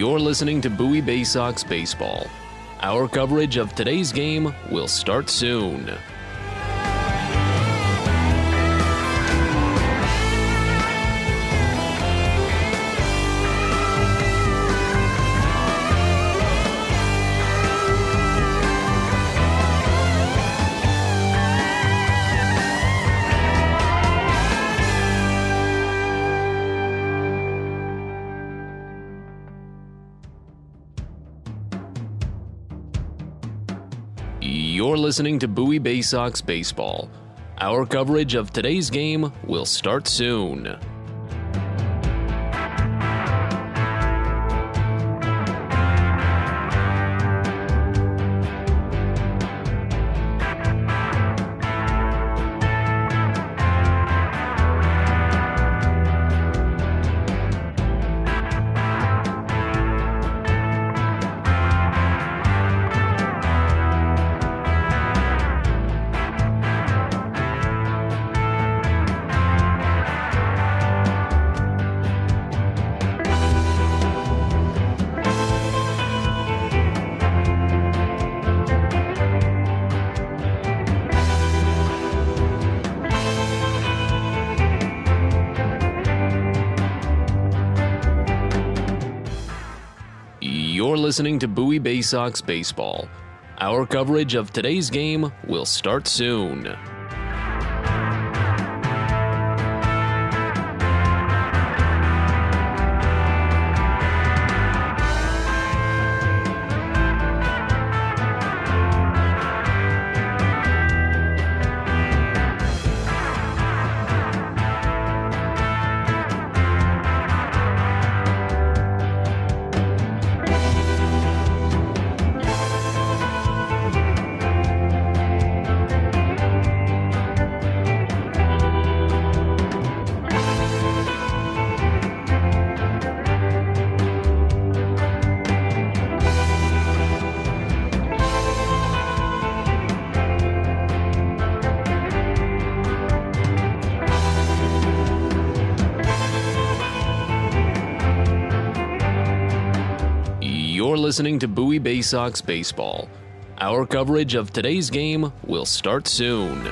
You're listening to Bowie Baysox Baseball. Our coverage of today's game will start soon. You're listening to Bowie Baysox Baseball. Our coverage of today's game will start soon. You're listening to Bowie Baysox Baseball. Our coverage of today's game will start soon. You're listening to Bowie Baysox Baseball. Our coverage of today's game will start soon.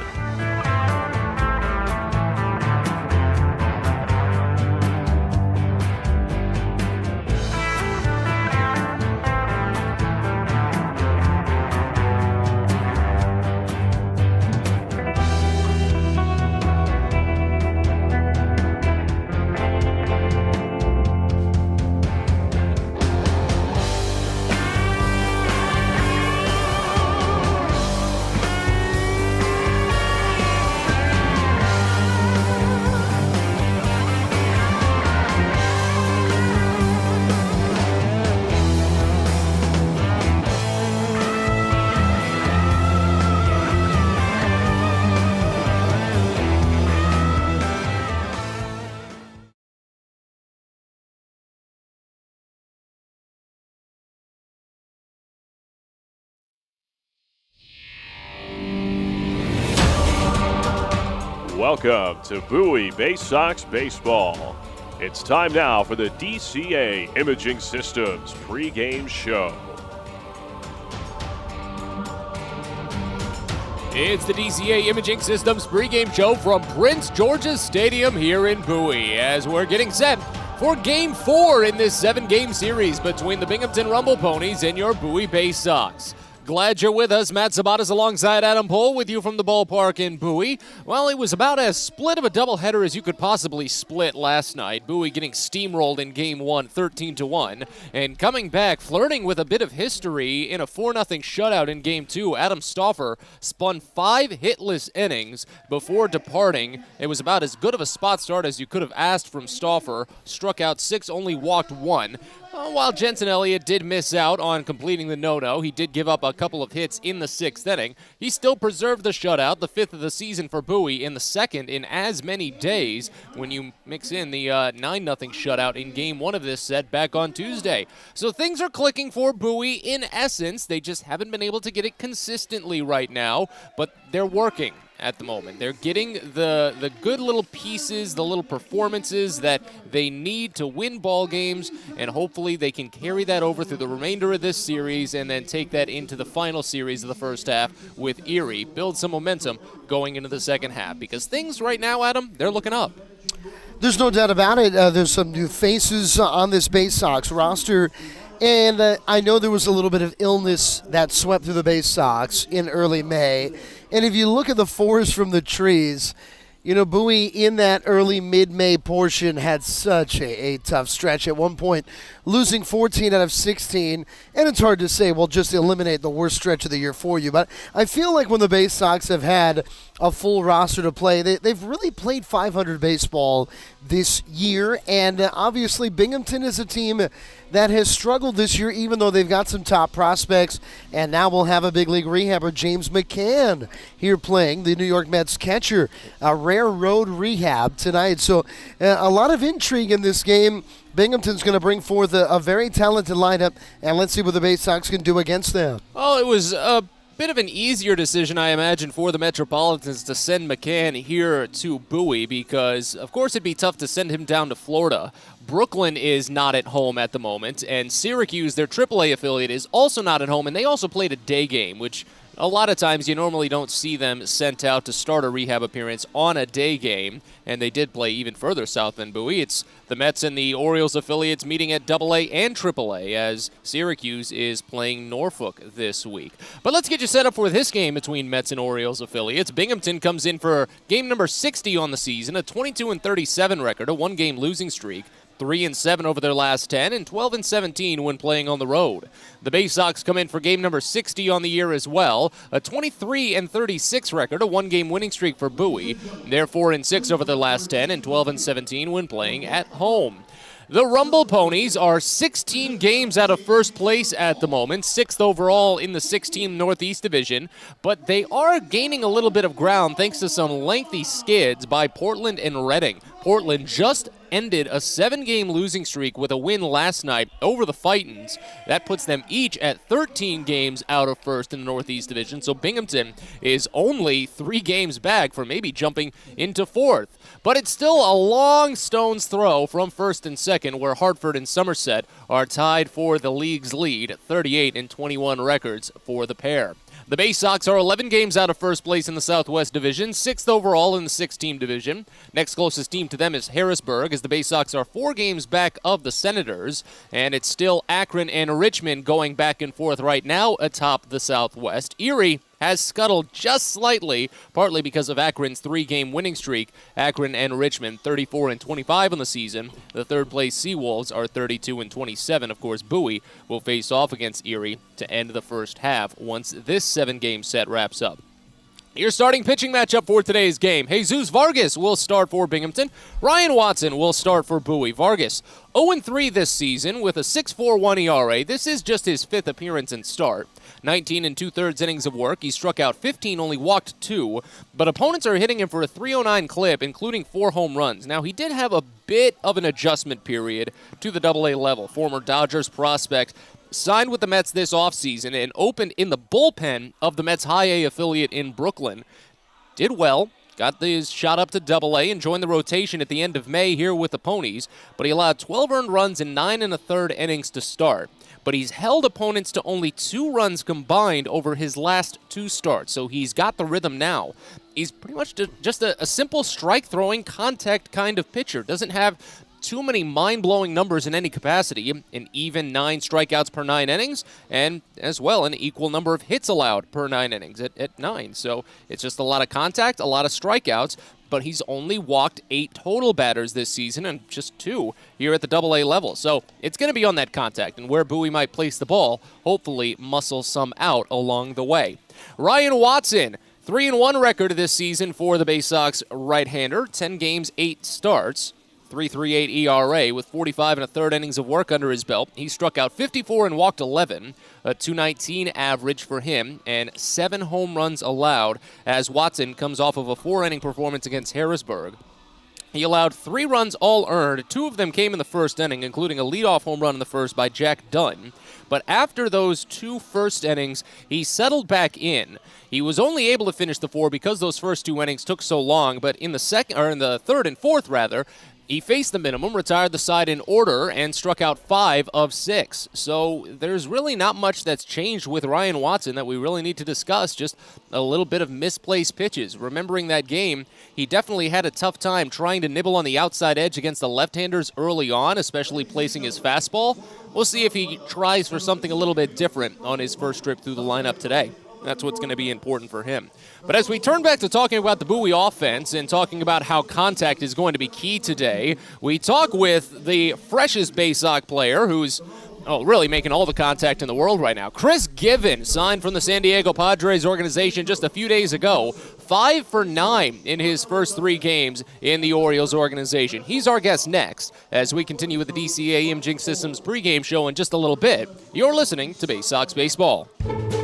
Welcome to Bowie Baysox Baseball. It's time now for the DCA Imaging Systems pregame show. It's the DCA Imaging Systems pregame show from Prince George's Stadium here in Bowie as we're getting set for Game 4 in this 7-game series between the Binghamton Rumble Ponies and your Bowie Baysox. Glad you're with us. Matt Sabatas alongside Adam Pohl with you from the ballpark in Bowie. Well, it was about as split of a doubleheader as you could possibly split last night. Bowie getting steamrolled in Game 1, 13-1, and coming back, flirting with a bit of history in a 4-0 shutout in Game 2. Adam Stauffer spun 5 hitless innings before departing. It was about as good of a spot start as you could have asked from Stauffer. Struck out 6, only walked 1. While Jensen Elliott did miss out on completing the no-no, he did give up a couple of hits in the 6th inning. He still preserved the shutout, the 5th of the season for Bowie, in the 2nd in as many days when you mix in the 9-0 shutout in Game 1 of this set back on Tuesday. So things are clicking for Bowie in essence. They just haven't been able to get it consistently right now, but they're working. at the moment. They're getting the good little pieces, the little performances that they need to win ball games, and hopefully they can carry that over through the remainder of this series and then take that into the final series of the first half with Erie. Build some momentum going into the second half, because things right now, Adam, they're looking up. There's no doubt about it. There's some new faces on this Baysox roster. And I know there was a little bit of illness that swept through the Baysox in early May. And if you look at the forest from the trees, you know, Bowie in that early mid-May portion had such a tough stretch. At one point, losing 14 out of 16. And it's hard to say, well, just eliminate the worst stretch of the year for you. But I feel like when the Baysox have had a full roster to play, they've really played 500 baseball this year. And obviously, Binghamton is a team that has struggled this year, even though they've got some top prospects. And now we'll have a big league rehabber, James McCann, here playing, the New York Mets catcher. A rare road rehab tonight. So a lot of intrigue in this game. Binghamton's going to bring forth a very talented lineup, and let's see what the Baysox can do against them. Well, it was a bit of an easier decision, I imagine, for the Metropolitans to send McCann here to Bowie, because, of course, it'd be tough to send him down to Florida. Brooklyn is not at home at the moment, and Syracuse, their AAA affiliate, is also not at home, and they also played a day game, which a lot of times you normally don't see them sent out to start a rehab appearance on a day game, and they did play even further south than Bowie. It's the Mets and the Orioles affiliates meeting at AA and AAA, as Syracuse is playing Norfolk this week. But let's get you set up for this game between Mets and Orioles affiliates. Binghamton comes in for game number 60 on the season, a 22-37 record, a one-game losing streak. 3-7 over their last 10, and 12-17 when playing on the road. The Baysox come in for game number 60 on the year as well, a 23-36 record, a one-game winning streak for Bowie. They're 4-6 over their last 10, and 12-17 when playing at home. The Rumble Ponies are 16 games out of first place at the moment, 6th overall in the 6-team Northeast Division, but they are gaining a little bit of ground thanks to some lengthy skids by Portland and Reading. Portland just ended a 7-game losing streak with a win last night over the Fightins. That puts them each at 13 games out of first in the Northeast Division, so Binghamton is only 3 games back from maybe jumping into 4th. But it's still a long stone's throw from first and second, where Hartford and Somerset are tied for the league's lead, 38-21 records for the pair. The Baysox are 11 games out of first place in the Southwest Division, 6th overall in the 6-team division. Next closest team to them is Harrisburg, as the Baysox are 4 games back of the Senators, and it's still Akron and Richmond going back and forth right now atop the Southwest. Erie has scuttled just slightly, partly because of Akron's 3-game winning streak. Akron and Richmond 34-25 on the season. The third-place Seawolves are 32-27. Of course, Bowie will face off against Erie to end the first half once this 7-game set wraps up. Your starting pitching matchup for today's game. Jesus Vargas will start for Binghamton. Ryan Watson will start for Bowie. Vargas 0-3 this season with a 6.41 ERA. This is just his 5th appearance and start. 19 2/3 innings of work. He struck out 15, only walked 2, but opponents are hitting him for a 309 clip, including 4 home runs. Now, he did have a bit of an adjustment period to the AA level. Former Dodgers prospect signed with the Mets this offseason and opened in the bullpen of the Mets High A affiliate in Brooklyn. Did well. Got his shot up to AA and joined the rotation at the end of May here with the Ponies, but he allowed 12 earned runs in 9 1/3 innings to start. But he's held opponents to only 2 runs combined over his last 2 starts, so he's got the rhythm now. He's pretty much just a simple strike-throwing contact kind of pitcher. Doesn't have too many mind-blowing numbers in any capacity, an even 9 strikeouts per 9 innings, and as well an equal number of hits allowed per 9 innings at 9. So it's just a lot of contact, a lot of strikeouts, but he's only walked 8 total batters this season and just 2 here at the AA level. So it's going to be on that contact, and where Bowie might place the ball, hopefully muscle some out along the way. Ryan Watson, 3-1 record this season for the Baysox right-hander, 10 games, 8 starts. 3.38 ERA with 45 1/3 innings of work under his belt. He struck out 54 and walked 11, a 219 average for him, and 7 home runs allowed as Watson comes off of a 4-inning performance against Harrisburg. He allowed 3 runs all earned. 2 of them came in the first inning, including a leadoff home run in the first by Jack Dunn. But after those 2 first innings, he settled back in. He was only able to finish the 4 because those first 2 innings took so long, but in the third and fourth, he faced the minimum, retired the side in order, and struck out 5 of 6. So there's really not much that's changed with Ryan Watson that we really need to discuss, just a little bit of misplaced pitches. Remembering that game, he definitely had a tough time trying to nibble on the outside edge against the left-handers early on, especially placing his fastball. We'll see if he tries for something a little bit different on his first trip through the lineup today. That's what's going to be important for him. But as we turn back to talking about the Bowie offense and talking about how contact is going to be key today, we talk with the freshest Baysox player who's really making all the contact in the world right now. Chris Given signed from the San Diego Padres organization just a few days ago. 5 for 9 in his first 3 games in the Orioles organization. He's our guest next as we continue with the DCA Imaging Systems pregame show in just a little bit. You're listening to Baysox Baseball.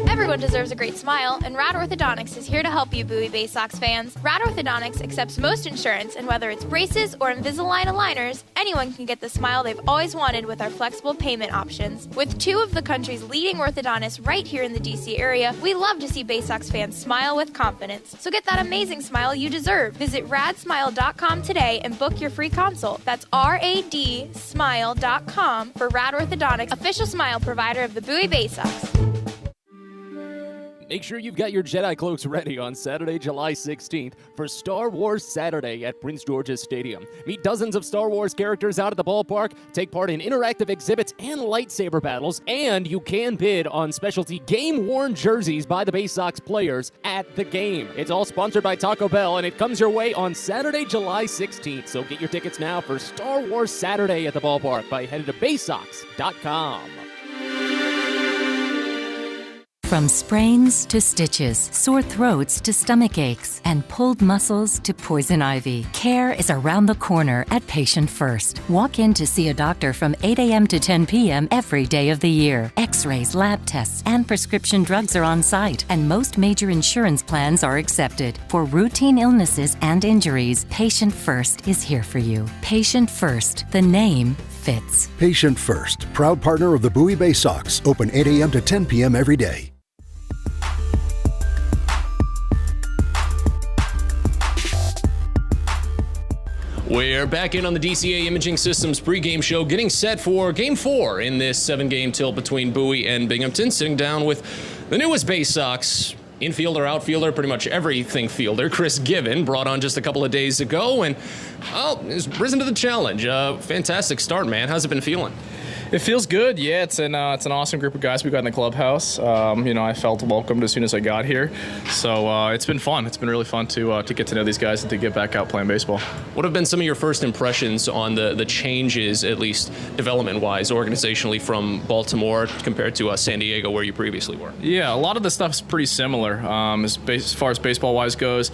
Everyone deserves a great smile, and Rad Orthodontics is here to help you, Bowie Baysox fans. Rad Orthodontics accepts most insurance, and whether it's braces or Invisalign aligners, anyone can get the smile they've always wanted with our flexible payment options. With 2 of the country's leading orthodontists right here in the DC area, we love to see Baysox fans smile with confidence. So get that amazing smile you deserve. Visit radsmile.com today and book your free consult. That's radsmile.com for Rad Orthodontics, official smile provider of the Bowie Baysox. Make sure you've got your Jedi cloaks ready on Saturday, July 16th for Star Wars Saturday at Prince George's Stadium. Meet dozens of Star Wars characters out at the ballpark, take part in interactive exhibits and lightsaber battles, and you can bid on specialty game-worn jerseys by the Baysox players at the game. It's all sponsored by Taco Bell, and it comes your way on Saturday, July 16th. So get your tickets now for Star Wars Saturday at the ballpark by heading to Baysox.com. From sprains to stitches, sore throats to stomach aches, and pulled muscles to poison ivy, care is around the corner at Patient First. Walk in to see a doctor from 8 a.m. to 10 p.m. every day of the year. X-rays, lab tests, and prescription drugs are on site, and most major insurance plans are accepted. For routine illnesses and injuries, Patient First is here for you. Patient First, the name fits. Patient First, proud partner of the Bowie Baysox, open 8 a.m. to 10 p.m. every day. We're back in on the DCA Imaging Systems pregame show, getting set for Game 4 in this 7-game tilt between Bowie and Binghamton. Sitting down with the newest Baysox infielder, outfielder, pretty much everything fielder, Chris Given, brought on just a couple of days ago, and has risen to the challenge. Fantastic start, man. How's it been feeling? It feels good, yeah. It's an awesome group of guys we got in the clubhouse. I felt welcomed as soon as I got here, so it's been fun. It's been really fun to get to know these guys and to get back out playing baseball. What have been some of your first impressions on the changes, at least development-wise, organizationally, from Baltimore compared to San Diego, where you previously were? Yeah, a lot of the stuff is pretty similar as far as baseball-wise goes.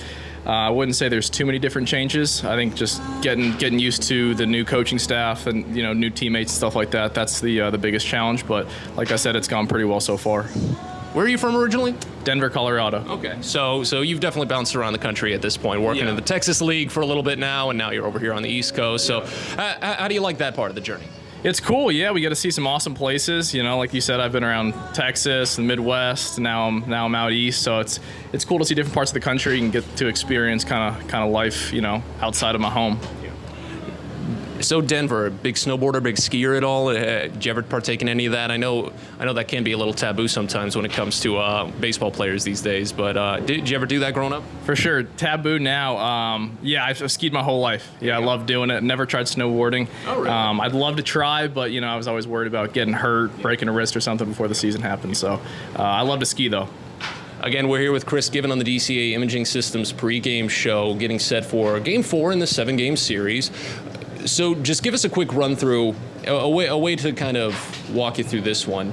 I wouldn't say there's too many different changes. I think just getting used to the new coaching staff and new teammates and stuff like that. That's the biggest challenge. But like I said, it's gone pretty well so far. Where are you from originally? Denver, Colorado. Okay, so you've definitely bounced around the country at this point, working in the Texas League for a little bit now, and now you're over here on the East Coast. So how do you like that part of the journey? It's cool, yeah. We get to see some awesome places. Like you said, I've been around Texas, the Midwest, and now I'm out east. So it's cool to see different parts of the country and get to experience kind of life, outside of my home. So Denver, big snowboarder, big skier at all? Did you ever partake in any of that? I know that can be a little taboo sometimes when it comes to baseball players these days, but did you ever do that growing up? For sure. Taboo now. Yeah, I've skied my whole life. Yeah, I love doing it. Never tried snowboarding. Oh, really? I'd love to try, but, I was always worried about getting hurt, breaking a wrist or something before the season happened. So I love to ski, though. Again, we're here with Chris Given on the DCA Imaging Systems pregame show, getting set for Game 4 in the 7-game series. So just give us a quick run through, a way to kind of walk you through this one.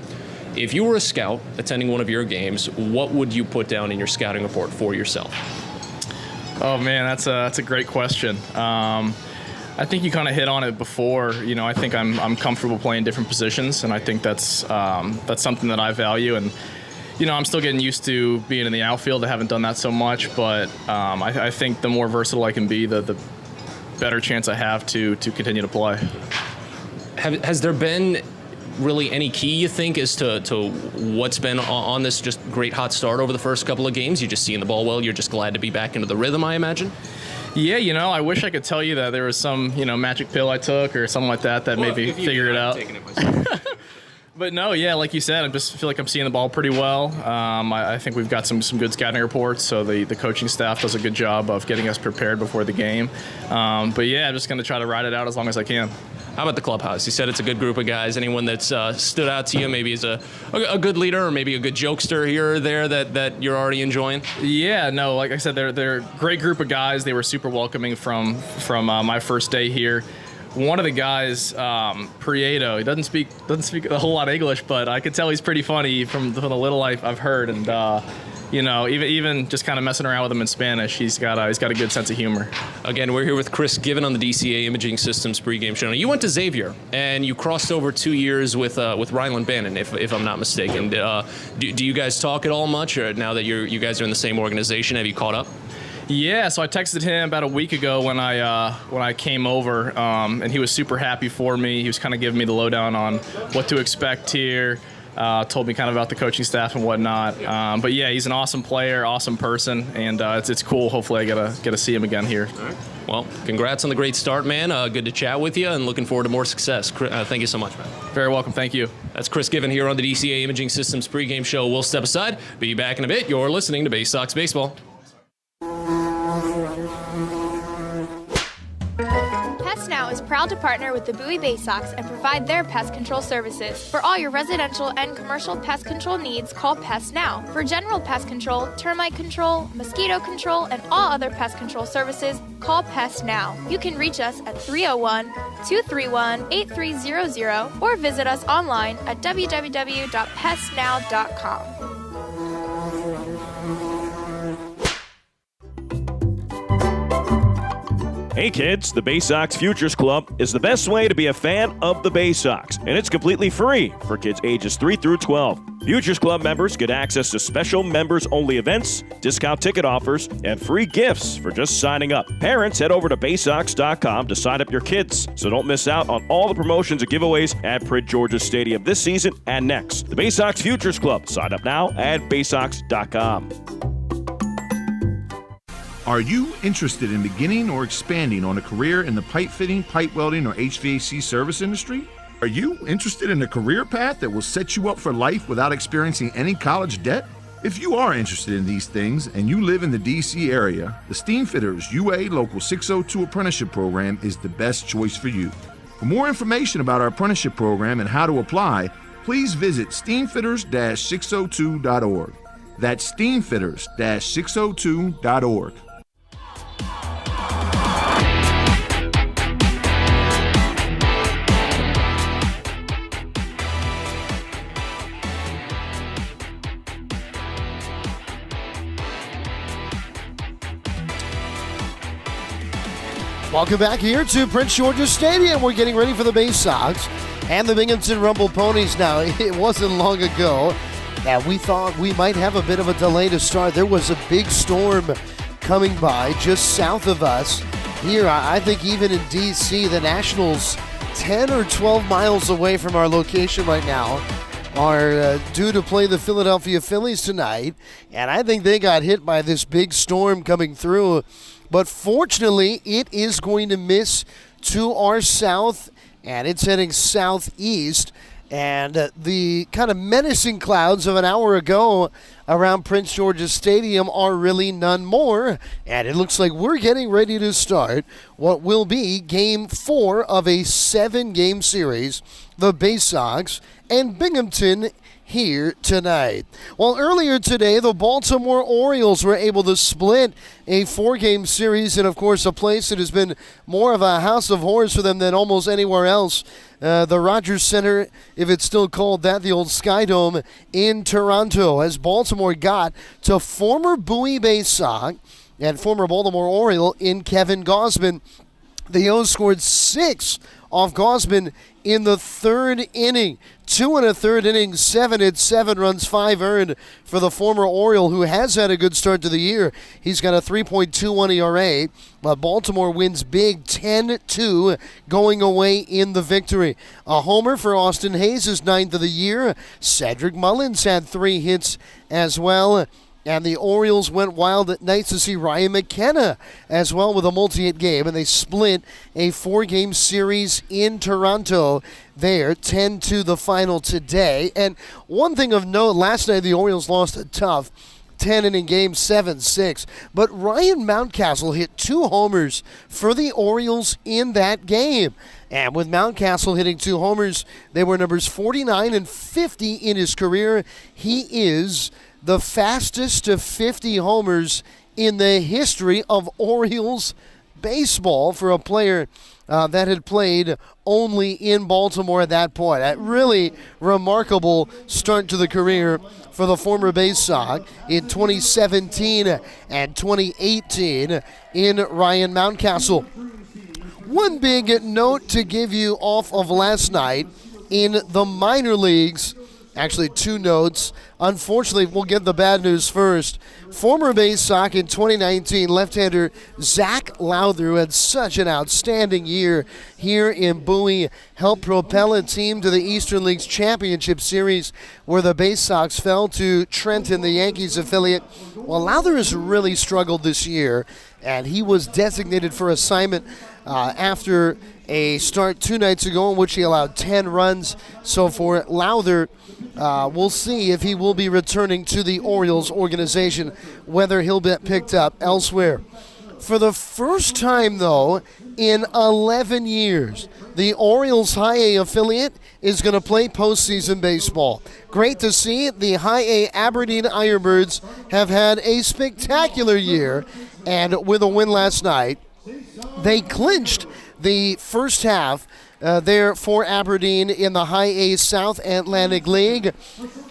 If you were a scout attending one of your games, what would you put down in your scouting report for yourself? Oh man, that's a great question. I think you kind of hit on it before. I think I'm comfortable playing different positions, and I think that's something that I value. And I'm still getting used to being in the outfield. I haven't done that so much, but I think the more versatile I can be, the better chance I have to continue to play. Has there been really any key, you think, as to what's been on this just great hot start over the first couple of games? You just seeing the ball well, you're just glad to be back into the rhythm, I imagine? Yeah, I wish I could tell you that there was some, magic pill I took or something like that made me figure it out. But no, yeah, like you said, I just feel like I'm seeing the ball pretty well. I think we've got some good scouting reports, so the coaching staff does a good job of getting us prepared before the game. But yeah, I'm just going to try to ride it out as long as I can. How about the clubhouse? You said it's a good group of guys. Anyone that's stood out to you, maybe as a good leader or maybe a good jokester here or there that you're already enjoying? Yeah, no, like I said, they're a great group of guys. They were super welcoming from my first day here. One of the guys, Prieto, he doesn't speak a whole lot of English, but I could tell he's pretty funny from the little I've heard. And even just kind of messing around with him in Spanish, he's got a good sense of humor. Again, we're here with Chris Given on the DCA Imaging Systems pregame show. Now, you went to Xavier and you crossed over 2 years with Ryland Bannon, if I'm not mistaken. Do you guys talk at all much, or now that you guys are in the same organization, have you caught up? Yeah, so I texted him about a week ago when I came over, and he was super happy for me. He was kind of giving me the lowdown on what to expect here. Told me kind of about the coaching staff and whatnot. But yeah, he's an awesome player, awesome person, and it's cool. Hopefully, I get to see him again here. All right. Well, congrats on the great start, man. Good to chat with you, and looking forward to more success. Thank you so much, man. Very welcome. Thank you. That's Chris Given here on the DCA Imaging Systems pregame show. We'll step aside. Be back in a bit. You're listening to Baysox Baseball. Pest Now is proud to partner with the Bowie Baysox and provide their pest control services. For all your residential and commercial pest control needs, call Pest Now. For general pest control, termite control, mosquito control, and all other pest control services, call Pest Now. You can reach us at 301-231-8300 or visit us online at www.pestnow.com. Hey kids, the Baysox Futures Club is the best way to be a fan of the Baysox, and it's completely free for kids ages 3 through 12. Futures Club members get access to special members-only events, discount ticket offers, and free gifts for just signing up. Parents, head over to Baysox.com to sign up your kids, so don't miss out on all the promotions and giveaways at Prince George's Stadium this season and next. The Baysox Futures Club. Sign up now at Baysox.com. Are you interested in beginning or expanding on a career in the pipe fitting, pipe welding, or HVAC service industry? Are you interested in a career path that will set you up for life without experiencing any college debt? If you are interested in these things and you live in the D.C. area, the Steamfitters UA Local 602 Apprenticeship Program is the best choice for you. For more information about our apprenticeship program and how to apply, please visit steamfitters-602.org. That's steamfitters-602.org. Welcome back here to Prince George's Stadium. We're getting ready for the Baysox and the Binghamton Rumble Ponies now. It wasn't long ago that we thought we might have a bit of a delay to start. There was a big storm coming by just south of us. Here, I think even in D.C., the Nationals 10 or 12 miles away from our location right now are due to play the Philadelphia Phillies tonight. And I think they got hit by this big storm coming through. But fortunately, it is going to miss to our south, and it's heading southeast. And the kind of menacing clouds of an hour ago around Prince George's Stadium are really none more. And it looks like we're getting ready to start what will be Game 4 of a 7-game series, the Baysox and Binghamton here tonight. Well, earlier today, the Baltimore Orioles were able to split a 4-game series in, of course, a place that has been more of a house of horrors for them than almost anywhere else. The Rogers Center, if it's still called that, the old Sky Dome in Toronto, as Baltimore got to former Bowie Baysox and former Baltimore Oriole in Kevin Gausman. The O's scored 6 off Gausman in the 3rd inning 2 1/3 innings, 7 hits, 7 runs, 5 earned for the former Oriole, who has had a good start to the year. He's got a 3.21 ERA, but Baltimore wins big 10-2 going away in the victory. A homer for Austin Hayes, his 9th of the year. Cedric Mullins had 3 hits as well. And the Orioles went wild at night to see Ryan McKenna as well with a multi-hit game. And they split a 4-game series in Toronto there, 10-2 the final today. And one thing of note, last night the Orioles lost a tough 10-inning game, 7-6. But Ryan Mountcastle hit 2 homers for the Orioles in that game. And with Mountcastle hitting 2 homers, they were numbers 49 and 50 in his career. He is the fastest to 50 homers in the history of Orioles baseball for a player that had played only in Baltimore at that point. A really remarkable start to the career for the former Baysox in 2017 and 2018 in Ryan Mountcastle. One big note to give you off of last night in the minor leagues. Actually, 2 notes. Unfortunately, we'll get the bad news first. Former Baysox in 2019, left-hander Zach Lowther, who had such an outstanding year here in Bowie, helped propel a team to the Eastern League's Championship Series, where the Baysox fell to Trenton, the Yankees affiliate. Well, Lowther has really struggled this year, and he was designated for assignment after a start 2 nights ago in which he allowed 10 runs. So for Lowther, we'll see if he will be returning to the Orioles organization, whether he'll be picked up elsewhere. For the first time, though, in 11 years, the Orioles High A affiliate is going to play postseason baseball. Great to see. The High A Aberdeen Ironbirds have had a spectacular year, and with a win last night, they clinched the first half there for Aberdeen in the High A South Atlantic League.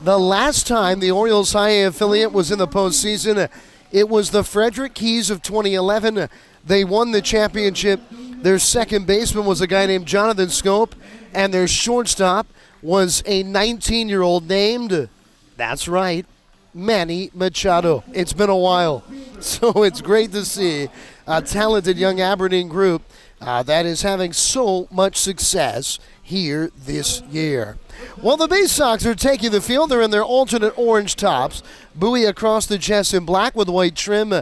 The last time the Orioles High A affiliate was in the postseason, it was the Frederick Keys of 2011. They won the championship. Their second baseman was a guy named Jonathan Scope, and their shortstop was a 19-year-old named, that's right, Manny Machado. It's been a while, so it's great to see a talented young Aberdeen group that is having so much success here this year. Well, the Baysox are taking the field. They're in their alternate orange tops, Bowie across the chest in black with white trim,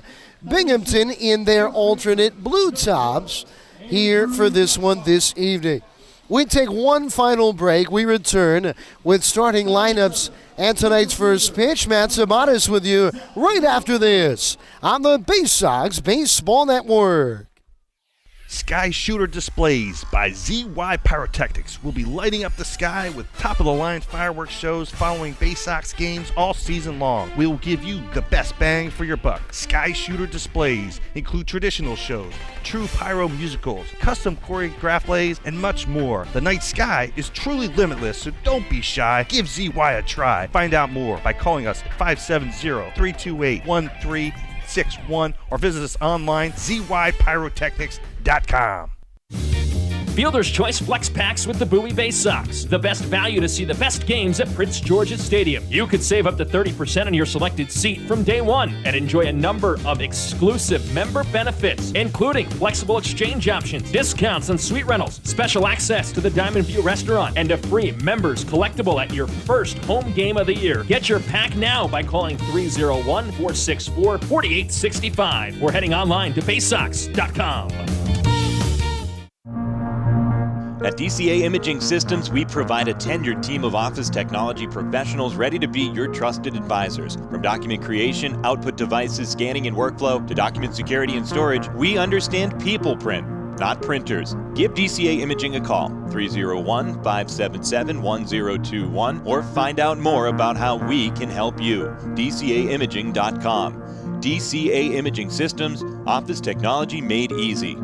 Binghamton in their alternate blue tops here for this one this evening. We take one final break. We return with starting lineups and tonight's first pitch. Matt Sabatis with you right after this on the Baysox Baseball Network. Sky Shooter Displays by ZY Pyrotechnics will be lighting up the sky with top-of-the-line fireworks shows following Baysox games all season long. We will give you the best bang for your buck. Sky Shooter Displays include traditional shows, true pyro musicals, custom choreographed plays, and much more. The night sky is truly limitless, so don't be shy. Give ZY a try. Find out more by calling us at 570-328-1361 or visit us online, zypyrotechnics.com. Fielder's Choice Flex Packs with the Bowie Baysox. The best value to see the best games at Prince George's Stadium. You could save up to 30% on your selected seat from day one and enjoy a number of exclusive member benefits, including flexible exchange options, discounts on suite rentals, special access to the Diamond View restaurant, and a free members collectible at your first home game of the year. Get your pack now by calling 301-464-4865 or heading online to baysox.com. At DCA Imaging Systems, we provide a tenured team of office technology professionals ready to be your trusted advisors. From document creation, output devices, scanning and workflow, to document security and storage, we understand people print, not printers. Give DCA Imaging a call, 301-577-1021, or find out more about how we can help you. DCAimaging.com. DCA Imaging Systems, office technology made easy.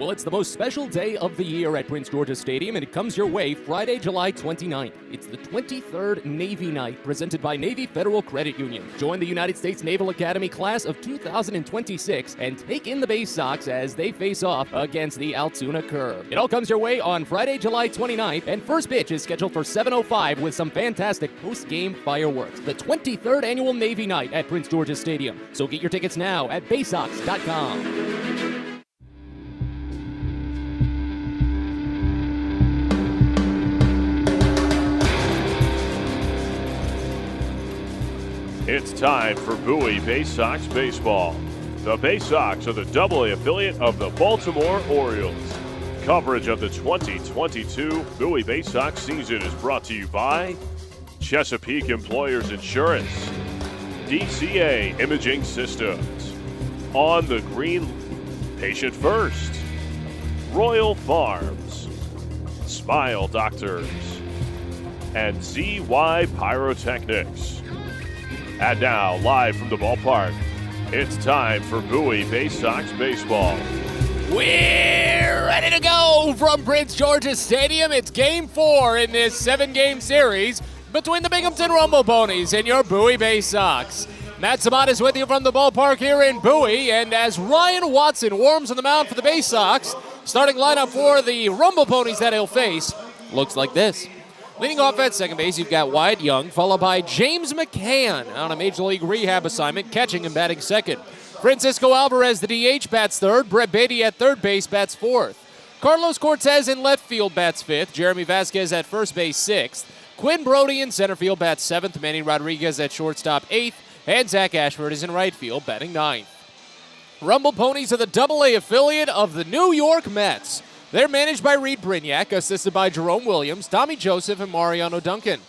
Well, it's the most special day of the year at Prince George's Stadium, and it comes your way Friday, July 29th. It's the 23rd Navy Night, presented by Navy Federal Credit Union. Join the United States Naval Academy class of 2026 and take in the Baysox as they face off against the Altoona Curve. It all comes your way on Friday, July 29th, and first pitch is scheduled for 7:05 with some fantastic post-game fireworks. The 23rd Annual Navy Night at Prince George's Stadium. So get your tickets now at Baysox.com. It's time for Bowie Baysox Baseball. The Baysox are the AA affiliate of the Baltimore Orioles. Coverage of the 2022 Bowie Baysox season is brought to you by Chesapeake Employers Insurance, DCA Imaging Systems, On the Green, Patient First, Royal Farms, Smile Doctors, and ZY Pyrotechnics. And now, live from the ballpark, it's time for Bowie Baysox Baseball. We're ready to go from Prince George's Stadium. It's Game 4 in this 7-game series between the Binghamton Rumble Ponies and your Bowie Baysox. Matt Sabat is with you from the ballpark here in Bowie, and as Ryan Watson warms on the mound for the Baysox, starting lineup for the Rumble Ponies that he'll face looks like this. Leading off at second base, you've got Wyatt Young, followed by James McCann on a Major League rehab assignment, catching and batting second. Francisco Alvarez, the DH, bats third. Brett Beatty at third base, bats fourth. Carlos Cortez in left field, bats fifth. Jeremy Vasquez at first base, sixth. Quinn Brody in center field, bats seventh. Manny Rodriguez at shortstop, eighth. And Zach Ashford is in right field, batting ninth. Rumble Ponies are the AA affiliate of the New York Mets. They're managed by Reed Brignac, assisted by Jerome Williams, Tommy Joseph, and Mariano Duncan.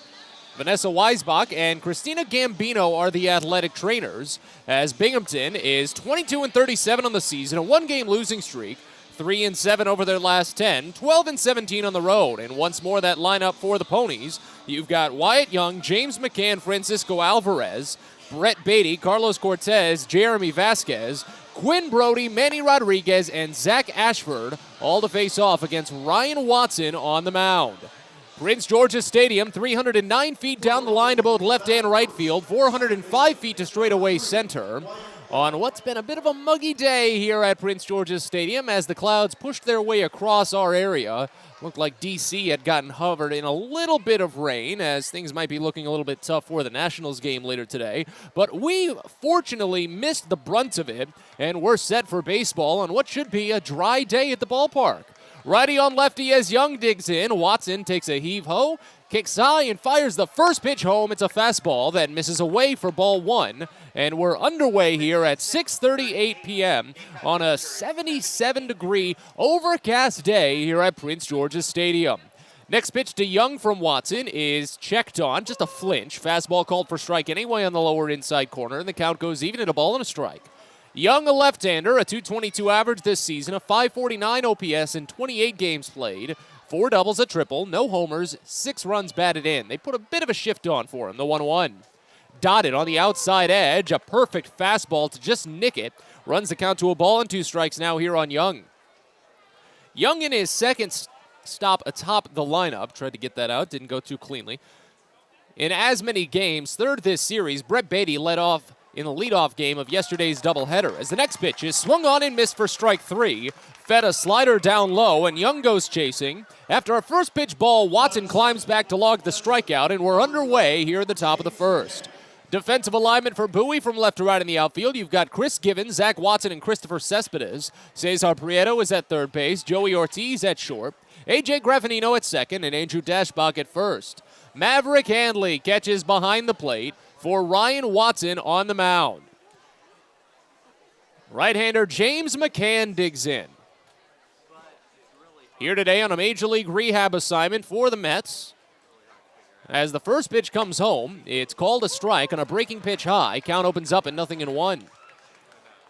Vanessa Weisbach and Christina Gambino are the athletic trainers, as Binghamton is 22-37 on the season, a one-game losing streak, 3-7 over their last 10, 12-17 on the road. And once more, that lineup for the Ponies, you've got Wyatt Young, James McCann, Francisco Alvarez, Brett Beatty, Carlos Cortez, Jeremy Vasquez, Quinn Brody, Manny Rodriguez, and Zach Ashford, all to face off against Ryan Watson on the mound. Prince George's Stadium, 309 feet down the line to both left and right field, 405 feet to straightaway center. On what's been a bit of a muggy day here at Prince George's Stadium as the clouds pushed their way across our area. Looked like D.C. had gotten hovered in a little bit of rain, as things might be looking a little bit tough for the Nationals game later today. But we fortunately missed the brunt of it, and we're set for baseball on what should be a dry day at the ballpark. Righty on lefty as Young digs in. Watson takes a heave-ho, kicks high, and fires the first pitch home. It's a fastball that misses away for ball one. And we're underway here at 6:38 p.m. on a 77-degree overcast day here at Prince George's Stadium. Next pitch to Young from Watson is checked on, just a flinch. Fastball called for strike anyway on the lower inside corner, and the count goes even at a ball and a strike. Young, a left-hander, a .222 average this season, a .549 OPS in 28 games played, 4 doubles, a triple, no homers, 6 runs batted in. They put a bit of a shift on for him, the 1-1. Dotted on the outside edge, a perfect fastball to just nick it. Runs the count to a ball and 2 strikes now here on Young. Young in his second stop atop the lineup, tried to get that out, didn't go too cleanly. In as many games, third this series, Brett Beatty led off in the leadoff game of yesterday's doubleheader. As the next pitch is swung on and missed for strike 3, fed a slider down low, and Young goes chasing. After a first pitch ball, Watson climbs back to log the strikeout, and we're underway here at the top of the first. Defensive alignment for Bowie from left to right in the outfield. You've got Chris Givens, Zach Watson, and Christopher Cespedes. Cesar Prieto is at third base, Joey Ortiz at short, A.J. Graffinino at second, and Andrew Dashbach at first. Maverick Handley catches behind the plate for Ryan Watson on the mound. Right-hander James McCann digs in. Here today on a Major League rehab assignment for the Mets. As the first pitch comes home, it's called a strike on a breaking pitch high. Count opens up at 0-1.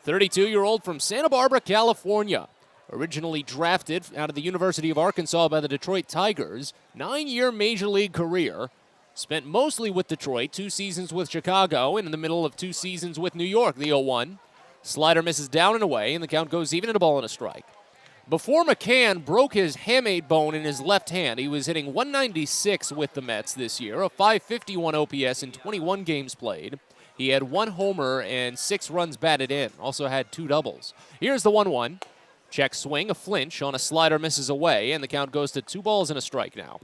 32-year-old from Santa Barbara, California. Originally drafted out of the University of Arkansas by the Detroit Tigers. 9-year Major League career. Spent mostly with Detroit, 2 seasons with Chicago, and in the middle of 2 seasons with New York, the 0-1. Slider misses down and away, and the count goes even at a ball and a strike. Before McCann broke his hamate bone in his left hand, he was hitting 196 with the Mets this year, a 551 OPS in 21 games played. He had 1 homer and 6 runs batted in, also had 2 doubles. Here's the 1-1. Check swing, a flinch on a slider misses away, and the count goes to 2 balls and a strike now.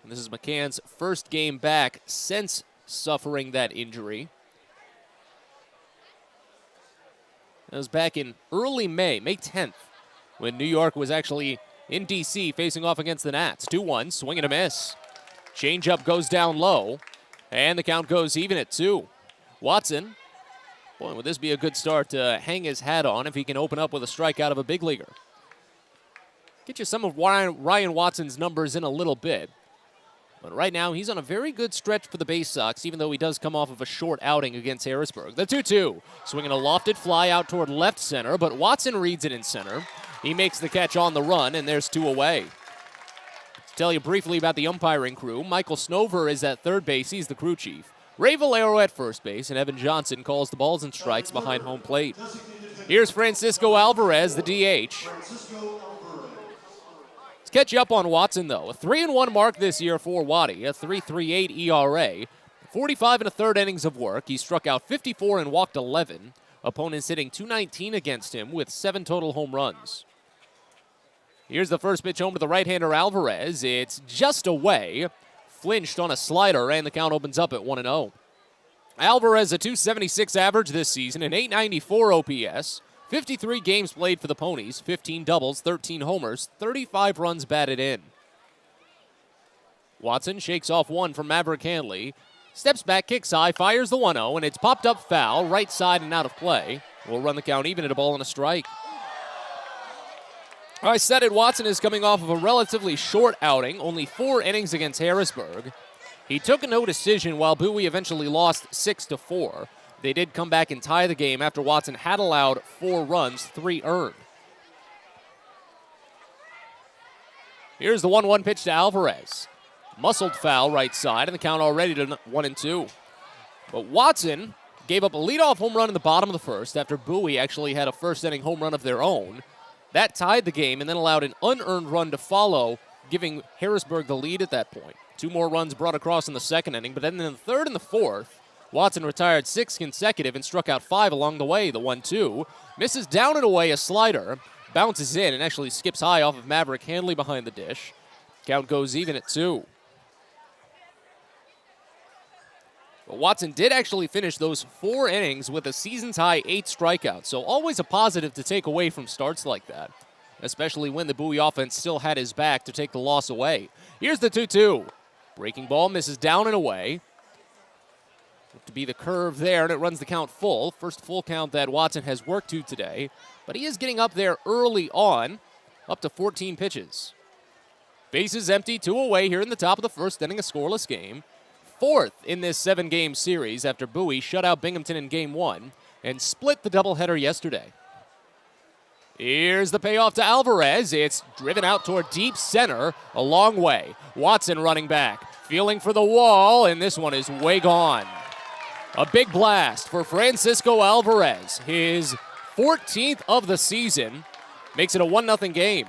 And this is McCann's first game back since suffering that injury. That was back in early May 10th, when New York was actually in D.C. facing off against the Nats. 2-1, swing and a miss. Changeup goes down low, and the count goes even at 2. Watson, boy, would this be a good start to hang his hat on if he can open up with a strikeout of a big leaguer. Get you some of Ryan Watson's numbers in a little bit. But right now, he's on a very good stretch for the Baysox, even though he does come off of a short outing against Harrisburg. The 2-2, swinging a lofted fly out toward left center, but Watson reads it in center. He makes the catch on the run, and there's 2 away. To tell you briefly about the umpiring crew, Michael Snover is at third base. He's the crew chief. Ray Valero at first base, and Evan Johnson calls the balls and strikes behind home plate. Here's Francisco Alvarez, the DH. Catch you up on Watson, though. A 3-1 mark this year for Waddy, a 3.38 ERA. 45 1/3 innings of work. He struck out 54 and walked 11. Opponents hitting .219 against him with 7 total home runs. Here's the first pitch home to the right-hander Alvarez. It's just away. Flinched on a slider, and the count opens up at 1-0. Alvarez, a .276 average this season, an .894 OPS. 53 games played for the Ponies, 15 doubles, 13 homers, 35 runs batted in. Watson shakes off one from Maverick Hanley, steps back, kicks high, fires the 1-0, and it's popped up foul, right side and out of play. We'll run the count even at a ball and a strike. I said it, Watson is coming off of a relatively short outing, only 4 innings against Harrisburg. He took a no decision while Bowie eventually lost 6-4. They did come back and tie the game after Watson had allowed 4 runs, 3 earned. Here's the 1-1 pitch to Alvarez. Muscled foul right side, and the count already to 1-2. But Watson gave up a leadoff home run in the bottom of the first after Bowie actually had a first-inning home run of their own. That tied the game and then allowed an unearned run to follow, giving Harrisburg the lead at that point. 2 more runs brought across in the second inning, but then in the third and the fourth, Watson retired 6 consecutive and struck out 5 along the way. The 1-2 misses down and away a slider, bounces in and actually skips high off of Maverick Hanley behind the dish. Count goes even at 2. But Watson did actually finish those 4 innings with a season's high 8 strikeouts, so always a positive to take away from starts like that, especially when the Bowie offense still had his back to take the loss away. Here's the 2-2. Breaking ball misses down and away. To be the curve there, and it runs the count full. First full count that Watson has worked to today, but he is getting up there early on, up to 14 pitches. Bases empty, 2 away here in the top of the first inning, a scoreless game. 4th in this 7-game series after Bowie shut out Binghamton in Game 1 and split the doubleheader yesterday. Here's the payoff to Alvarez. It's driven out toward deep center, a long way. Watson running back, feeling for the wall, and this one is way gone. A big blast for Francisco Alvarez. His 14th of the season makes it a 1-0 game.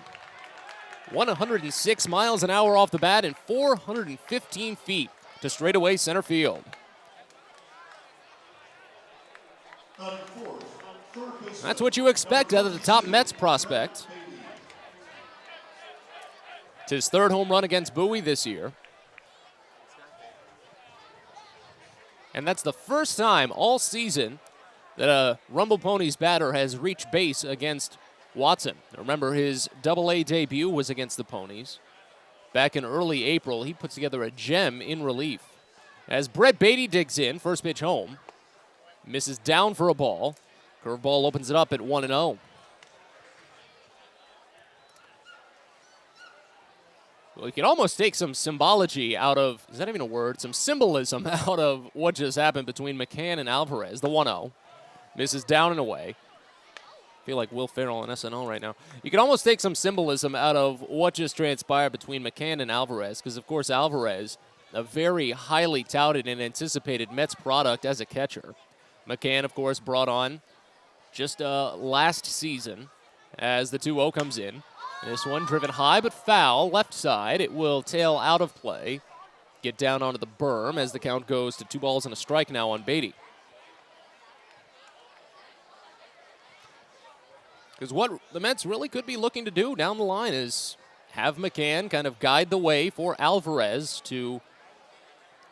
106 miles an hour off the bat and 415 feet to straightaway center field. That's what you expect out of the top Mets prospect. It's his 3rd home run against Bowie this year. And that's the first time all season that a Rumble Ponies batter has reached base against Watson. Remember, his AA debut was against the Ponies. Back in early April, he puts together a gem in relief. As Brett Beatty digs in, first pitch home. Misses down for a ball. Curveball opens it up at 1-0. Well, you can almost take some symbology out of, is that even a word? Some symbolism out of what just happened between McCann and Alvarez. The 1-0. Misses down and away. I feel like Will Ferrell on SNL right now. You can almost take some symbolism out of what just transpired between McCann and Alvarez, because, of course, Alvarez, a very highly touted and anticipated Mets product as a catcher. McCann, of course, brought on just last season as the 2-0 comes in. This one driven high but foul, left side. It will tail out of play, get down onto the berm as the count goes to 2 balls and a strike now on Beatty. Because what the Mets really could be looking to do down the line is have McCann kind of guide the way for Alvarez to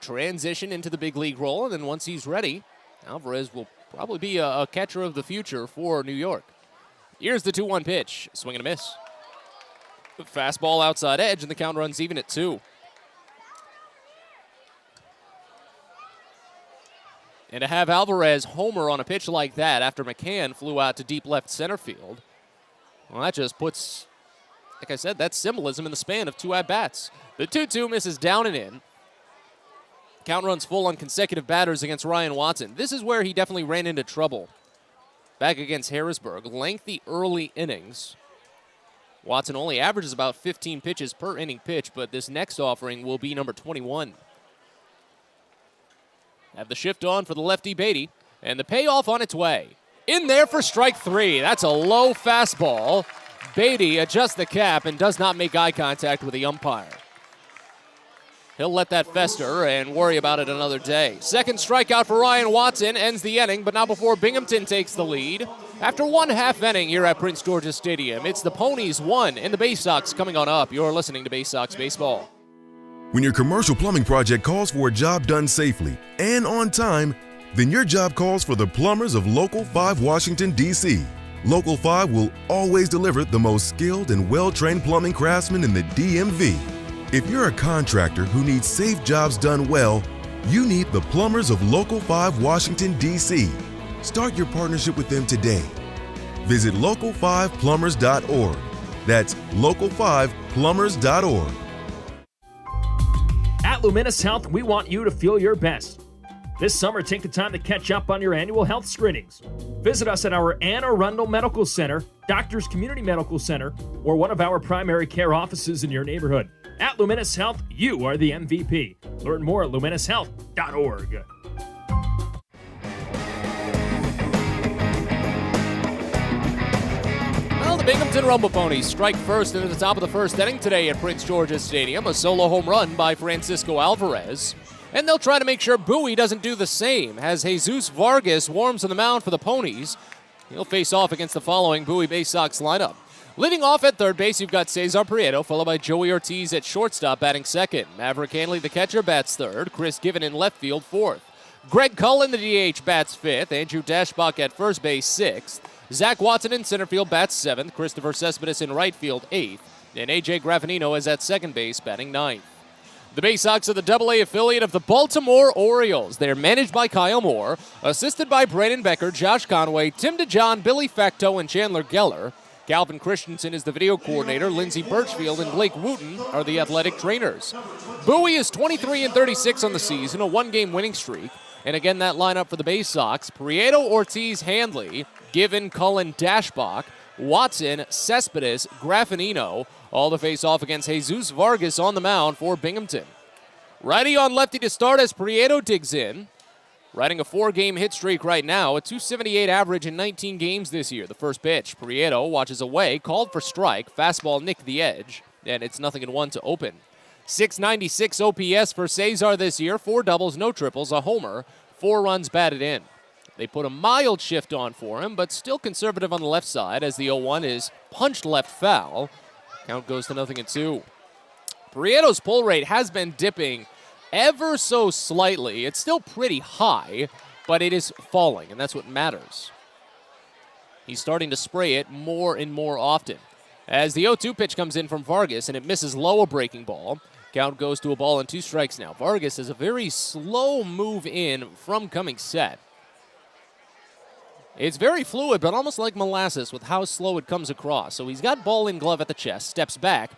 transition into the big league role, and then once he's ready, Alvarez will probably be a catcher of the future for New York. Here's the 2-1 pitch, swing and a miss. Fastball outside edge, and the count runs even at 2. And to have Alvarez homer on a pitch like that after McCann flew out to deep left center field, well, that just puts, like I said, that symbolism in the span of 2 at-bats. The 2-2 misses down and in. Count runs full on consecutive batters against Ryan Watson. This is where he definitely ran into trouble. Back against Harrisburg, lengthy early innings. Watson only averages about 15 pitches per inning pitch, but this next offering will be number 21. Have the shift on for the lefty Beatty, and the payoff on its way. In there for strike 3. That's a low fastball. Beatty adjusts the cap and does not make eye contact with the umpire. He'll let that fester and worry about it another day. Second strikeout for Ryan Watson ends the inning, but not before Binghamton takes the lead. After 1/2 inning here at Prince George's Stadium, it's the Ponies 1 and the Baysox coming on up. You're listening to Baysox Baseball. When your commercial plumbing project calls for a job done safely and on time, then your job calls for the plumbers of Local 5 Washington, D.C. Local 5 will always deliver the most skilled and well-trained plumbing craftsmen in the DMV. If you're a contractor who needs safe jobs done well, you need the plumbers of Local 5 Washington, D.C. Start your partnership with them today. Visit local5plumbers.org. That's local5plumbers.org. At Luminous Health, we want you to feel your best. This summer, take the time to catch up on your annual health screenings. Visit us at our Anne Arundel Medical Center, Doctors Community Medical Center, or one of our primary care offices in your neighborhood. At Luminous Health, you are the MVP. Learn more at luminoushealth.org. Well, the Binghamton Rumble Ponies strike first into the top of the first inning today at Prince George's Stadium. A solo home run by Francisco Alvarez. And they'll try to make sure Bowie doesn't do the same as Jesus Vargas warms on the mound for the Ponies. He'll face off against the following Bowie Baysox lineup. Leading off at third base, you've got Cesar Prieto, followed by Joey Ortiz at shortstop, batting second. Maverick Hanley, the catcher, bats third. Chris Given in left field, fourth. Greg Cullen, the DH, bats fifth. Andrew Dashbach at first base, sixth. Zach Watson in center field, bats seventh. Christopher Cespedes in right field, eighth. And A.J. Graffinino is at second base, batting ninth. The Baysox are the AA affiliate of the Baltimore Orioles. They're managed by Kyle Moore, assisted by Brandon Becker, Josh Conway, Tim DeJohn, Billy Facto, and Chandler Geller. Calvin Christensen is the video coordinator. Lindsey Birchfield and Blake Wooten are the athletic trainers. Bowie is 23-36 on the season, a one-game winning streak. And again, that lineup for the Baysox: Prieto, Ortiz, Handley, Given, Cullen, Dashbach, Watson, Cespedes, Graffinino, all to face off against Jesus Vargas on the mound for Binghamton. Righty on lefty to start as Prieto digs in. Riding a 4-game hit streak right now, a .278 average in 19 games this year. The first pitch, Prieto watches away, called for strike, fastball nicked the edge, and it's 0-1 to open. .696 OPS for Cesar this year, 4 doubles, no triples, a homer, 4 runs batted in. They put a mild shift on for him, but still conservative on the left side as the 0-1 is punched left foul. Count goes to 0-2. Prieto's pull rate has been dipping ever so slightly. It's still pretty high, but it is falling, and that's what matters. He's starting to spray it more and more often. As the 0-2 pitch comes in from Vargas, and it misses low, a breaking ball. Count goes to a ball and 2 strikes now. Vargas has a very slow move in from coming set. It's very fluid, but almost like molasses with how slow it comes across. So he's got ball in glove at the chest, steps back,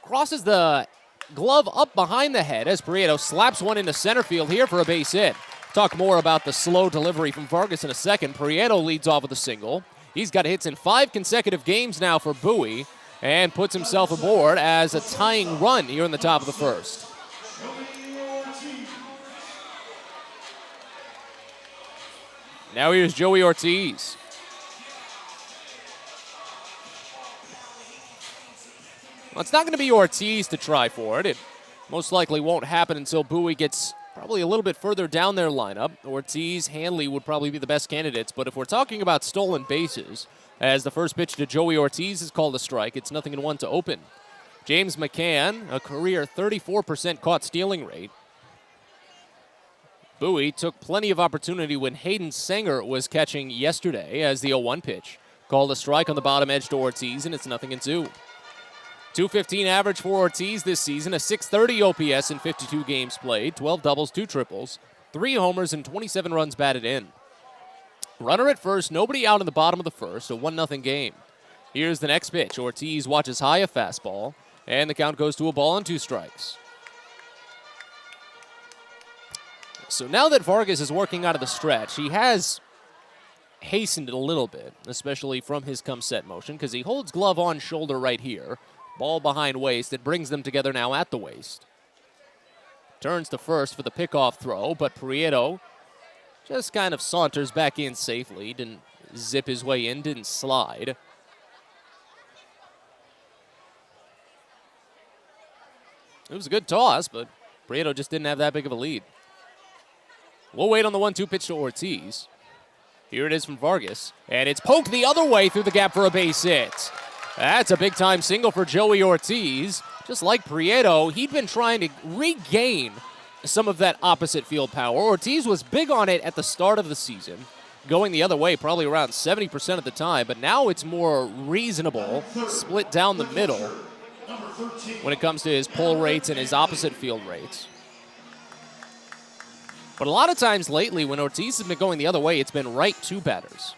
crosses the glove up behind the head as Prieto slaps one into center field here for a base hit. Talk more about the slow delivery from Vargas in a second. Prieto leads off with a single. He's got hits in 5 consecutive games now for Bowie and puts himself aboard as a tying run here in the top of the first. Now here's Joey Ortiz. Well, it's not going to be Ortiz to try for it. It most likely won't happen until Bowie gets probably a little bit further down their lineup. Ortiz, Hanley would probably be the best candidates, but if we're talking about stolen bases, as the first pitch to Joey Ortiz is called a strike, it's 0-1 to open. James McCann, a career 34% caught stealing rate. Bowie took plenty of opportunity when Hayden Sanger was catching yesterday as the 0-1 pitch called a strike on the bottom edge to Ortiz, and it's 0-2. 215 average for Ortiz this season, a 630 OPS in 52 games played, 12 doubles, 2 triples, 3 homers, and 27 runs batted in. Runner at first, nobody out in the bottom of the first, a 1-0 game. Here's the next pitch. Ortiz watches high, a fastball, and the count goes to a ball and 2 strikes. So now that Vargas is working out of the stretch, he has hastened it a little bit, especially from his come set motion, because he holds glove on shoulder right here. Ball behind waist. It brings them together now at the waist. Turns to first for the pickoff throw, but Prieto just kind of saunters back in safely. Didn't zip his way in, didn't slide. It was a good toss, but Prieto just didn't have that big of a lead. We'll wait on the 1-2 pitch to Ortiz. Here it is from Vargas, and it's poked the other way through the gap for a base hit. That's a big-time single for Joey Ortiz. Just like Prieto, he'd been trying to regain some of that opposite field power. Ortiz was big on it at the start of the season, going the other way probably around 70% of the time, but now it's more reasonable, split down the middle when it comes to his pull rates and his opposite field rates. But a lot of times lately when Ortiz has been going the other way, it's been right to batters.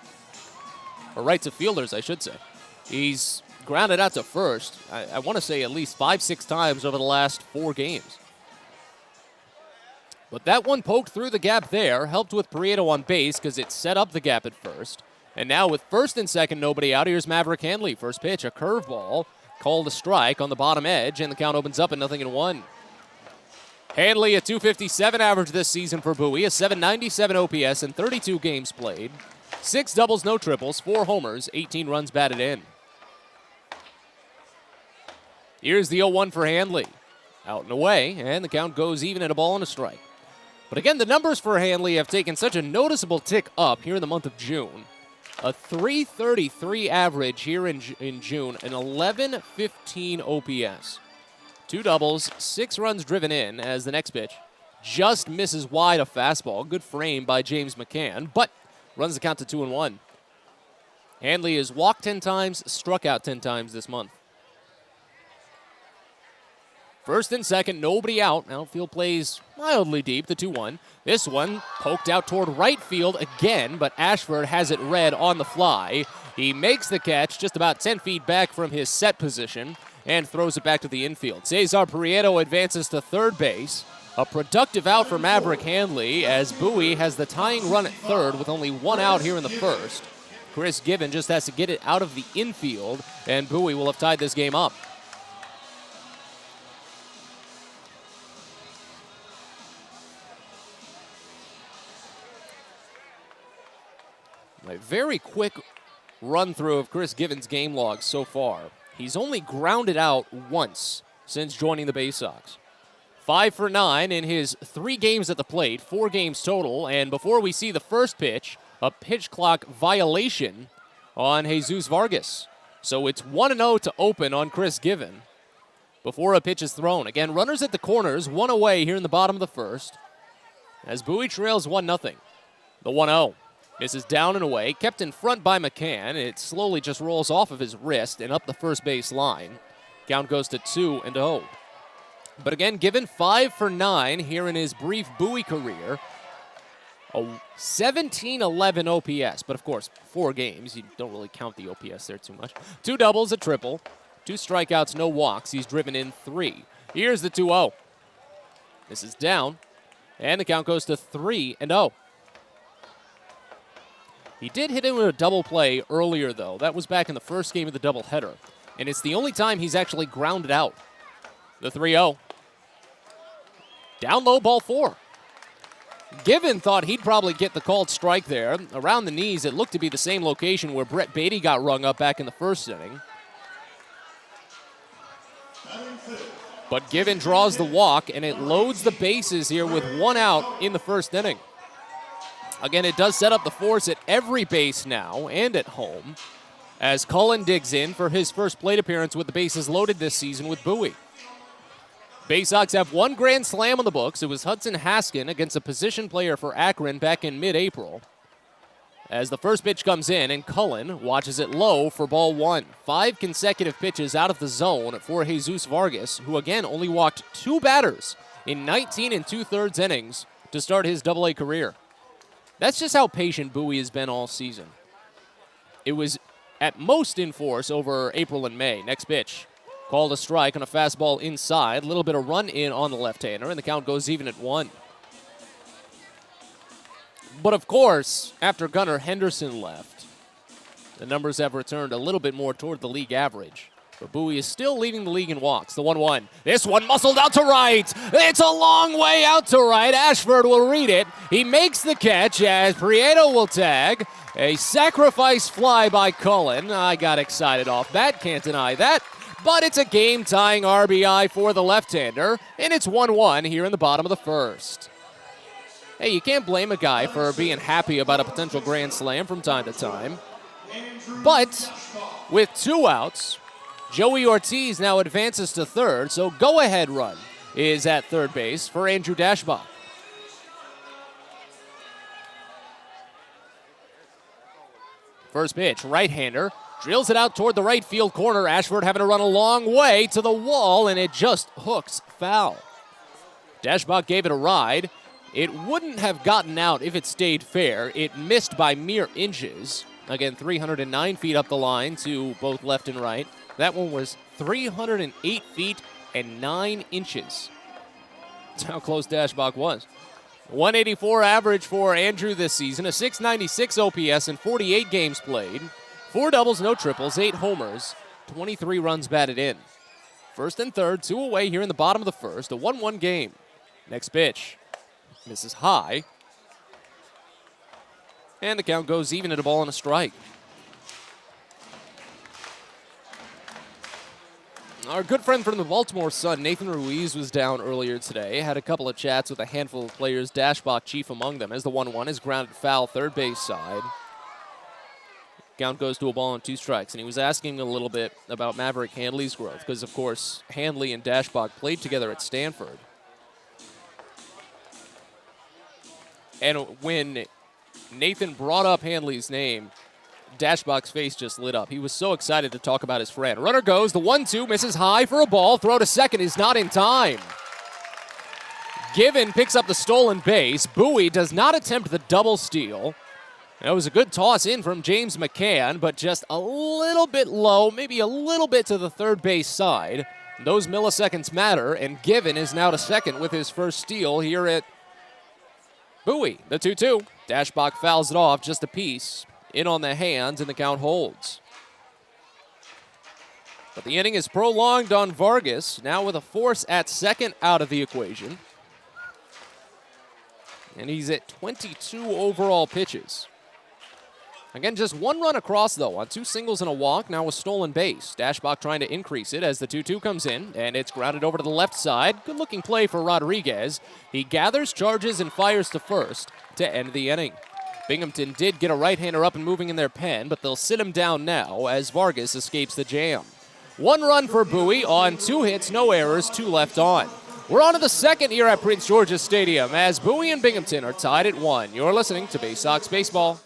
Or right to fielders, I should say. He's grounded out to first, I want to say at least 5-6 times over the last 4 games. But that one poked through the gap there, helped with Prieto on base because it set up the gap at first. And now with first and second, nobody out, here's Maverick Hanley. First pitch, a curveball, called a strike on the bottom edge, and the count opens up at 0-1. Hanley, a 257 average this season for Bowie, a 797 OPS in 32 games played. 6 doubles, no triples, 4 homers, 18 runs batted in. Here's the 0-1 for Hanley. Out and away, and the count goes even at a ball and a strike. But again, the numbers for Hanley have taken such a noticeable tick up here in the month of June. A 333 average here in June, an 1115 OPS. 2 doubles, 6 runs driven in as the next pitch just misses wide a fastball. Good frame by James McCann, but runs the count to 2-1. Hanley has walked 10 times, struck out 10 times this month. First and second, nobody out. Outfield plays mildly deep, the 2-1. This one poked out toward right field again, but Ashford has it read on the fly. He makes the catch just about 10 feet back from his set position and throws it back to the infield. Cesar Prieto advances to third base. A productive out for Maverick Hanley as Bowie has the tying run at third with only 1 out here in the first. Chris Given just has to get it out of the infield, and Bowie will have tied this game up. A very quick run-through of Chris Given's game log so far. He's only grounded out once since joining the Baysox. 5 for 9 in his 3 games at the plate, 4 games total, and before we see the first pitch, a pitch clock violation on Jesus Vargas. So it's 1-0 to open on Chris Given before a pitch is thrown. Again, runners at the corners, 1 away here in the bottom of the first, as Bowie trails 1-0. The 1-0. Misses down and away, kept in front by McCann. It slowly just rolls off of his wrist and up the first base line. Count goes to 2-0. But again, Given 5 for 9 here in his brief Bowie career. A 1711 OPS, but of course, 4 games. You don't really count the OPS there too much. 2 doubles, a triple, 2 strikeouts, no walks. He's driven in 3. Here's the 2-0. This is down, and the count goes to 3-0. He did hit him with a double play earlier, though. That was back in the first game of the doubleheader. And it's the only time he's actually grounded out. The 3-0. Down low, ball 4. Given thought he'd probably get the called strike there. Around the knees, it looked to be the same location where Brett Beatty got rung up back in the first inning. But Given draws the walk, and it loads the bases here with 1 out in the first inning. Again, it does set up the force at every base now and at home, as Cullen digs in for his first plate appearance with the bases loaded this season with Bowie. Baysox have 1 grand slam on the books. It was Hudson Haskin against a position player for Akron back in mid-April. As the first pitch comes in, and Cullen watches it low for ball 1. 5 consecutive pitches out of the zone for Jesus Vargas, who again only walked 2 batters in 19 2/3 innings to start his Double-A career. That's just how patient Bowie has been all season. It was at most in force over April and May. Next pitch, called a strike on a fastball inside. A little bit of run in on the left-hander, and the count goes even at 1. But of course, after Gunnar Henderson left, the numbers have returned a little bit more toward the league average. But Bowie is still leading the league in walks. The 1-1. This one muscled out to right. It's a long way out to right. Ashford will read it. He makes the catch as Prieto will tag. A sacrifice fly by Cullen. I got excited off that. Can't deny that. But it's a game-tying RBI for the left-hander, and it's 1-1 here in the bottom of the first. Hey, you can't blame a guy for being happy about a potential grand slam from time to time. But with 2 outs, Joey Ortiz now advances to third, so go-ahead run is at third base for Andrew Dashbach. First pitch, right-hander, drills it out toward the right field corner. Ashford having to run a long way to the wall, and it just hooks foul. Dashbach gave it a ride. It wouldn't have gotten out if it stayed fair. It missed by mere inches. Again, 309 feet up the line to both left and right. That one was 308 feet and 9 inches. That's how close Dashbach was. 184 average for Andrew this season, a 696 OPS in 48 games played. 4 doubles, no triples, 8 homers, 23 runs batted in. First and third, 2 away here in the bottom of the first, a 1-1 game. Next pitch. Misses high. And the count goes even at a ball and a strike. Our good friend from the Baltimore Sun, Nathan Ruiz, was down earlier today. Had a couple of chats with a handful of players, Dashbach chief among them, as the 1-1 is grounded foul third base side. Count goes to a ball and 2 strikes. And he was asking a little bit about Maverick Handley's growth, because, of course, Handley and Dashbach played together at Stanford. And when Nathan brought up Handley's name, Dashbach's face just lit up. He was so excited to talk about his friend. Runner goes, the 1-2, misses high for a ball. Throw to second is not in time. Given picks up the stolen base. Bowie does not attempt the double steal. That was a good toss in from James McCann, but just a little bit low, maybe a little bit to the third base side. Those milliseconds matter, and Given is now to second with his first steal here at Bowie. The 2-2. Dashbach fouls it off just a piece. In on the hands, and the count holds. But the inning is prolonged on Vargas, now with a force at second out of the equation. And he's at 22 overall pitches. Again, just 1 run across, though, on 2 singles and a walk, now a stolen base. Dashbach trying to increase it as the 2-2 comes in, and it's grounded over to the left side. Good-looking play for Rodriguez. He gathers, charges, and fires to first to end the inning. Binghamton did get a right-hander up and moving in their pen, but they'll sit him down now as Vargas escapes the jam. 1 run for Bowie on 2 hits, no errors, 2 left on. We're on to the second here at Prince George's Stadium as Bowie and Binghamton are tied at 1. You're listening to Baysox Baseball.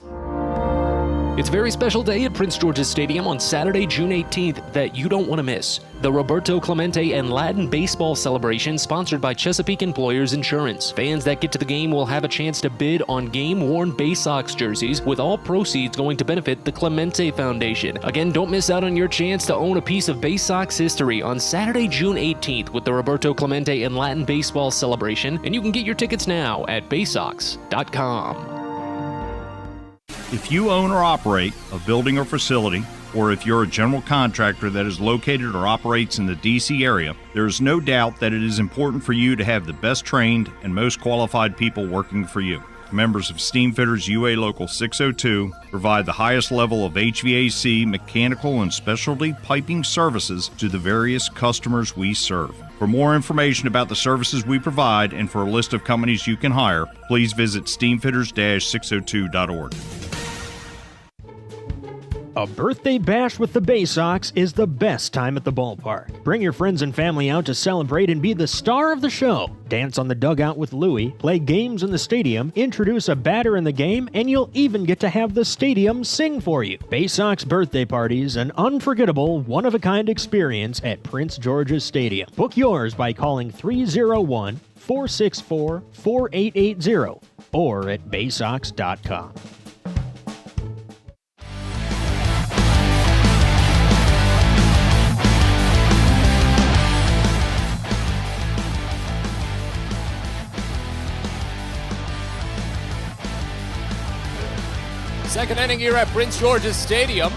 It's a very special day at Prince George's Stadium on Saturday, June 18th that you don't want to miss. The Roberto Clemente and Latin Baseball Celebration sponsored by Chesapeake Employers Insurance. Fans that get to the game will have a chance to bid on game-worn Baysox jerseys, with all proceeds going to benefit the Clemente Foundation. Again, don't miss out on your chance to own a piece of Baysox history on Saturday, June 18th with the Roberto Clemente and Latin Baseball Celebration, and you can get your tickets now at baysox.com. If you own or operate a building or facility, or if you're a general contractor that is located or operates in the D.C. area, there is no doubt that it is important for you to have the best trained and most qualified people working for you. Members of Steamfitters UA Local 602 provide the highest level of HVAC, mechanical, and specialty piping services to the various customers we serve. For more information about the services we provide and for a list of companies you can hire, please visit steamfitters-602.org. A birthday bash with the Baysox is the best time at the ballpark. Bring your friends and family out to celebrate and be the star of the show. Dance on the dugout with Louie, play games in the stadium, introduce a batter in the game, and you'll even get to have the stadium sing for you. Baysox birthday parties, an unforgettable, one-of-a-kind experience at Prince George's Stadium. Book yours by calling 301-464-4880 or at baysox.com. Second inning here at Prince George's Stadium.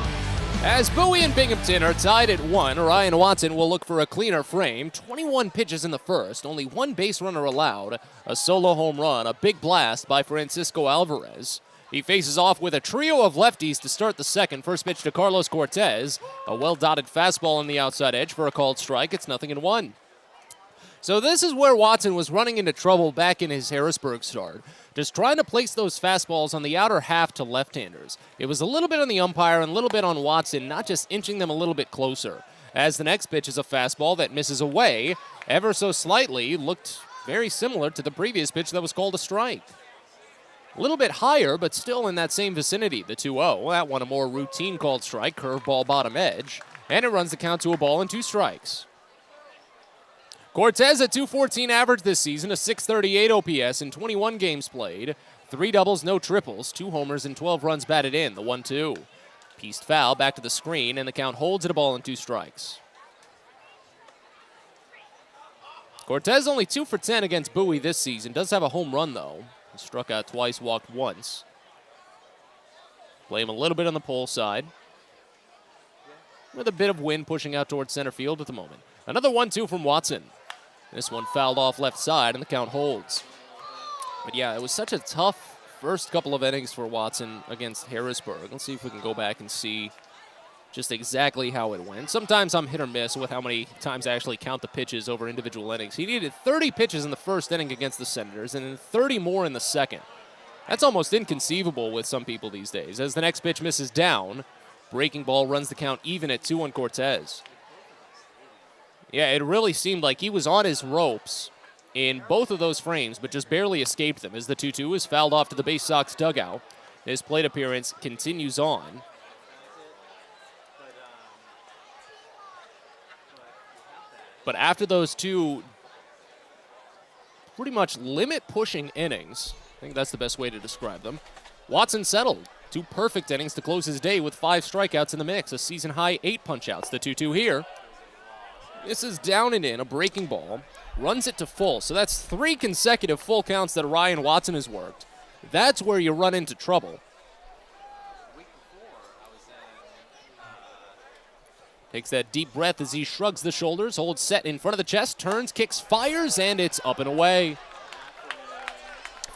As Bowie and Binghamton are tied at 1, Ryan Watson will look for a cleaner frame. 21 pitches in the first, only one base runner allowed, a solo home run, a big blast by Francisco Alvarez. He faces off with a trio of lefties to start the second. First pitch to Carlos Cortez, a well-dotted fastball on the outside edge for a called strike. It's 0-1. So this is where Watson was running into trouble back in his Harrisburg start, just trying to place those fastballs on the outer half to left-handers. It was a little bit on the umpire and a little bit on Watson, not just inching them a little bit closer. As the next pitch is a fastball that misses away, ever so slightly, looked very similar to the previous pitch that was called a strike. A little bit higher, but still in that same vicinity, the 2-0. That one a more routine called strike, curveball bottom edge, and it runs the count to a ball and 2 strikes. Cortez at .214 average this season, a .638 OPS in 21 games played, 3 doubles, no triples, 2 homers, and 12 runs batted in, the 1-2. Pieced foul, back to the screen, and the count holds at a ball and 2 strikes. Cortez only 2 for 10 against Bowie this season, does have a home run though. He struck out twice, walked once. Play him a little bit on the pole side, with a bit of wind pushing out towards center field at the moment. Another 1-2 from Watson. This one fouled off left side, and the count holds. But yeah, it was such a tough first couple of innings for Watson against Harrisburg. Let's see if we can go back and see just exactly how it went. Sometimes I'm hit or miss with how many times I actually count the pitches over individual innings. He needed 30 pitches in the first inning against the Senators, and then 30 more in the second. That's almost inconceivable with some people these days. As the next pitch misses down, breaking ball runs the count even at 2 on Cortez. Yeah, it really seemed like he was on his ropes in both of those frames, but just barely escaped them as the 2-2 is fouled off to the Baysox dugout. His plate appearance continues on. But after those 2 pretty much limit-pushing innings, I think that's the best way to describe them, Watson settled. 2 perfect innings to close his day with 5 strikeouts in the mix, a season-high 8 punch-outs. The 2-2 here. This is down and in, a breaking ball. Runs it to full, so that's 3 consecutive full counts that Ryan Watson has worked. That's where you run into trouble. Takes that deep breath as he shrugs the shoulders, holds set in front of the chest, turns, kicks, fires, and it's up and away.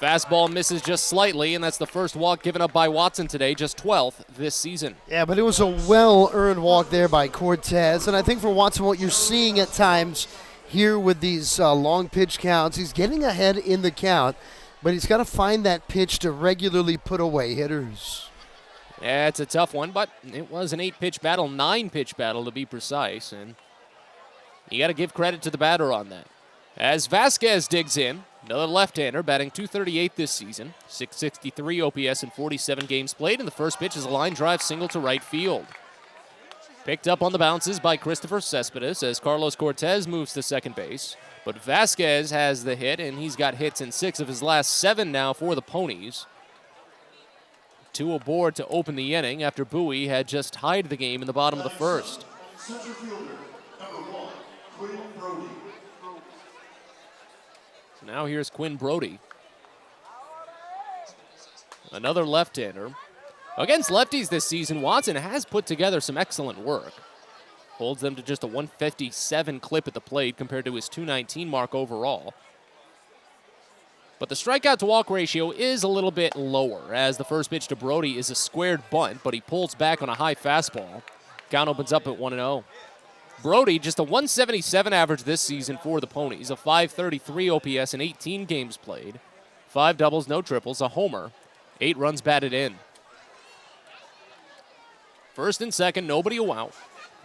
Fastball misses just slightly, and that's the first walk given up by Watson today, just 12th this season. Yeah, but it was a well-earned walk there by Cortez, and I think for Watson, what you're seeing at times here with these long pitch counts, he's getting ahead in the count, but he's got to find that pitch to regularly put away hitters. Yeah, it's a tough one, but it was an 8-pitch battle, 9-pitch battle to be precise, and you got to give credit to the batter on that. As Vasquez digs in, another left-hander batting .238 this season, .663 OPS in 47 games played, and the first pitch is a line drive single to right field. Picked up on the bounces by Christopher Cespedes as Carlos Cortez moves to second base, but Vasquez has the hit, and he's got hits in 6 of his last 7 now for the Ponies. 2 aboard to open the inning after Bowie had just tied the game in the bottom of the first. Now here's Quinn Brody. Another left-hander. Against lefties this season, Watson has put together some excellent work. Holds them to just a 157 clip at the plate compared to his 219 mark overall. But the strikeout to walk ratio is a little bit lower, as the first pitch to Brody is a squared bunt, but he pulls back on a high fastball. Count opens up at 1-0. Brody, just a 177 average this season for the Ponies, a 533 OPS in 18 games played, 5 doubles, no triples, a homer, 8 runs batted in. First and second, nobody out.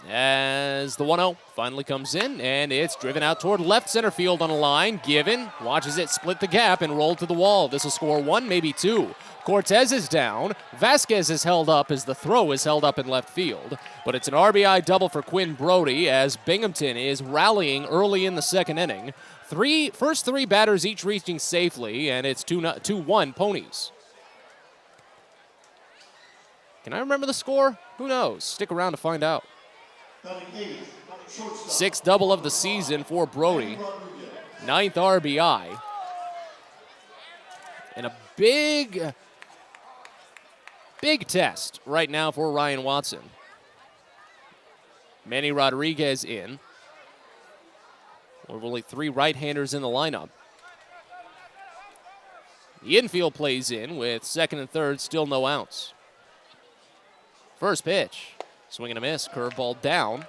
As the 1-0 finally comes in, and it's driven out toward left center field on a line. Given watches it split the gap and roll to the wall. This will score 1, maybe 2. Cortez is down. Vasquez is held up as the throw is held up in left field. But it's an RBI double for Quinn Brody as Binghamton is rallying early in the second inning. First three batters each reaching safely, and it's 2-1 Ponies. Can I remember the score? Who knows? Stick around to find out. 6th double of the season for Brody. 9th RBI. And a big test right now for Ryan Watson. Manny Rodriguez in. There are only 3 right-handers in the lineup. The infield plays in with second and third, still no outs. First pitch. Swing and a miss, curveball down,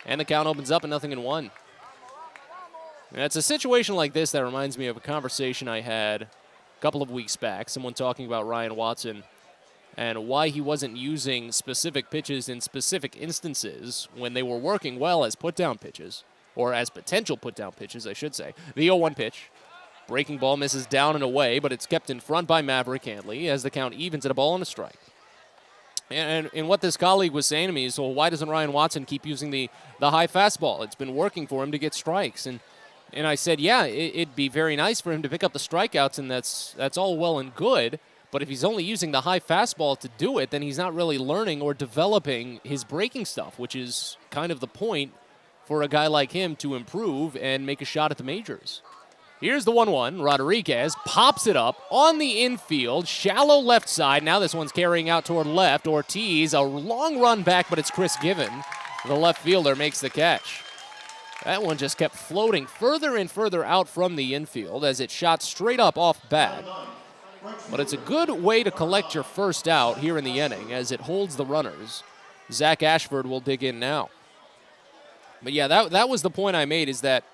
and the count opens up at 0-1. And it's a situation like this that reminds me of a conversation I had a couple of weeks back, someone talking about Ryan Watson and why he wasn't using specific pitches in specific instances when they were working well as put-down pitches, or as potential put-down pitches, I should say. The 0-1 pitch. Breaking ball misses down and away, but it's kept in front by Maverick Handley as the count evens at a ball and a strike. And what this colleague was saying to me is, well, why doesn't Ryan Watson keep using the high fastball? It's been working for him to get strikes. And I said, yeah, it'd be very nice for him to pick up the strikeouts, and that's all well and good. But if he's only using the high fastball to do it, then he's not really learning or developing his breaking stuff, which is kind of the point for a guy like him to improve and make a shot at the majors. Here's the 1-1. Rodriguez pops it up on the infield, shallow left side. Now this one's carrying out toward left. Ortiz, a long run back, but it's Chris Given. The left fielder makes the catch. That one just kept floating further and further out from the infield as it shot straight up off bat. But it's a good way to collect your first out here in the inning as it holds the runners. Zach Ashford will dig in now. But yeah, that was the point I made, is that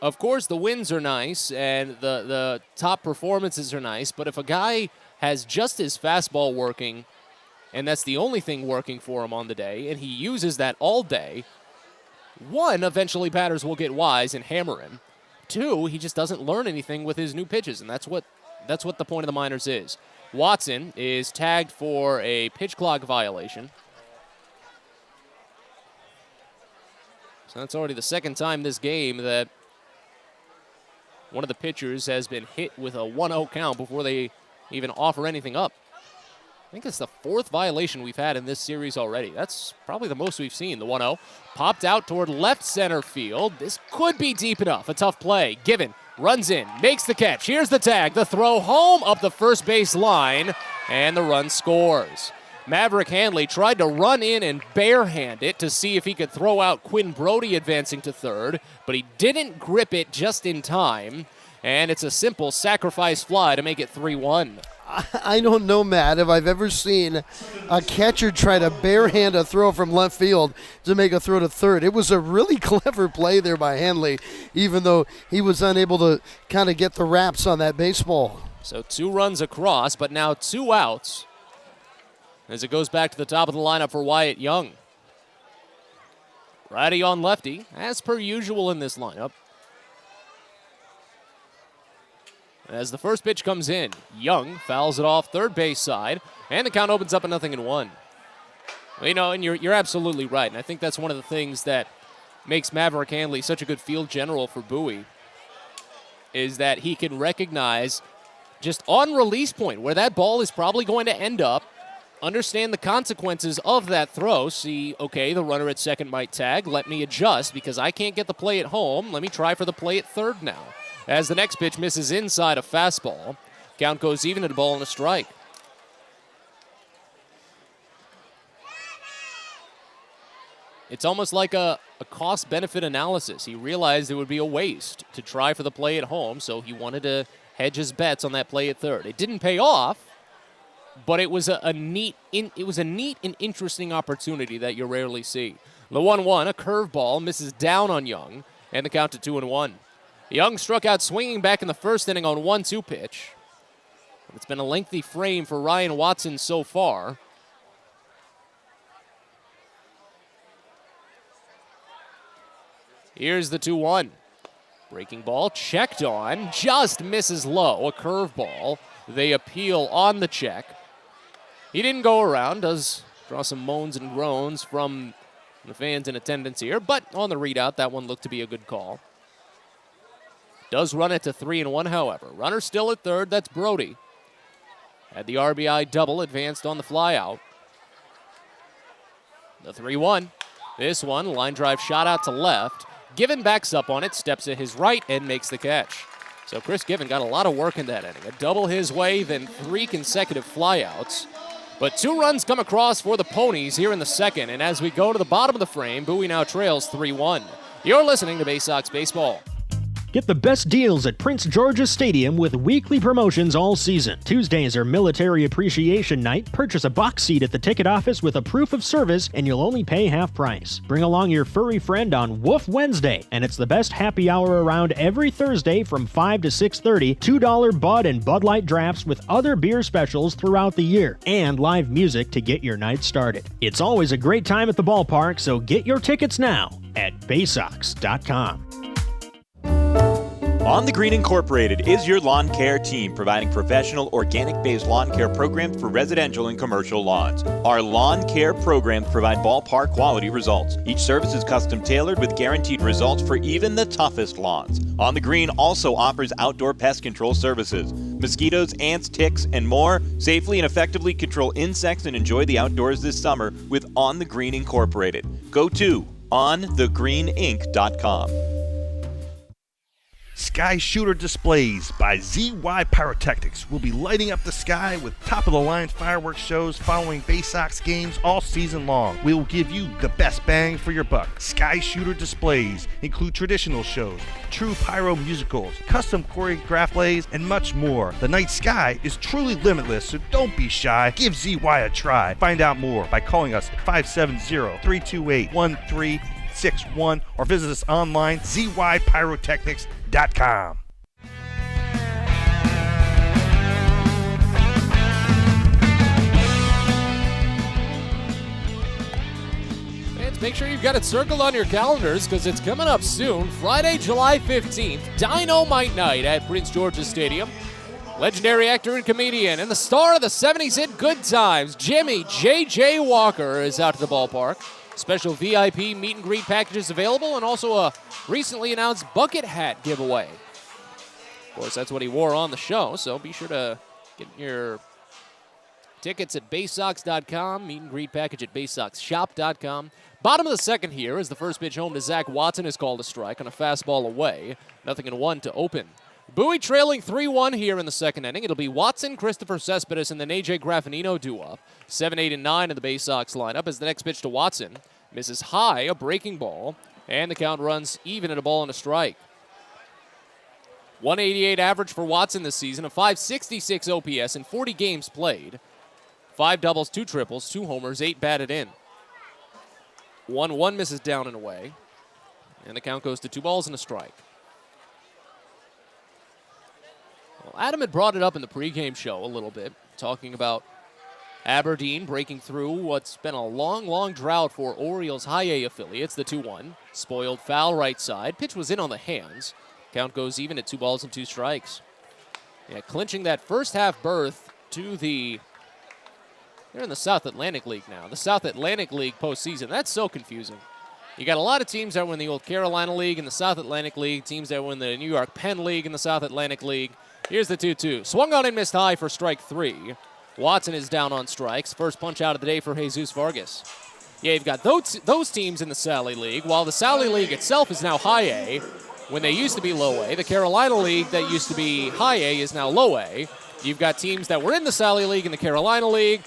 of course, the wins are nice and the top performances are nice, but if a guy has just his fastball working, and that's the only thing working for him on the day, and he uses that all day, 1, eventually batters will get wise and hammer him. 2, he just doesn't learn anything with his new pitches, and that's what the point of the minors is. Watson is tagged for a pitch clock violation. So that's already the second time this game that one of the pitchers has been hit with a 1-0 count before they even offer anything up. I think it's the 4th violation we've had in this series already. That's probably the most we've seen. The 1-0 popped out toward left center field. This could be deep enough. A tough play. Given runs in, makes the catch. Here's the tag. The throw home up the first base line, and the run scores. Maverick Handley tried to run in and barehand it to see if he could throw out Quinn Brody advancing to third, but he didn't grip it just in time, and it's a simple sacrifice fly to make it 3-1. I don't know, Matt, if I've ever seen a catcher try to barehand a throw from left field to make a throw to third. It was a really clever play there by Handley, even though he was unable to kind of get the wraps on that baseball. So 2 runs across, but now 2 outs, as it goes back to the top of the lineup for Wyatt Young. Righty on lefty, as per usual in this lineup. As the first pitch comes in, Young fouls it off third base side, and the count opens up at 0-1. You know, and you're absolutely right, and I think that's one of the things that makes Maverick Handley such a good field general for Bowie, is that he can recognize just on release point where that ball is probably going to end up, understand the consequences of that throw, see, okay, the runner at second might tag, let me adjust because I can't get the play at home, let me try for the play at third now. As the next pitch misses inside a fastball, count goes even at a ball and a strike. It's almost like a cost-benefit analysis. He realized it would be a waste to try for the play at home, so he wanted to hedge his bets on that play at third. It didn't pay off, but it was a neat and interesting opportunity that you rarely see. The 1-1, a curveball, misses down on Young, and the count to 2-1. Young struck out swinging back in the first inning on 1-2 pitch. It's been a lengthy frame for Ryan Watson so far. Here's the 2-1. Breaking ball, checked on, just misses low, a curveball. They appeal on the check. He didn't go around, does draw some moans and groans from the fans in attendance here, but on the readout, that one looked to be a good call. Does run it to 3-1, however. Runner still at third, that's Brody. Had the RBI double, advanced on the flyout. The 3-1. This one, line drive shot out to left. Given backs up on it, steps to his right, and makes the catch. So Chris Given got a lot of work in that inning. A double his way, then 3 consecutive flyouts. But 2 runs come across for the Ponies here in the second, and as we go to the bottom of the frame, Bowie now trails 3-1. You're listening to Baysox Baseball. Get the best deals at Prince George's Stadium with weekly promotions all season. Tuesdays are Military Appreciation Night. Purchase a box seat at the ticket office with a proof of service, and you'll only pay half price. Bring along your furry friend on Woof Wednesday, and it's the best happy hour around every Thursday from 5 to 6:30. $2 Bud and Bud Light drafts with other beer specials throughout the year, and live music to get your night started. It's always a great time at the ballpark, so get your tickets now at Baysox.com. On the Green Incorporated is your lawn care team, providing professional organic-based lawn care programs for residential and commercial lawns. Our lawn care programs provide ballpark quality results. Each service is custom tailored with guaranteed results for even the toughest lawns. On the Green also offers outdoor pest control services. Mosquitoes, ants, ticks, and more. Safely and effectively control insects and enjoy the outdoors this summer with On the Green Incorporated. Go to onthegreeninc.com. Sky Shooter Displays by ZY Pyrotechnics will be lighting up the sky with top-of-the-line fireworks shows following Baysox games all season long. We will give you the best bang for your buck. Sky Shooter Displays include traditional shows, true pyro musicals, custom choreographed plays, and much more. The night sky is truly limitless, so don't be shy. Give ZY a try. Find out more by calling us at 570-328-1361 or visit us online, zypyrotechnics.com. Fans, make sure you've got it circled on your calendars because it's coming up soon. Friday, July 15th, Dynamite Night at Prince George's Stadium. Legendary actor and comedian and the star of the 70s hit Good Times, Jimmy J.J. Walker, is out to the ballpark. Special VIP meet and greet packages available, and also a recently announced bucket hat giveaway. Of course, that's what he wore on the show, so be sure to get your tickets at Baysox.com, meet and greet package at BaysoxShop.com. Bottom of the second here as the first pitch home to Zach Watson is called a strike on a fastball away. 0-1 to open. Bowie trailing 3-1 here in the second inning. It'll be Watson, Christopher Cespedes, and then AJ Graffinino due up. 7, 8, and 9 in the Baysox lineup as the next pitch to Watson misses high, a breaking ball, and the count runs even at a ball and a strike. 188 average for Watson this season, a 566 OPS in 40 games played. 5 doubles, 2 triples, 2 homers, 8 batted in. 1-1 misses down and away, and the count goes to 2 balls and a strike. Well, Adam had brought it up in the pregame show a little bit, talking about Aberdeen breaking through what's been a long, long drought for Orioles high A affiliates, the 2-1. Spoiled foul right side. Pitch was in on the hands. Count goes even at 2 balls and 2 strikes. Yeah, clinching that first half berth to the... They're in the South Atlantic League now. The South Atlantic League postseason. That's so confusing. You got a lot of teams that win the old Carolina League and the South Atlantic League, teams that win the New York Penn League and the South Atlantic League. Here's the 2-2. Swung on and missed high for strike 3. Watson is down on strikes. First punch out of the day for Jesus Vargas. Yeah, you've got those teams in the Sally League, while the Sally League itself is now high A when they used to be low A. The Carolina League that used to be high A is now low A. You've got teams that were in the Sally League and the Carolina League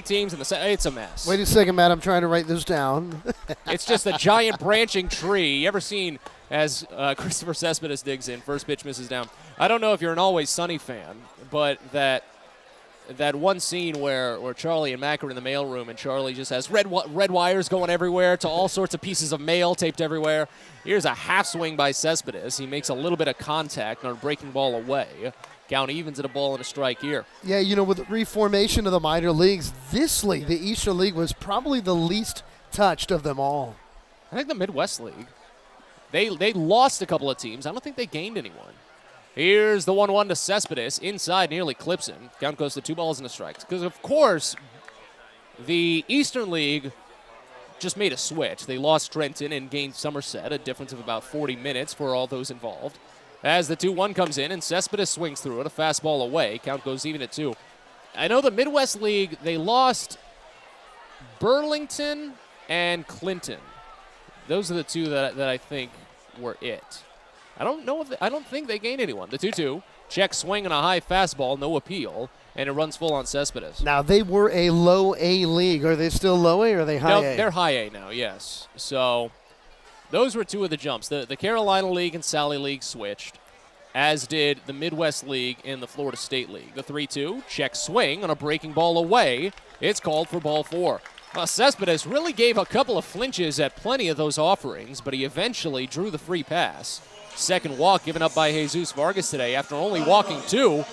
teams in the it's a mess. Wait a second, Matt. I'm trying to write this down. It's just a giant branching tree. You ever seen as Christopher Cespedes digs in. First pitch misses down. I don't know if you're an Always Sunny fan, but that one scene where Charlie and Mac are in the mailroom and Charlie just has red wires going everywhere to all sorts of pieces of mail taped everywhere. Here's a half swing by Cespedes. He makes a little bit of contact on a breaking ball away. Count evens at a ball and a strike here. Yeah, with the reformation of the minor leagues, this league, the Eastern League, was probably the least touched of them all. I think the Midwest League, they lost a couple of teams. I don't think they gained anyone. Here's the 1-1 to Cespedes. Inside, nearly clips him. Count goes to 2 balls and a strike. Because, of course, the Eastern League just made a switch. They lost Trenton and gained Somerset, a difference of about 40 minutes for all those involved. As the 2-1 comes in and Cespedes swings through it, a fastball away. Count goes even at 2. I know the Midwest League, they lost Burlington and Clinton. Those are the two that I think were it. I don't think they gained anyone. The 2-2, check swing and a high fastball, no appeal, and it runs full on Cespedes. Now, they were a low A league. Are they still low A or are they high A? No, they're high A now, yes. So those were two of the jumps. The Carolina League and Sally League switched, as did the Midwest League and the Florida State League. The 3-2, check swing on a breaking ball away. It's called for ball 4. Cespedes really gave a couple of flinches at plenty of those offerings, but he eventually drew the free pass. Second walk given up by Jesus Vargas today after only walking 2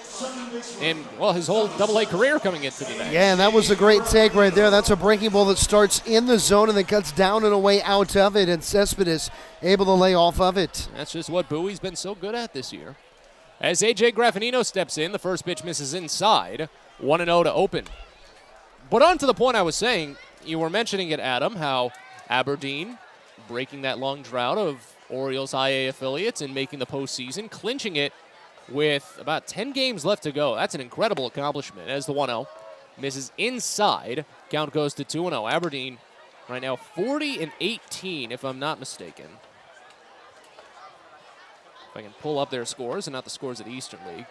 in, his whole Double-A career coming into today. Yeah, and that was a great take right there. That's a breaking ball that starts in the zone and then cuts down and away out of it, and Cespedes able to lay off of it. That's just what Bowie's been so good at this year. As A.J. Graffinino steps in, the first pitch misses inside. 1-0 to open. But on to the point I was saying, you were mentioning it, Adam, how Aberdeen breaking that long drought of Orioles high A affiliates and making the postseason, clinching it with about 10 games left to go. That's an incredible accomplishment. As the 1-0 misses inside, count goes to 2-0. Aberdeen right now 40-18, if I'm not mistaken. If I can pull up their scores and not the scores of the Eastern League.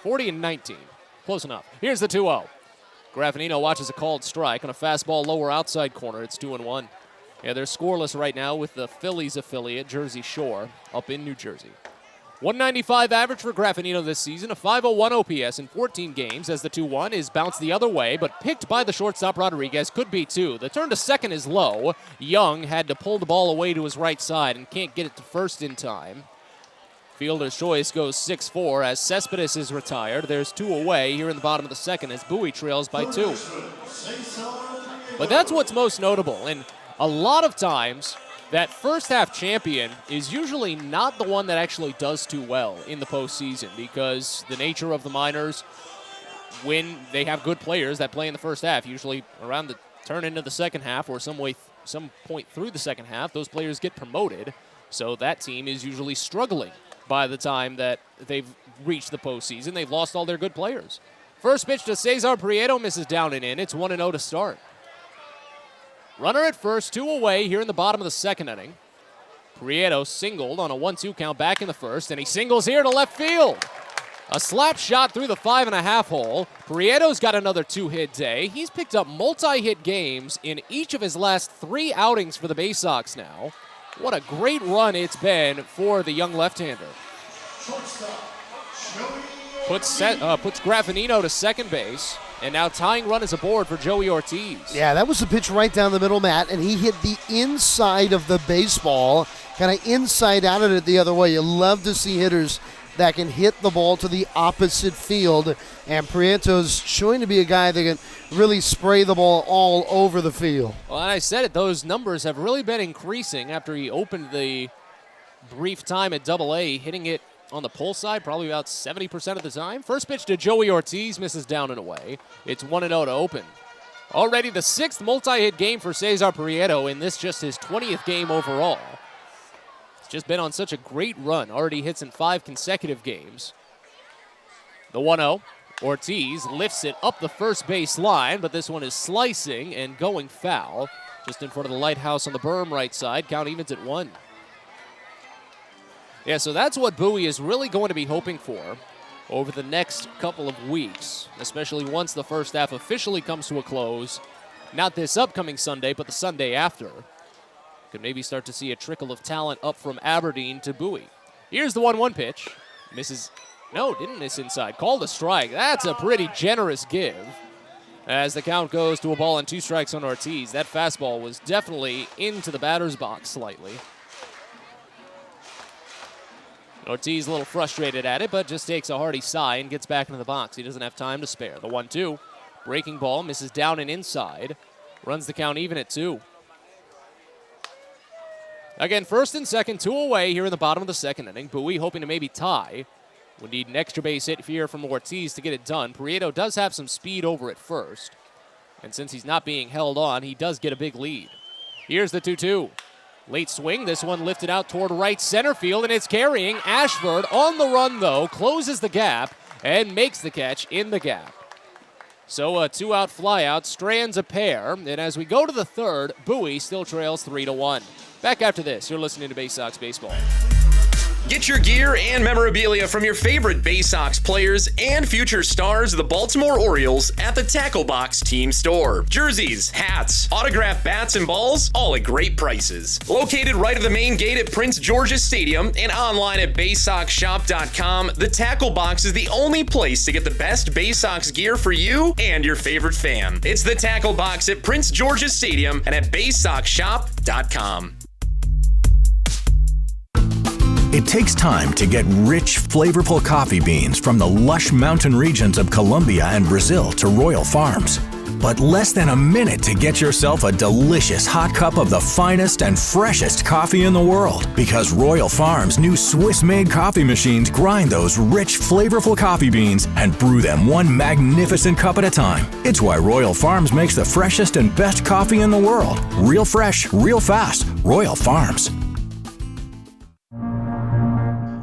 40-19, close enough. Here's the 2-0. Graffinino watches a called strike on a fastball lower outside corner. It's 2-1. Yeah, they're scoreless right now with the Phillies affiliate, Jersey Shore, up in New Jersey. 195 average for Graffinino this season, a 501 OPS in 14 games as the 2-1 is bounced the other way, but picked by the shortstop Rodriguez, could be 2. The turn to second is low. Young had to pull the ball away to his right side and can't get it to first in time. Fielder's choice goes 6-4 as Cespedes is retired. There's 2 away here in the bottom of the second as Bowie trails by 2. But that's what's most notable, and a lot of times, that first half champion is usually not the one that actually does too well in the postseason because the nature of the minors, when they have good players that play in the first half, usually around the turn into the second half or some point through the second half, those players get promoted. So that team is usually struggling by the time that they've reached the postseason. They've lost all their good players. First pitch to Cesar Prieto misses down and in. It's 1-0 to start. Runner at first, 2 away here in the bottom of the second inning. Prieto singled on a 1-2 count back in the first, and he singles here to left field. A slap shot through the 5.5 hole. Prieto's got another 2-hit day. He's picked up multi-hit games in each of his last 3 outings for the Baysox now. What a great run it's been for the young left-hander. Puts Graffinino to second base. And now tying run is aboard for Joey Ortiz. Yeah, that was a pitch right down the middle, Matt, and he hit the inside of the baseball, kind of inside out of it the other way. You love to see hitters that can hit the ball to the opposite field, and Prieto's showing to be a guy that can really spray the ball all over the field. Well, and I said it, those numbers have really been increasing after he opened the brief time at Double-A, hitting it on the pull side, probably about 70% of the time. First pitch to Joey Ortiz, misses down and away. It's 1-0 to open. Already the 6th multi-hit game for Cesar Prieto, and this just his 20th game overall. It's just been on such a great run. Already hits in 5 consecutive games. The 1-0. Ortiz lifts it up the first base line, but this one is slicing and going foul. Just in front of the lighthouse on the berm right side. Count evens at 1. Yeah, so that's what Bowie is really going to be hoping for over the next couple of weeks, especially once the first half officially comes to a close. Not this upcoming Sunday, but the Sunday after. Could maybe start to see a trickle of talent up from Aberdeen to Bowie. Here's the 1-1 pitch. Misses. No, didn't miss inside. Called a strike. That's a pretty generous give. As the count goes to a ball and 2 strikes on Ortiz. That fastball was definitely into the batter's box slightly. Ortiz a little frustrated at it, but just takes a hearty sigh and gets back into the box. He doesn't have time to spare. The 1-2. Breaking ball, misses down and inside. Runs the count even at 2. Again, first and second, 2 away here in the bottom of the second inning. Bowie hoping to maybe tie. Would need an extra base hit here from Ortiz to get it done. Prieto does have some speed over at first. And since he's not being held on, he does get a big lead. Here's the 2-2. Late swing, this one lifted out toward right center field, and it's carrying. Ashford on the run, though, closes the gap and makes the catch in the gap. So a 2-out flyout strands a pair, and as we go to the third, Bowie still trails 3-1. Back after this, you're listening to Baysox Baseball. Get your gear and memorabilia from your favorite Baysox players and future stars of the Baltimore Orioles at the Tackle Box Team Store. Jerseys, hats, autographed bats and balls, all at great prices. Located right at the main gate at Prince George's Stadium and online at BaysoxShop.com, the Tackle Box is the only place to get the best Baysox gear for you and your favorite fan. It's the Tackle Box at Prince George's Stadium and at BaysoxShop.com. It takes time to get rich, flavorful coffee beans from the lush mountain regions of Colombia and Brazil to Royal Farms. But less than a minute to get yourself a delicious hot cup of the finest and freshest coffee in the world. Because Royal Farms' new Swiss-made coffee machines grind those rich, flavorful coffee beans and brew them one magnificent cup at a time. It's why Royal Farms makes the freshest and best coffee in the world. Real fresh, real fast. Royal Farms.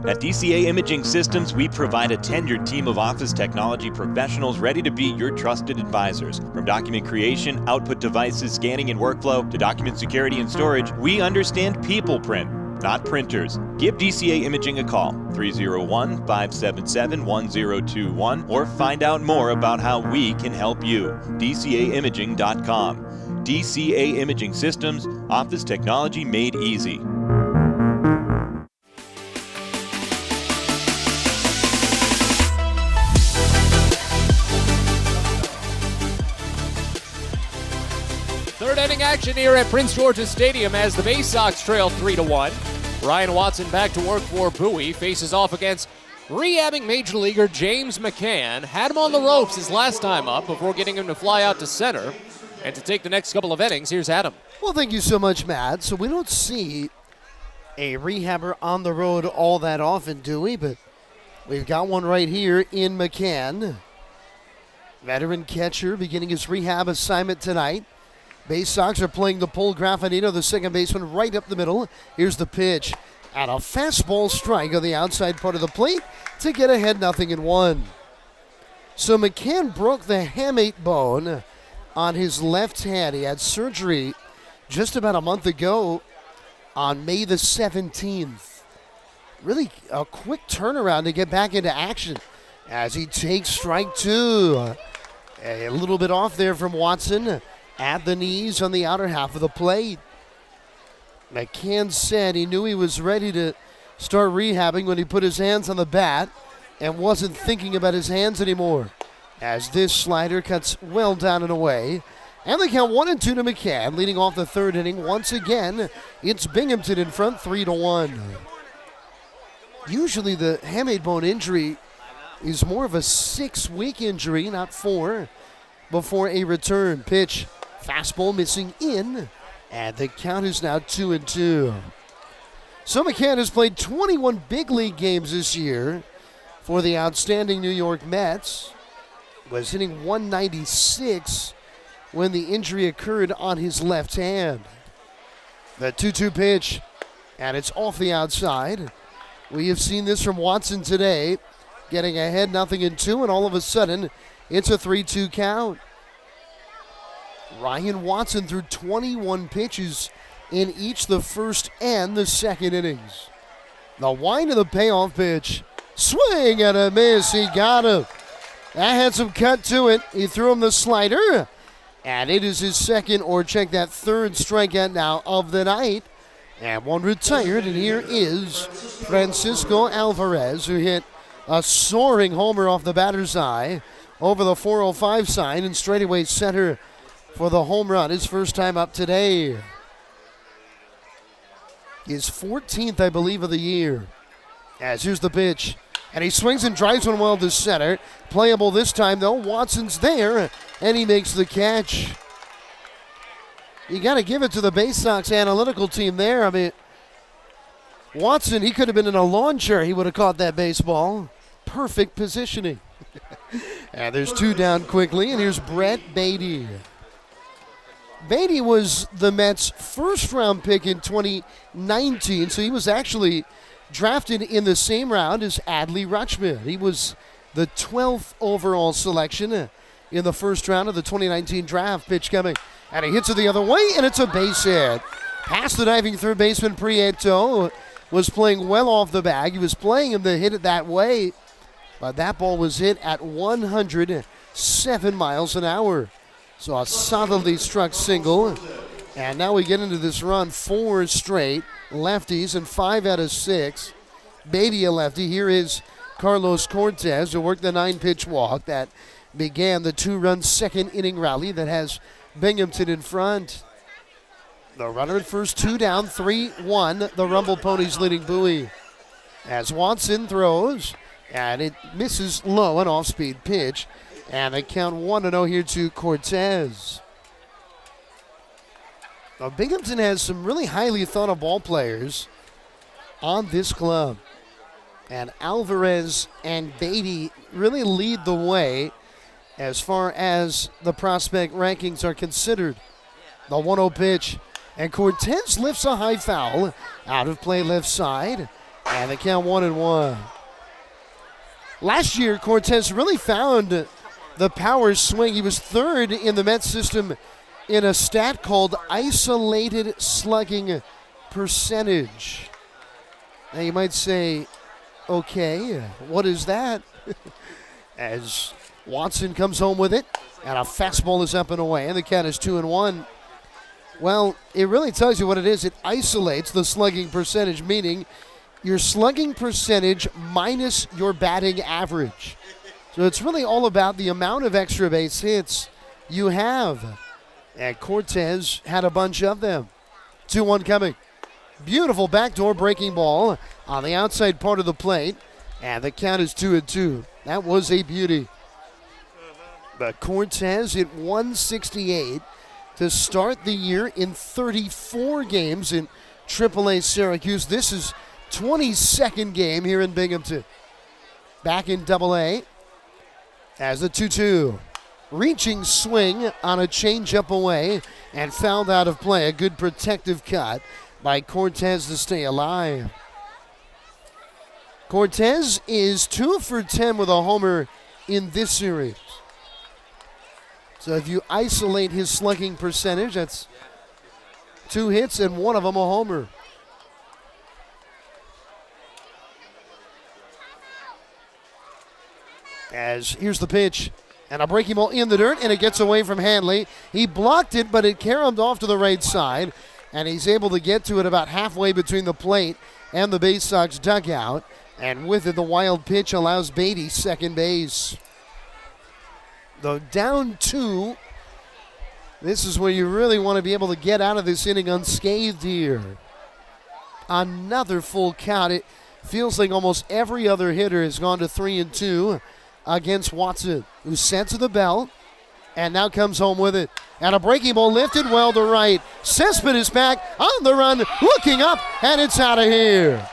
At DCA Imaging Systems, we provide a tenured team of office technology professionals ready to be your trusted advisors. From document creation, output devices, scanning and workflow, to document security and storage, we understand people print, not printers. Give DCA Imaging a call, 301-577-1021, or find out more about how we can help you. DCAimaging.com. DCA Imaging Systems, office technology made easy. Third inning action here at Prince George's Stadium as the Baysox trail 3-1. Ryan Watson back to work for Bowie. Faces off against rehabbing major leaguer James McCann. Had him on the ropes his last time up before getting him to fly out to center. And to take the next couple of innings, here's Adam. Well, thank you so much, Matt. So we don't see a rehabber on the road all that often, do we? But we've got one right here in McCann. Veteran catcher beginning his rehab assignment tonight. Baysox are playing the Pole Graffinito, the second baseman, right up the middle. Here's the pitch. And a fastball strike on the outside part of the plate to get ahead 0-1. So McCann broke the hamate bone on his left hand. He had surgery just about a month ago on May the 17th. Really a quick turnaround to get back into action as he takes strike 2. A little bit off there from Watson. At the knees on the outer half of the plate. McCann said he knew he was ready to start rehabbing when he put his hands on the bat and wasn't thinking about his hands anymore. As this slider cuts well down and away. And they count 1-2 to McCann, leading off the third inning. Once again, it's Binghamton in front, 3-1. Usually the hamate bone injury is more of a 6-week injury, not 4, before a return. Pitch. Fastball missing in, and the count is now 2-2. So McCann has played 21 big league games this year for the outstanding New York Mets. Was hitting 196 when the injury occurred on his left hand. The 2-2 pitch, and it's off the outside. We have seen this from Watson today, getting ahead 0-2, and all of a sudden, it's a 3-2 count. Ryan Watson threw 21 pitches in each the first and the second innings. The wind of the payoff pitch. Swing and a miss. He got him. That had some cut to it. He threw him the slider. And it is his second, or check that, third strikeout now of the night And one retired, and here is Francisco Alvarez, who hit a soaring homer off the batter's eye over the 405 sign and straightaway center for the home run. His first time up today. His 14th, I believe, of the year. As here's the pitch. And he swings and drives one well to center. Playable this time, though. Watson's there, and he makes the catch. You got to give it to the Baysox analytical team there. I mean, Watson, he could have been in a lawn chair. He would have caught that baseball. Perfect positioning. And there's two down quickly, and here's Brett Beatty. Beatty was the Mets' first-round pick in 2019, so he was actually drafted in the same round as Adley Rutschman. He was the 12th overall selection in the first round of the 2019 draft. Pitch coming, and he hits it the other way, and it's a base hit. Past the diving third baseman Prieto was playing well off the bag. He was playing him to hit it that way, but that ball was hit at 107 miles an hour. So a solidly struck single. And now we get into this run, 4 straight lefties and 5 out of 6. Beatty a lefty. Here is Carlos Cortez, who worked the 9-pitch walk that began the 2-run second inning rally that has Binghamton in front. The runner at first, 2 down, 3-1. The Rumble Ponies leading Bowie. As Watson throws, and it misses low, an off-speed pitch. And they count 1-0 here to Cortez. Now, Binghamton has some really highly thought of ball players on this club. And Alvarez and Beatty really lead the way as far as the prospect rankings are considered. The 1-0 pitch. And Cortez lifts a high foul out of play left side. And they count 1-1. Last year, Cortez really found the power swing. He was third in the Mets system in a stat called isolated slugging percentage. Now you might say, okay, what is that? As Watson comes home with it, and a fastball is up and away, and the count is 2-1. Well, it really tells you what it is. It isolates the slugging percentage, meaning your slugging percentage minus your batting average. So it's really all about the amount of extra base hits you have. And Cortez had a bunch of them. 2-1 coming. Beautiful backdoor breaking ball on the outside part of the plate. And the count is 2-2. That was a beauty. But Cortez hit 168 to start the year in 34 games in AAA Syracuse. This is 22nd game here in Binghamton. Back in AA. As the 2-2. Reaching swing on a changeup away and fouled out of play. A good protective cut by Cortez to stay alive. Cortez is 2 for 10 with a homer in this series. So if you isolate his slugging percentage, that's 2 hits and 1 of them a homer. As here's the pitch, and a breaking ball in the dirt, and it gets away from Hanley. He blocked it, but it caromed off to the right side, and he's able to get to it about halfway between the plate and the Baysox dugout. And with it, the wild pitch allows Beatty second base. Though down 2, this is where you really want to be able to get out of this inning unscathed here. Another full count. It feels like almost every other hitter has gone to 3-2. Against Watson, who sent to the belt and now comes home with it. And a breaking ball lifted well to right. Cespedes is back on the run, looking up, and it's out of here.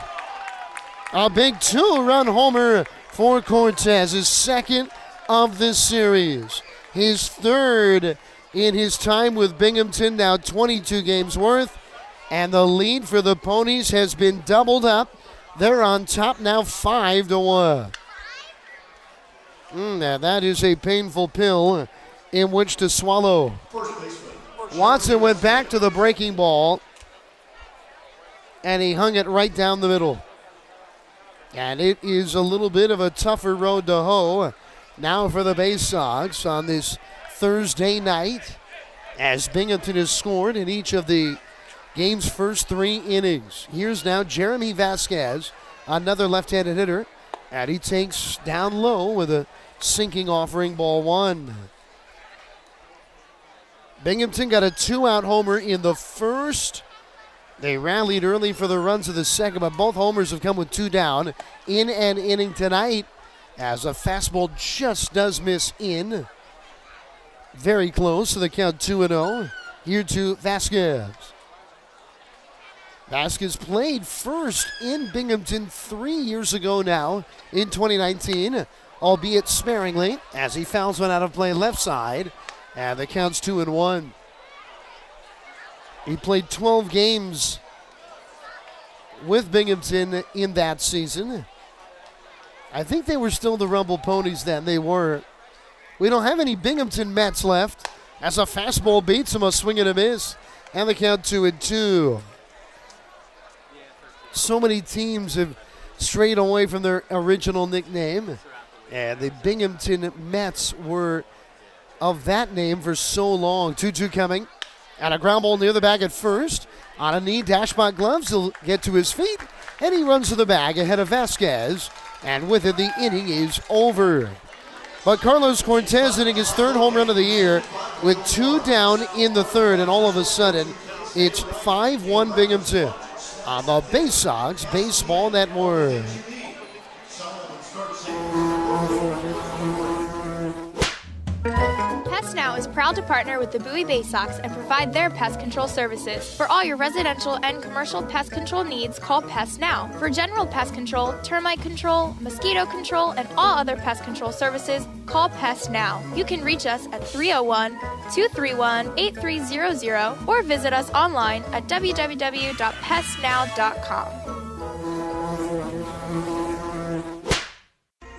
A big 2-run homer for Cortez, his second of this series. His third in his time with Binghamton, now 22 games worth. And the lead for the Ponies has been doubled up. They're on top now 5-1. Now that is a painful pill in which to swallow. Watson went back to the breaking ball, and he hung it right down the middle. And it is a little bit of a tougher road to hoe now for the Baysox on this Thursday night, as Binghamton has scored in each of the game's first 3 innings. Here's now Jeremy Vasquez, another left-handed hitter, and he takes down low with a sinking offering, ball 1. Binghamton got a 2-out homer in the first. They rallied early for the runs of the second, but both homers have come with 2 down in an inning tonight as a fastball just does miss in. Very close to the count, 2-0. Here to Vasquez. Vasquez played first in Binghamton 3 years ago now in 2019, albeit sparingly, as he fouls one out of play left side, and the count's 2-1. He played 12 games with Binghamton in that season. I think they were still the Rumble Ponies then. They were. We don't have any Binghamton Mets left as a fastball beats him, a swing and a miss, and the count 2-2. So many teams have strayed away from their original nickname, and the Binghamton Mets were of that name for so long. 2-2 coming. And a ground ball near the bag at first. On a knee, dash by gloves. He'll get to his feet. And he runs to the bag ahead of Vasquez. And with it, the inning is over. But Carlos Cortez hitting his 3rd home run of the year with 2 down in the 3rd. And all of a sudden, it's 5-1 Binghamton on the Baysox Baseball Network. Pest Now is proud to partner with the Bowie Baysox and provide their pest control services. For all your residential and commercial pest control needs, call Pest Now. For general pest control, termite control, mosquito control, and all other pest control services, call Pest Now. You can reach us at 301-231-8300 or visit us online at www.pestnow.com.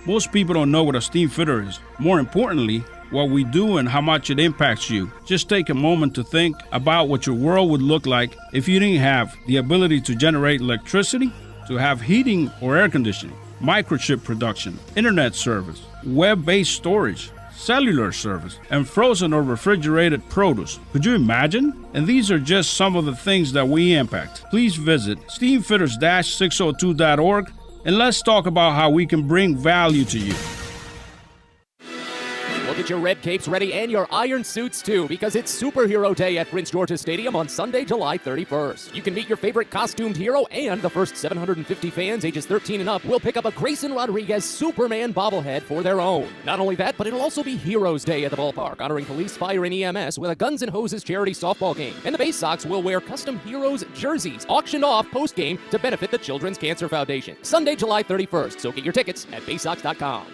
Most people don't know what a steam fitter is. More importantly, what we do and how much it impacts you. Just take a moment to think about what your world would look like if you didn't have the ability to generate electricity, to have heating or air conditioning, microchip production, internet service, web-based storage, cellular service, and frozen or refrigerated produce. Could you imagine? And these are just some of the things that we impact. Please visit steamfitters-602.org and let's talk about how we can bring value to you. Look at your red capes ready and your iron suits too, because it's Superhero Day at Prince George's Stadium on Sunday, July 31st. You can meet your favorite costumed hero, and the first 750 fans ages 13 and up will pick up a Grayson Rodriguez Superman bobblehead for their own. Not only that, but it'll also be Heroes Day at the ballpark, honoring police, fire, and EMS with a Guns N' Hoses charity softball game. And the Baysox will wear custom Heroes jerseys, auctioned off post-game to benefit the Children's Cancer Foundation. Sunday, July 31st, so get your tickets at Baysox.com.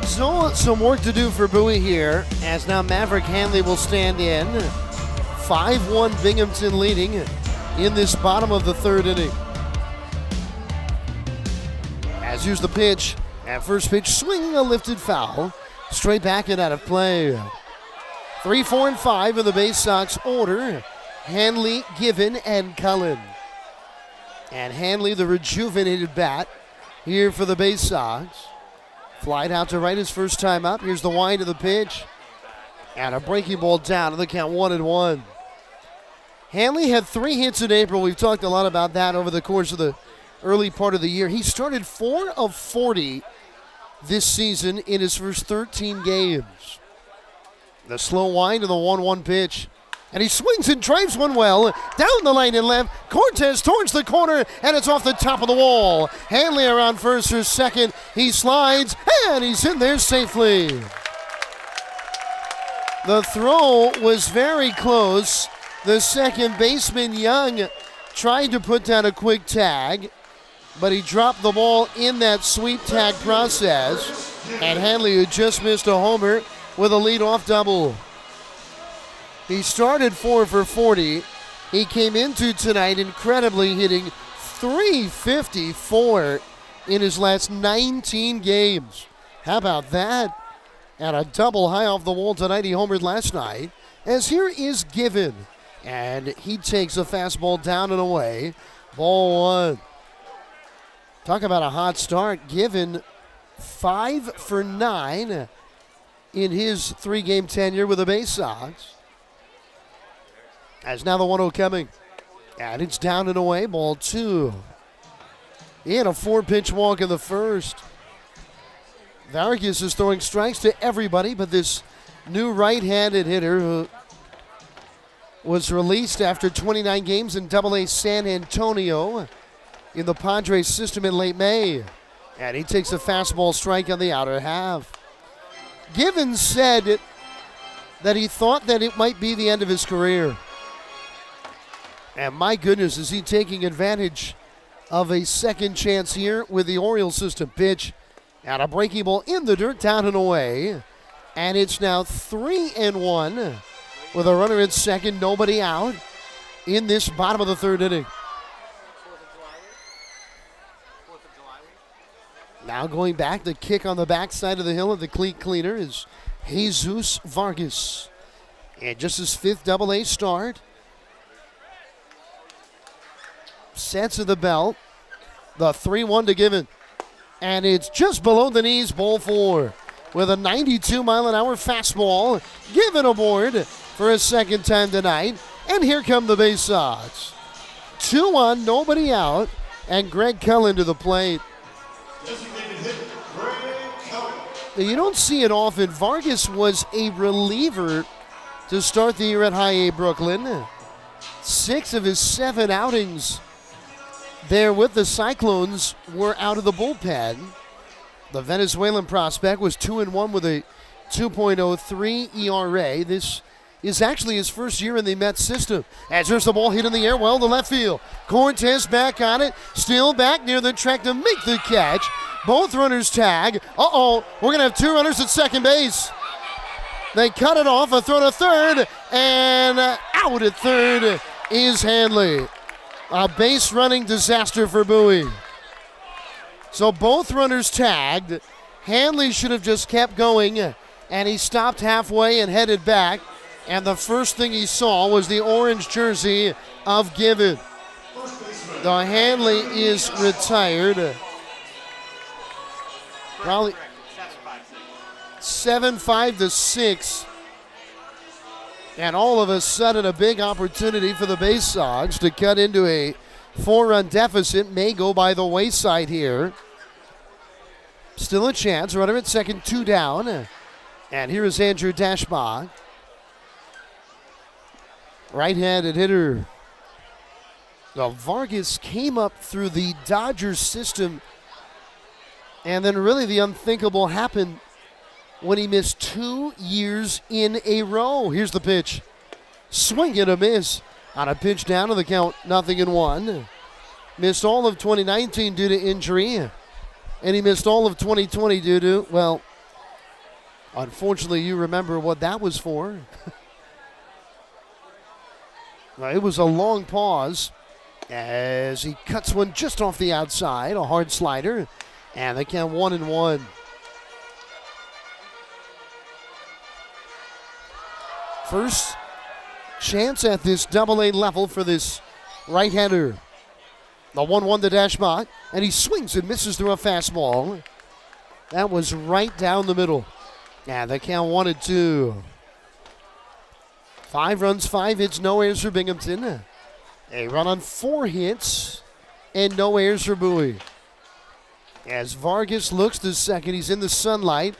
So some work to do for Bowie here, as now Maverick Hanley will stand in. 5-1 Binghamton leading in this bottom of the 3rd inning. As here's the pitch. At first pitch, swinging a lifted foul. Straight back and out of play. 3, 4, and 5 in the Baysox order. Hanley, Given, and Cullen. And Hanley, the rejuvenated bat, here for the Baysox. Flied out to right his first time up. Here's the wind of the pitch. And a breaking ball down to the count 1-1. Hanley had 3 hits in April. We've talked a lot about that over the course of the early part of the year. He started 4 of 40 this season in his first 13 games. The slow wind of the 1-1 pitch. And he swings and drives one well. Down the lane and left. Cortez towards the corner, and it's off the top of the wall. Hanley around first or second. He slides, and he's in there safely. The throw was very close. The second baseman, Young, tried to put down a quick tag, but he dropped the ball in that sweep tag process. And Hanley, who just missed a homer, with a leadoff double. He started 4 for 40. He came into tonight incredibly hitting .354 in his last 19 games. How about that? And a double high off the wall tonight. He homered last night. As here is Given. And he takes a fastball down and away. Ball 1. Talk about a hot start. Given 5 for 9 in his 3-game tenure with the Baysox. As now the 1-0 coming. And it's down and away, ball 2. He had a 4-pitch walk in the first. Vargas is throwing strikes to everybody, but this new right-handed hitter who was released after 29 games in Double-A San Antonio in the Padres system in late May. And he takes a fastball strike on the outer half. Givens said that he thought that it might be the end of his career. And my goodness, is he taking advantage of a second chance here with the Orioles system. Pitch and a breaking ball in the dirt, down and away. And it's now 3-1 with a runner at second, nobody out in this bottom of the third inning. Now going back, the kick on the backside of the hill of the cleat cleaner is Jesus Vargas. And just his 5th Double-A start. Sets of the belt. The 3-1 to Given. And it's just below the knees, ball 4. With a 92-mile-an-hour fastball. Given aboard for a second time tonight. And here come the Baysox. 2-1, nobody out. And Greg Cullen to the plate. You don't see it often. Vargas was a reliever to start the year at High A Brooklyn. 6 of his 7 outings there with the Cyclones were out of the bullpen. The Venezuelan prospect was 2-1 with a 2.03 ERA. This is actually his first year in the Mets system. As there's the ball hit in the air, well to left field. Cortez back on it, still back near the track to make the catch. Both runners tag. Uh-oh, we're going to have 2 runners at second base. They cut it off, a throw to third, and out at third is Hanley. A base running disaster for Bowie. So both runners tagged. Hanley should have just kept going, and he stopped halfway and headed back. And the first thing he saw was the orange jersey of Given. The Hanley is retired. Probably 7-5 to 6. And all of a sudden, a big opportunity for the Baysox to cut into a 4-run deficit. May go by the wayside here. Still a chance. Runner at second, 2 down. And here is Andrew Dashbach. Right-handed hitter. Now, Vargas came up through the Dodgers system. And then really the unthinkable happened when he missed 2 years in a row. Here's the pitch. Swing and a miss on a pitch down to the count, 0-1. Missed all of 2019 due to injury. And he missed all of 2020 due to, well, unfortunately you remember what that was for. It was a long pause as he cuts one just off the outside, a hard slider. And they count 1-1. First chance at this Double-A level for this right-hander. The 1-1 to Dashbach, and he swings and misses through a fastball. That was right down the middle. And they count 1-2. 5 runs, 5 hits, no errors for Binghamton. A run on 4 hits, and no errors for Bowie. As Vargas looks to second, he's in the sunlight,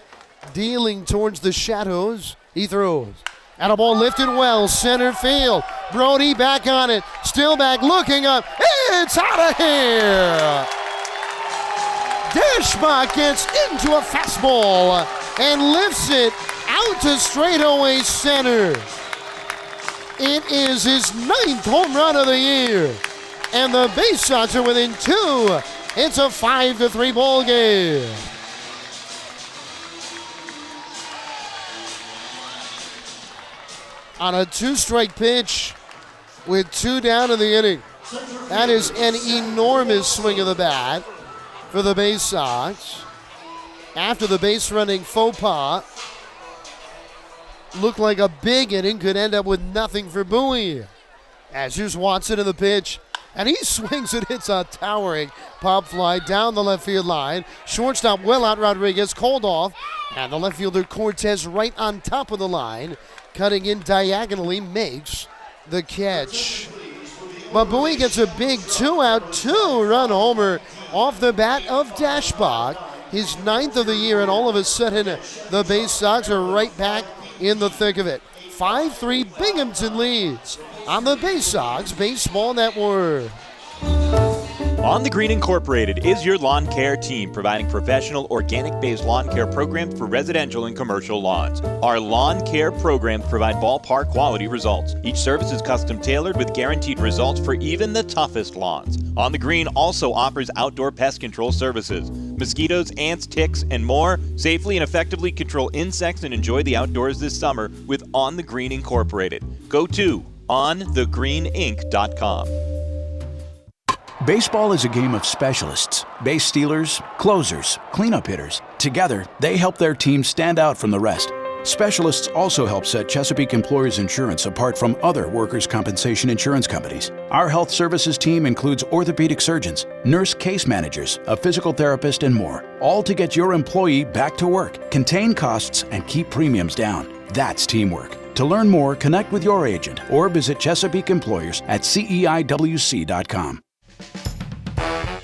dealing towards the shadows. He throws. And a ball lifted well, center field. Brody back on it, still back, looking up. It's out of here. Dashbach gets into a fastball and lifts it out to straightaway center. It is his 9th home run of the year. And the Baysox are within 2. It's a 5-3 ball game. On a 2-strike pitch with 2 down in the inning. That is an enormous swing of the bat for the Baysox. After the base running faux pas, looked like a big inning, could end up with nothing for Bowie. As here's Watson in the pitch. And he swings and hits a towering pop fly down the left field line. Shortstop well out Rodriguez, called off. And the left fielder Cortez right on top of the line, cutting in diagonally, makes the catch. But Bowie gets a big 2-out, 2-run homer off the bat of Dashbach. His 9th of the year, and all of a sudden the Baysox are right back in the thick of it. 5-3 Binghamton leads on the Baysox Baseball Network. On the Green Incorporated is your lawn care team, providing professional organic-based lawn care programs for residential and commercial lawns. Our lawn care programs provide ballpark quality results. Each service is custom tailored with guaranteed results for even the toughest lawns. On the Green also offers outdoor pest control services. Mosquitoes, ants, ticks, and more. Safely and effectively control insects and enjoy the outdoors this summer with On the Green Incorporated. Go to onthegreeninc.com. Baseball is a game of specialists. Base stealers, closers, cleanup hitters. Together, they help their team stand out from the rest. Specialists also help set Chesapeake Employers Insurance apart from other workers' compensation insurance companies. Our health services team includes orthopedic surgeons, nurse case managers, a physical therapist, and more, all to get your employee back to work, contain costs, and keep premiums down. That's teamwork. To learn more, connect with your agent or visit Chesapeake Employers at CEIWC.com.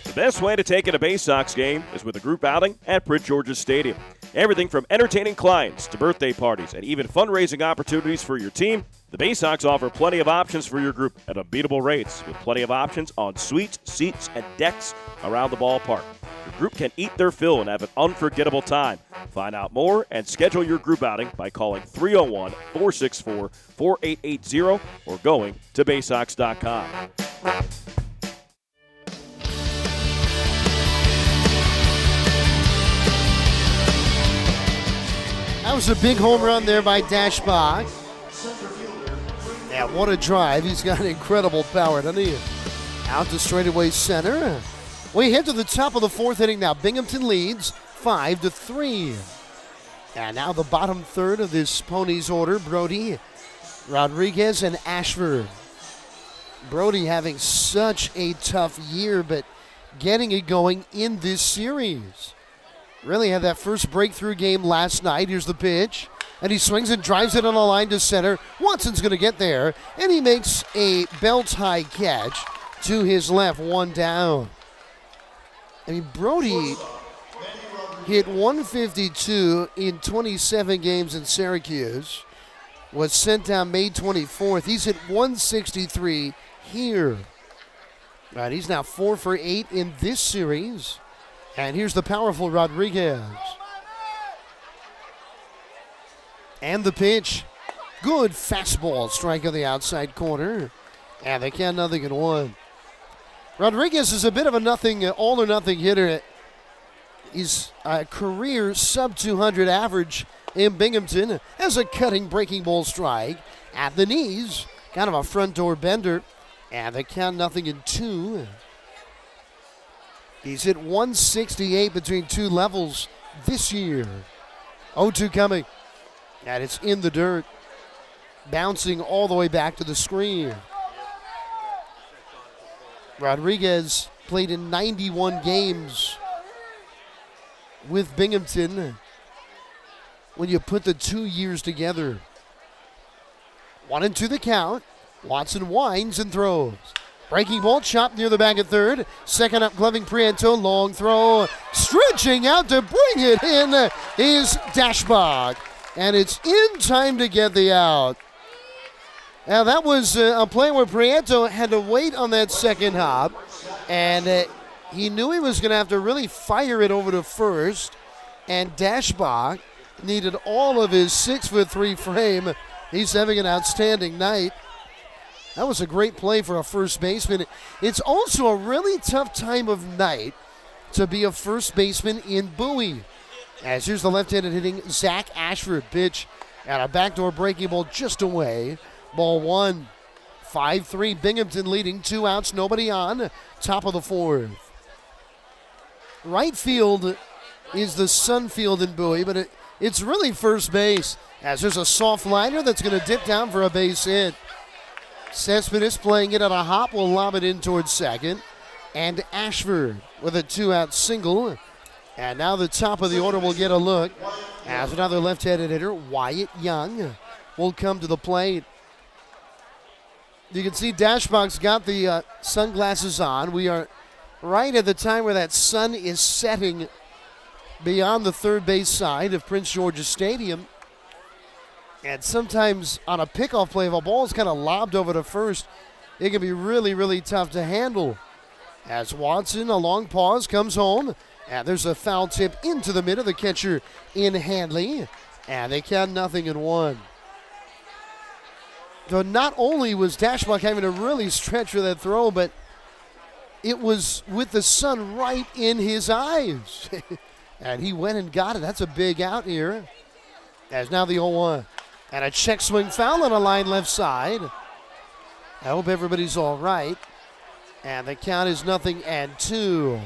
The best way to take in a Baysox game is with a group outing at Prince George's Stadium. Everything from entertaining clients to birthday parties and even fundraising opportunities for your team, the Baysox offer plenty of options for your group at unbeatable rates, with plenty of options on suites, seats, and decks around the ballpark. Your group can eat their fill and have an unforgettable time. Find out more and schedule your group outing by calling 301-464-4880 or going to Baysox.com. That was a big home run there by Dashbach. Yeah, what a drive. He's got incredible power, doesn't he? Out to straightaway center. We head to the top of the 4th inning now. Binghamton leads 5-3. And now the bottom third of this Ponies order. Brody, Rodriguez, and Ashford. Brody having such a tough year, but getting it going in this series. Really had that first breakthrough game last night. Here's the pitch. And he swings and drives it on a line to center. Watson's going to get there. And he makes a belt-high catch to his left, one down. I mean, Brody hit 152 in 27 games in Syracuse. Was sent down May 24th. He's hit 163 here. Right, he's now 4 for 8 in this series. And here's the powerful Rodriguez. And the pitch. Good fastball. Strike on the outside corner. And they count 0-1. Rodriguez is a bit of a all or nothing hitter. He's a career sub-200 average in Binghamton. Has a cutting breaking ball strike at the knees. Kind of a front door bender. And they count 0-2. He's hit 168 between two levels this year. 0-2 coming. And it's in the dirt. Bouncing all the way back to the screen. Rodriguez played in 91 games with Binghamton. When you put the 2 years together. 1-2 the count. Watson winds and throws. Breaking ball chopped near the bag at third. Second up, gloving Prieto. Long throw. Stretching out to bring it in is Dashbach. And it's in time to get the out. Now that was a play where Prieto had to wait on that second hop. And he knew he was going to have to really fire it over to first. And Dashbach needed all of his 6'3" frame. He's having an outstanding night. That was a great play for a first baseman. It's also a really tough time of night to be a first baseman in Bowie. As here's the left-handed hitting Zach Ashford. Pitch and a backdoor breaking ball just away. Ball one. 5-3 Binghamton leading. 2 outs, nobody on. Top of the 4th. Right field is the Sun Field in Bowie, but it's really first base. As there's a soft liner that's going to dip down for a base hit. Cespedes playing it on a hop will lob it in towards second. And Ashford with a 2-out single. And now the top of the order will get a look as another left-handed hitter, Wyatt Young, will come to the plate. You can see Dashbox got the sunglasses on. We are right at the time where that sun is setting beyond the third base side of Prince George's Stadium. And sometimes on a pickoff play, if a ball is kind of lobbed over to first, it can be really, really tough to handle. As Watson, a long pause, comes home. And there's a foul tip into the middle. The catcher in Handley. And they count 0-1. So not only was Dashbuck having to really stretch for that throw, but it was with the sun right in his eyes. And he went and got it. That's a big out here. As now the 0-1. And a check swing foul on a line left side. I hope everybody's all right. And the count is 0-2.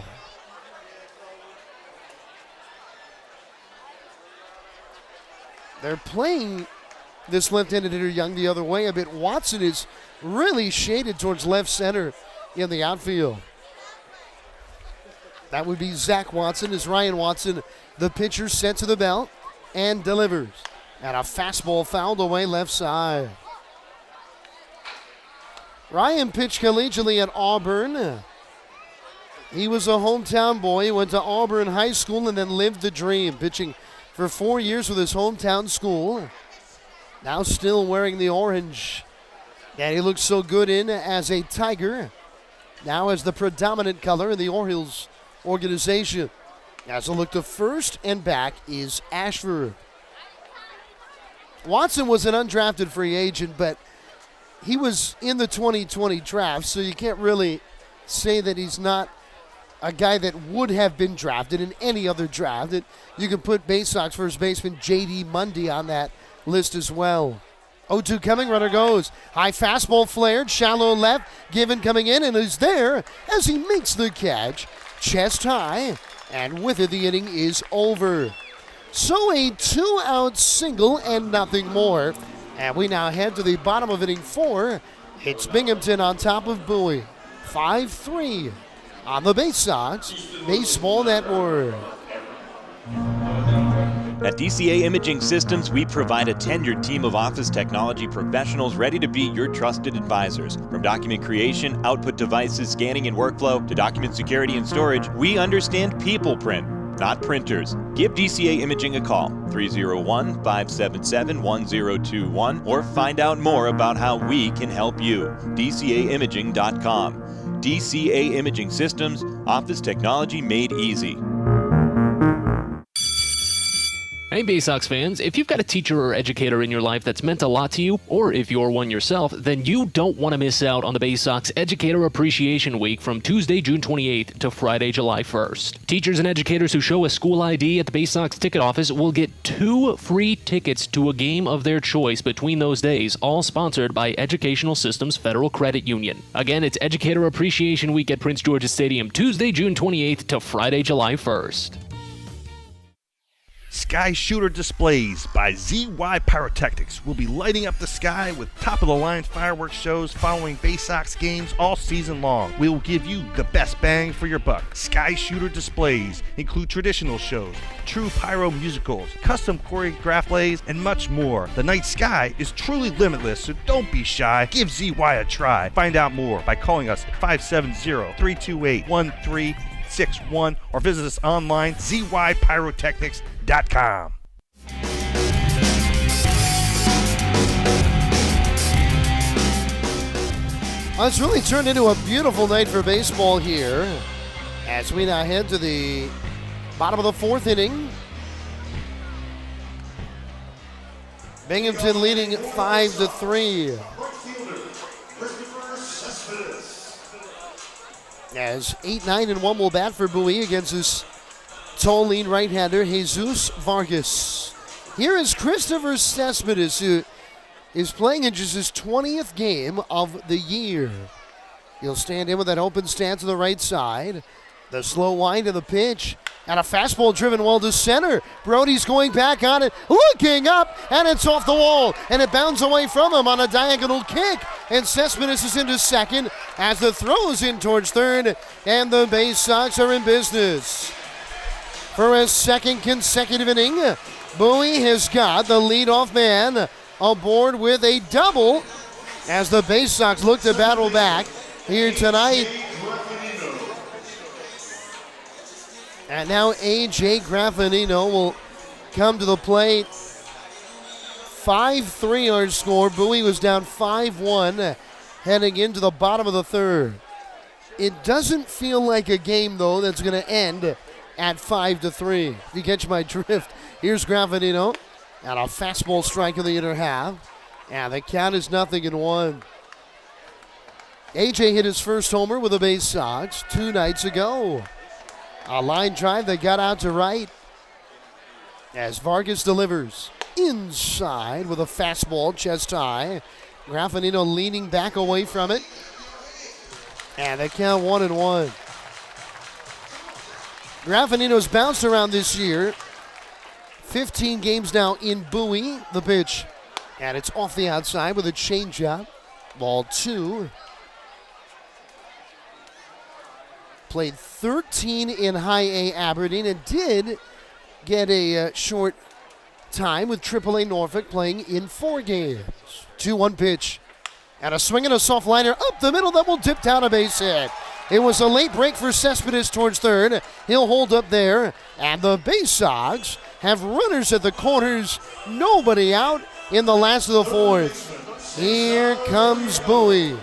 They're playing this left-handed hitter Young the other way a bit. Watson is really shaded towards left center in the outfield. That would be Zach Watson as Ryan Watson, the pitcher, set to the belt and delivers. And a fastball fouled away left side. Ryan pitched collegiately at Auburn. He was a hometown boy. He went to Auburn High School and then lived the dream, pitching for 4 years with his hometown school. Now still wearing the orange. And he looks so good in as a Tiger. Now as the predominant color in the Orioles organization. As a look to first and back is Ashford. Watson was an undrafted free agent, but he was in the 2020 draft, so you can't really say that he's not a guy that would have been drafted in any other draft. You can put Baysox first baseman J.D. Mundy on that list as well. 0-2 coming, runner goes. High fastball flared, shallow left, Given coming in and is there as he makes the catch. Chest high, and with it the inning is over. So a 2-out single and nothing more. And we now head to the bottom of inning 4. It's Binghamton on top of Bowie. 5-3 on the Baysox Baseball Network. At DCA Imaging Systems, we provide a tenured team of office technology professionals ready to be your trusted advisors. From document creation, output devices, scanning and workflow, to document security and storage, we understand people print, not printers. Give DCA Imaging a call, 301-577-1021, or find out more about how we can help you. DCAimaging.com. DCA Imaging Systems, office technology made easy. Hey Baysox fans, if you've got a teacher or educator in your life that's meant a lot to you, or if you're one yourself, then you don't want to miss out on the Baysox Educator Appreciation Week from Tuesday, June 28th to Friday, July 1st. Teachers and educators who show a school ID at the Baysox ticket office will get 2 free tickets to a game of their choice between those days, all sponsored by Educational Systems Federal Credit Union. Again, it's Educator Appreciation Week at Prince George's Stadium, Tuesday, June 28th to Friday, July 1st. Sky Shooter Displays by ZY Pyrotechnics will be lighting up the sky with top-of-the-line fireworks shows following Baysox games all season long. We will give you the best bang for your buck. Sky Shooter Displays include traditional shows, true pyro musicals, custom choreographed plays, and much more. The night sky is truly limitless, so don't be shy. Give ZY a try. Find out more by calling us at 570-328-1361 or visit us online, zypyrotechnics.com. Well, it's really turned into a beautiful night for baseball here as we now head to the bottom of the 4th inning. Binghamton leading 5-3. As 8-9-1 will bat for Bowie against his tall, lean right-hander, Jesus Vargas. Here is Christopher Cespedes, who is playing in just his 20th game of the year. He'll stand in with that open stance to the right side. The slow wind of the pitch. And a fastball driven well to center. Brody's going back on it, looking up, and it's off the wall. And it bounds away from him on a diagonal kick. And Cespedes is into second as the throw is in towards third. And the Baysox are in business. For a second consecutive inning, Bowie has got the leadoff man aboard with a double as the Baysox look to battle back here tonight. And now A.J. Graffinino will come to the plate. 5-3 our score. Bowie was down 5-1 heading into the bottom of the third. It doesn't feel like a game, though, that's going to end at 5-3. If you catch my drift. Here's Graffinino. And a fastball strike in the inner half. And the count is 0-1. A.J. hit his first homer with the Baysox 2 nights ago. A line drive that got out to right as Vargas delivers inside with a fastball, chest high. Graffinino leaning back away from it. And they count 1-1. Graffinino's bounced around this year. 15 games now in Bowie. The pitch. And it's off the outside with a changeup. Ball 2. Played 13 in High A Aberdeen and did get a short time with AAA Norfolk playing in 4 games. 2-1 pitch. And a swing and a soft liner up the middle that will dip down a base hit. It was a late break for Cespedes towards third. He'll hold up there. And the Baysox have runners at the corners. Nobody out in the last of the fourth. Here comes Bowie.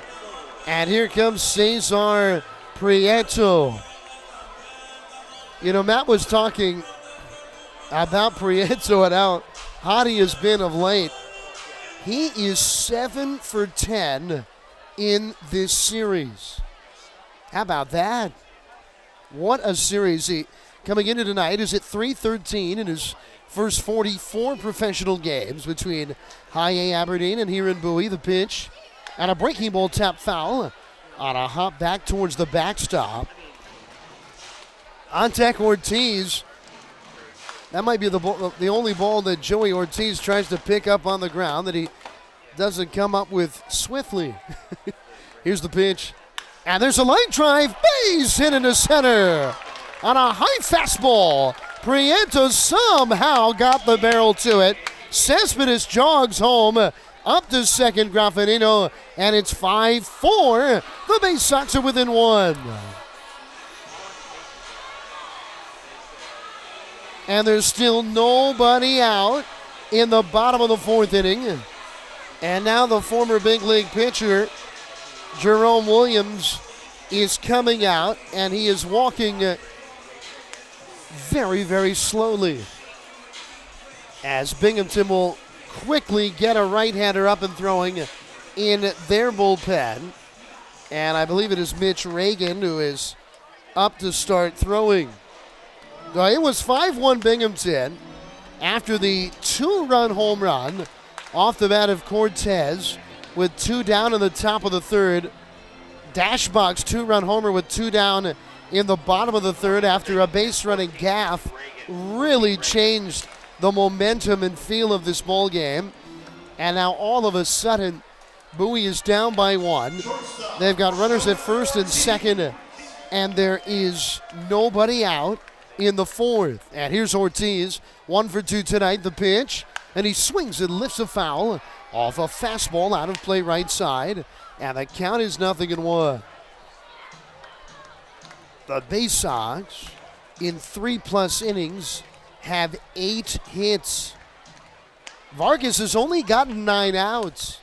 And here comes Cesar Prieto. You know, Matt was talking about Prieto and how hot he has been of late. He is 7 for 10 in this series. How about that? What a series. He, coming into tonight, is at .313 in his first 44 professional games between High A Aberdeen and here in Bowie. The pitch and a breaking ball tap foul on a hop back towards the backstop. On deck, Ortiz. That might be the only ball that Joey Ortiz tries to pick up on the ground that he doesn't come up with swiftly. Here's the pitch. And there's a line drive. Base hit into center. On a high fastball. Prieto somehow got the barrel to it. Cespedes jogs home. Up to second, Graffinino. And it's 5-4. The Baysox are within 1. And there's still nobody out in the bottom of the fourth inning. And now the former big league pitcher, Jerome Williams, is coming out, and he is walking very, very slowly. As Binghamton will quickly get a right-hander up and throwing in their bullpen. And I believe it is Mitch Reagan who is up to start throwing. It was 5-1 Binghamton after the 2-run home run off the bat of Cortez with 2 down in the top of the third. Dashbox 2-run homer with 2 down in the bottom of the third after a base-running gaff really changed the momentum and feel of this ball game. And now all of a sudden, Bowie is down by 1. They've got runners at first and second, and there is nobody out in the fourth. And here's Ortiz, 1 for 2 tonight, the pitch, and he swings and lifts a foul off a fastball out of play right side, and the count is 0-1. The Baysox in 3+ innings have 8 hits. Vargas has only gotten 9 outs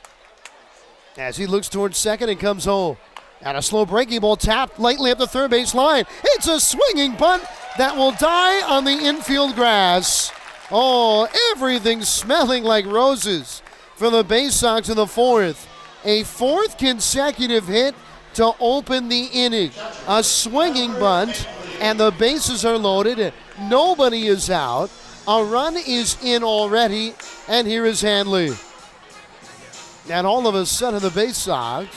as he looks towards second and comes home. And a slow breaking ball tapped lightly up the third base line. It's a swinging bunt that will die on the infield grass. Oh, everything smelling like roses for the Baysox in the fourth. A 4th consecutive hit to open the inning. A swinging bunt, and the bases are loaded. Nobody is out. A run is in already, and here is Hanley. And all of a sudden, the Baysox,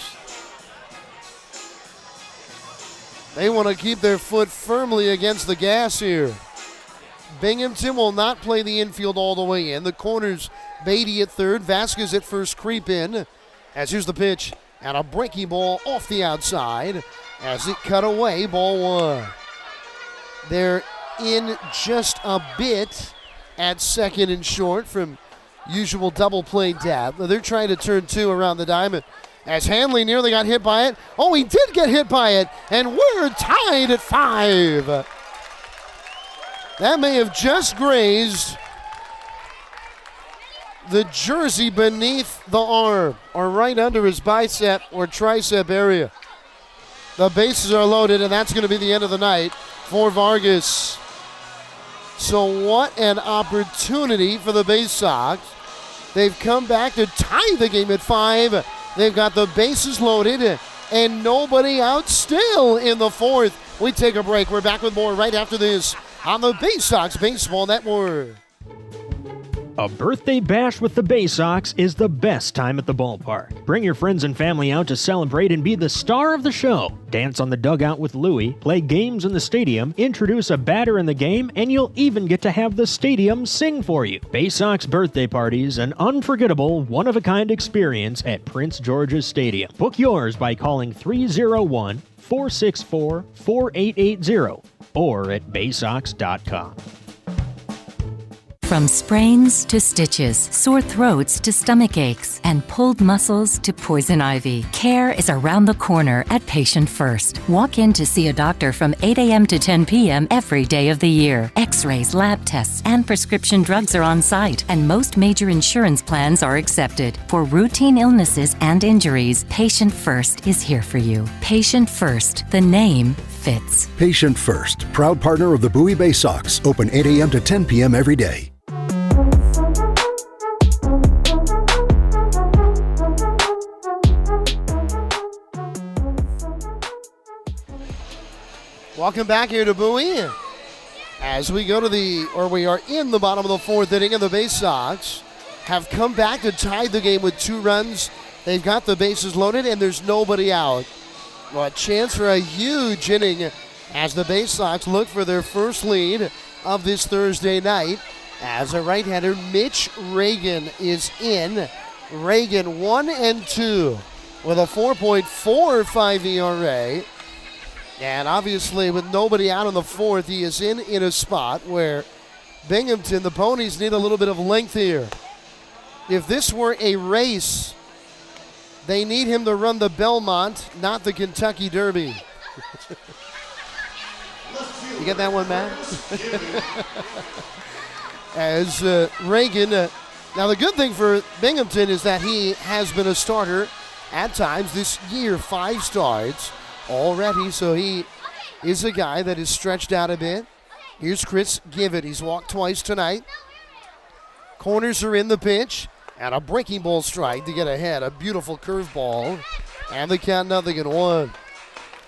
they want to keep their foot firmly against the gas here. Binghamton will not play the infield all the way in. The corners, Beatty at third, Vasquez at first creep in. As here's the pitch, and a breaking ball off the outside as it cut away, ball one. They're in just a bit at second and short from usual double play dab. They're trying to turn two around the diamond. As Hanley nearly got hit by it. Oh, he did get hit by it, and we're tied at 5. That may have just grazed the jersey beneath the arm, or right under his bicep or tricep area. The bases are loaded, and that's going to be the end of the night for Vargas. So what an opportunity for the Baysox. They've come back to tie the game at 5. They've got the bases loaded and nobody out still in the 4th. We take a break. We're back with more right after this on the Baysox Baseball Network. A birthday bash with the Baysox is the best time at the ballpark. Bring your friends and family out to celebrate and be the star of the show. Dance on the dugout with Louie, play games in the stadium, introduce a batter in the game, and you'll even get to have the stadium sing for you. Baysox birthday parties, an unforgettable, one-of-a-kind experience at Prince George's Stadium. Book yours by calling 301-464-4880 or at baysox.com. From sprains to stitches, sore throats to stomach aches, and pulled muscles to poison ivy, care is around the corner at Patient First. Walk in to see a doctor from 8 a.m. to 10 p.m. every day of the year. X-rays, lab tests, and prescription drugs are on site, and most major insurance plans are accepted. For routine illnesses and injuries, Patient First is here for you. Patient First, the name fits. Patient First, proud partner of the Bowie Baysox, open 8 a.m. to 10 p.m. every day. Welcome back here to Bowie. As we go to we are in the bottom of the 4th inning, and the Baysox have come back to tie the game with 2 runs. They've got the bases loaded, and there's nobody out. Well, a chance for a huge inning as the Baysox look for their first lead of this Thursday night. As a right-hander, Mitch Reagan is in. Reagan 1-2 with a 4.45 ERA. And obviously, with nobody out in the 4th, he is in a spot where Binghamton, the Ponies, need a little bit of length here. If this were a race, they need him to run the Belmont, not the Kentucky Derby. You get that one, Matt? As Reagan, now the good thing for Binghamton is that he has been a starter at times this year, 5 starts already, so he is a guy that is stretched out a bit. Here's Chris Givet. He's walked twice tonight. Corners are in the pitch, and a breaking ball strike to get ahead. A beautiful curveball, and the count 0-1.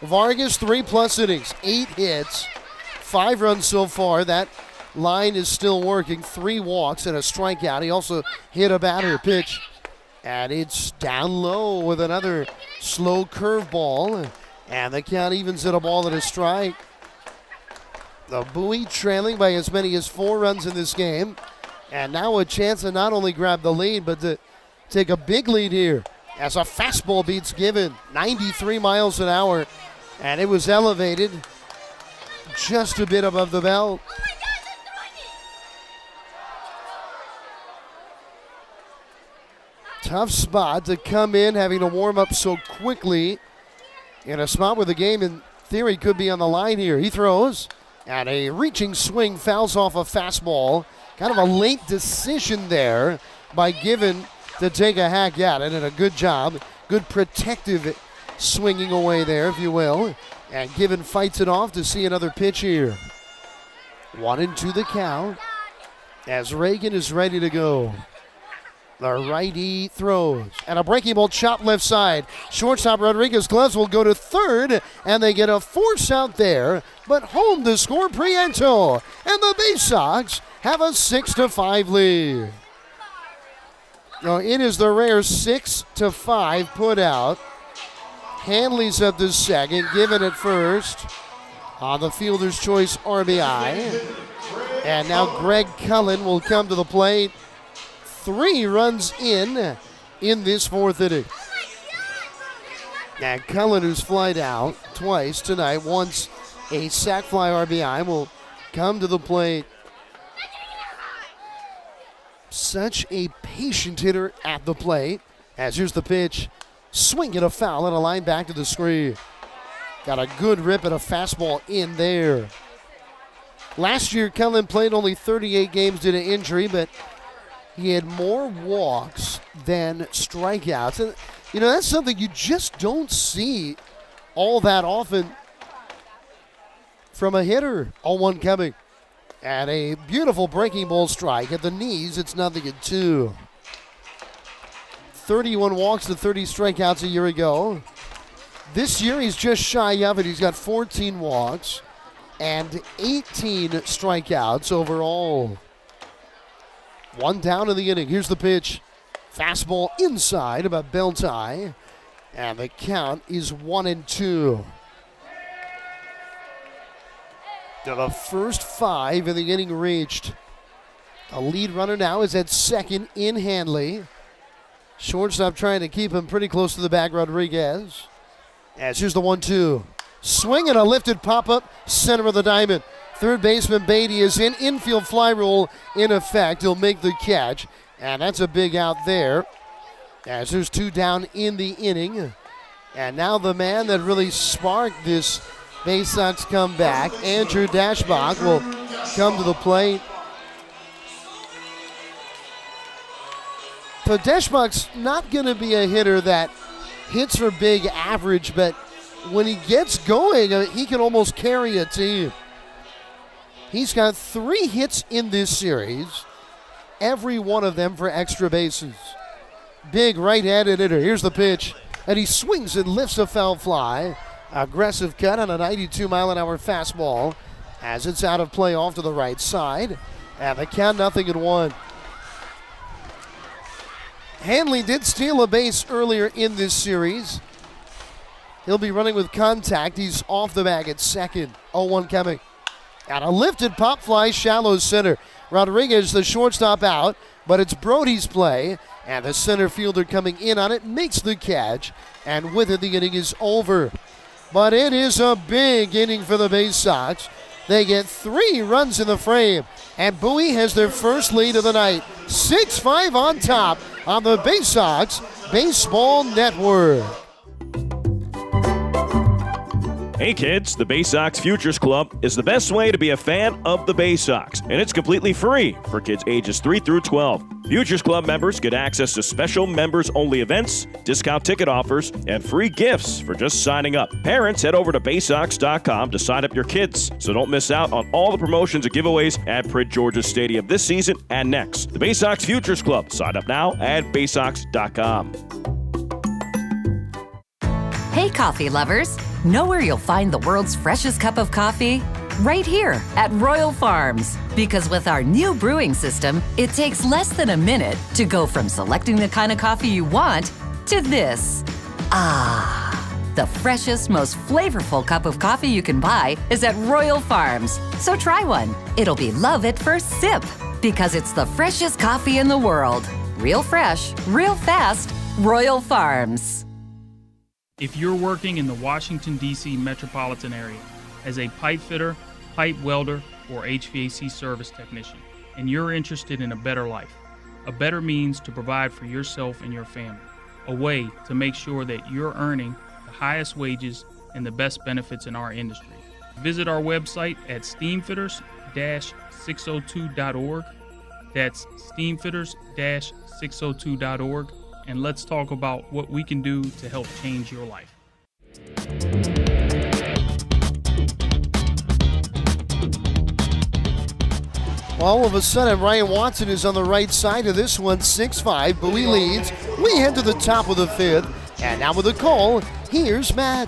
Vargas, 3+ innings, 8 hits, 5 runs so far. That line is still working. 3 walks and a strikeout. He also hit a batter pitch, and it's down low with another slow curveball. And the count evens at a ball and a strike. The Bowie trailing by as many as 4 runs in this game. And now a chance to not only grab the lead, but to take a big lead here as a fastball beats Given, 93 miles an hour. And it was elevated just a bit above the belt. Tough spot to come in, having to warm up so quickly in a spot where the game, in theory, could be on the line here. He throws, and a reaching swing fouls off a fastball. Kind of a late decision there by Given to take a hack at it, and a good job. Good protective swinging away there, if you will. And Given fights it off to see another pitch here. 1-2 the count as Reagan is ready to go. The righty throws, and a breaking ball chopped left side. Shortstop Rodriguez gloves will go to third, and they get a force out there, but home to score Prieto, and the Baysox have a 6-5 lead. Now it is the rare 6-5 put out. Hanley's up to second, Given at first on the fielder's choice RBI. And now Greg Cullen will come to the plate. 3 runs in this 4th inning. And Cullen, who's flied out twice tonight, once a sac fly RBI, will come to the plate. Such a patient hitter at the plate. As here's the pitch. Swing and a foul and a line back to the screen. Got a good rip and a fastball in there. Last year, Cullen played only 38 games due to injury, but he had more walks than strikeouts. And, you know, that's something you just don't see all that often from a hitter. 0-1 coming. And a beautiful breaking ball strike at the knees. It's 0-2. 31 walks to 30 strikeouts a year ago. This year he's just shy of it. He's got 14 walks and 18 strikeouts overall. 1 down in the inning. Here's the pitch. Fastball inside, about belt high. And the count is 1-2. To the first 5 in the inning reached. The lead runner now is at second in Hanley. Shortstop trying to keep him pretty close to the bag, Rodriguez. As here's the 1-2. Swing and a lifted pop-up, center of the diamond. Third baseman Beatty is in. Infield fly rule in effect. He'll make the catch. And that's a big out there. As there's 2 down in the inning. And now the man that really sparked this Baysox comeback, Andrew Dashbach, will come to the plate. So Dashbach's not going to be a hitter that hits for big average, but when he gets going, he can almost carry a team. He's got 3 hits in this series, every one of them for extra bases. Big right-handed hitter. Here's the pitch, and he swings and lifts a foul fly. Aggressive cut on a 92-mile-an-hour fastball as it's out of play off to the right side. And the count 0-1. Hanley did steal a base earlier in this series. He'll be running with contact. He's off the bag at second. 0-1 coming. And a lifted pop fly, shallow center. Rodriguez, the shortstop, out, but it's Brody's play. And the center fielder coming in on it, makes the catch. And with it, the inning is over. But it is a big inning for the Baysox. They get 3 runs in the frame. And Bowie has their first lead of the night. 6-5 on top on the Baysox Baseball Network. Hey kids, the Baysox Futures Club is the best way to be a fan of the Baysox, and it's completely free for kids ages 3 through 12. Futures Club members get access to special members-only events, discount ticket offers, and free gifts for just signing up. Parents, head over to Baysox.com to sign up your kids, so don't miss out on all the promotions and giveaways at Prince George's Stadium this season and next. The Baysox Futures Club. Sign up now at Baysox.com. Hey, coffee lovers. Know where you'll find the world's freshest cup of coffee? Right here at Royal Farms. Because with our new brewing system, it takes less than a minute to go from selecting the kind of coffee you want to this. The freshest, most flavorful cup of coffee you can buy is at Royal Farms. So try one. It'll be love at first sip. Because it's the freshest coffee in the world. Real fresh, real fast, Royal Farms. If you're working in the Washington, D.C. metropolitan area as a pipe fitter, pipe welder, or HVAC service technician, and you're interested in a better life, a better means to provide for yourself and your family, a way to make sure that you're earning the highest wages and the best benefits in our industry, visit our website at steamfitters-602.org. That's steamfitters-602.org. And let's talk about what we can do to help change your life. All of a sudden, Ryan Watson is on the right side of this one, 6-5. Bowie leads. We head to the top of the 5th. And now with a call, here's Matt.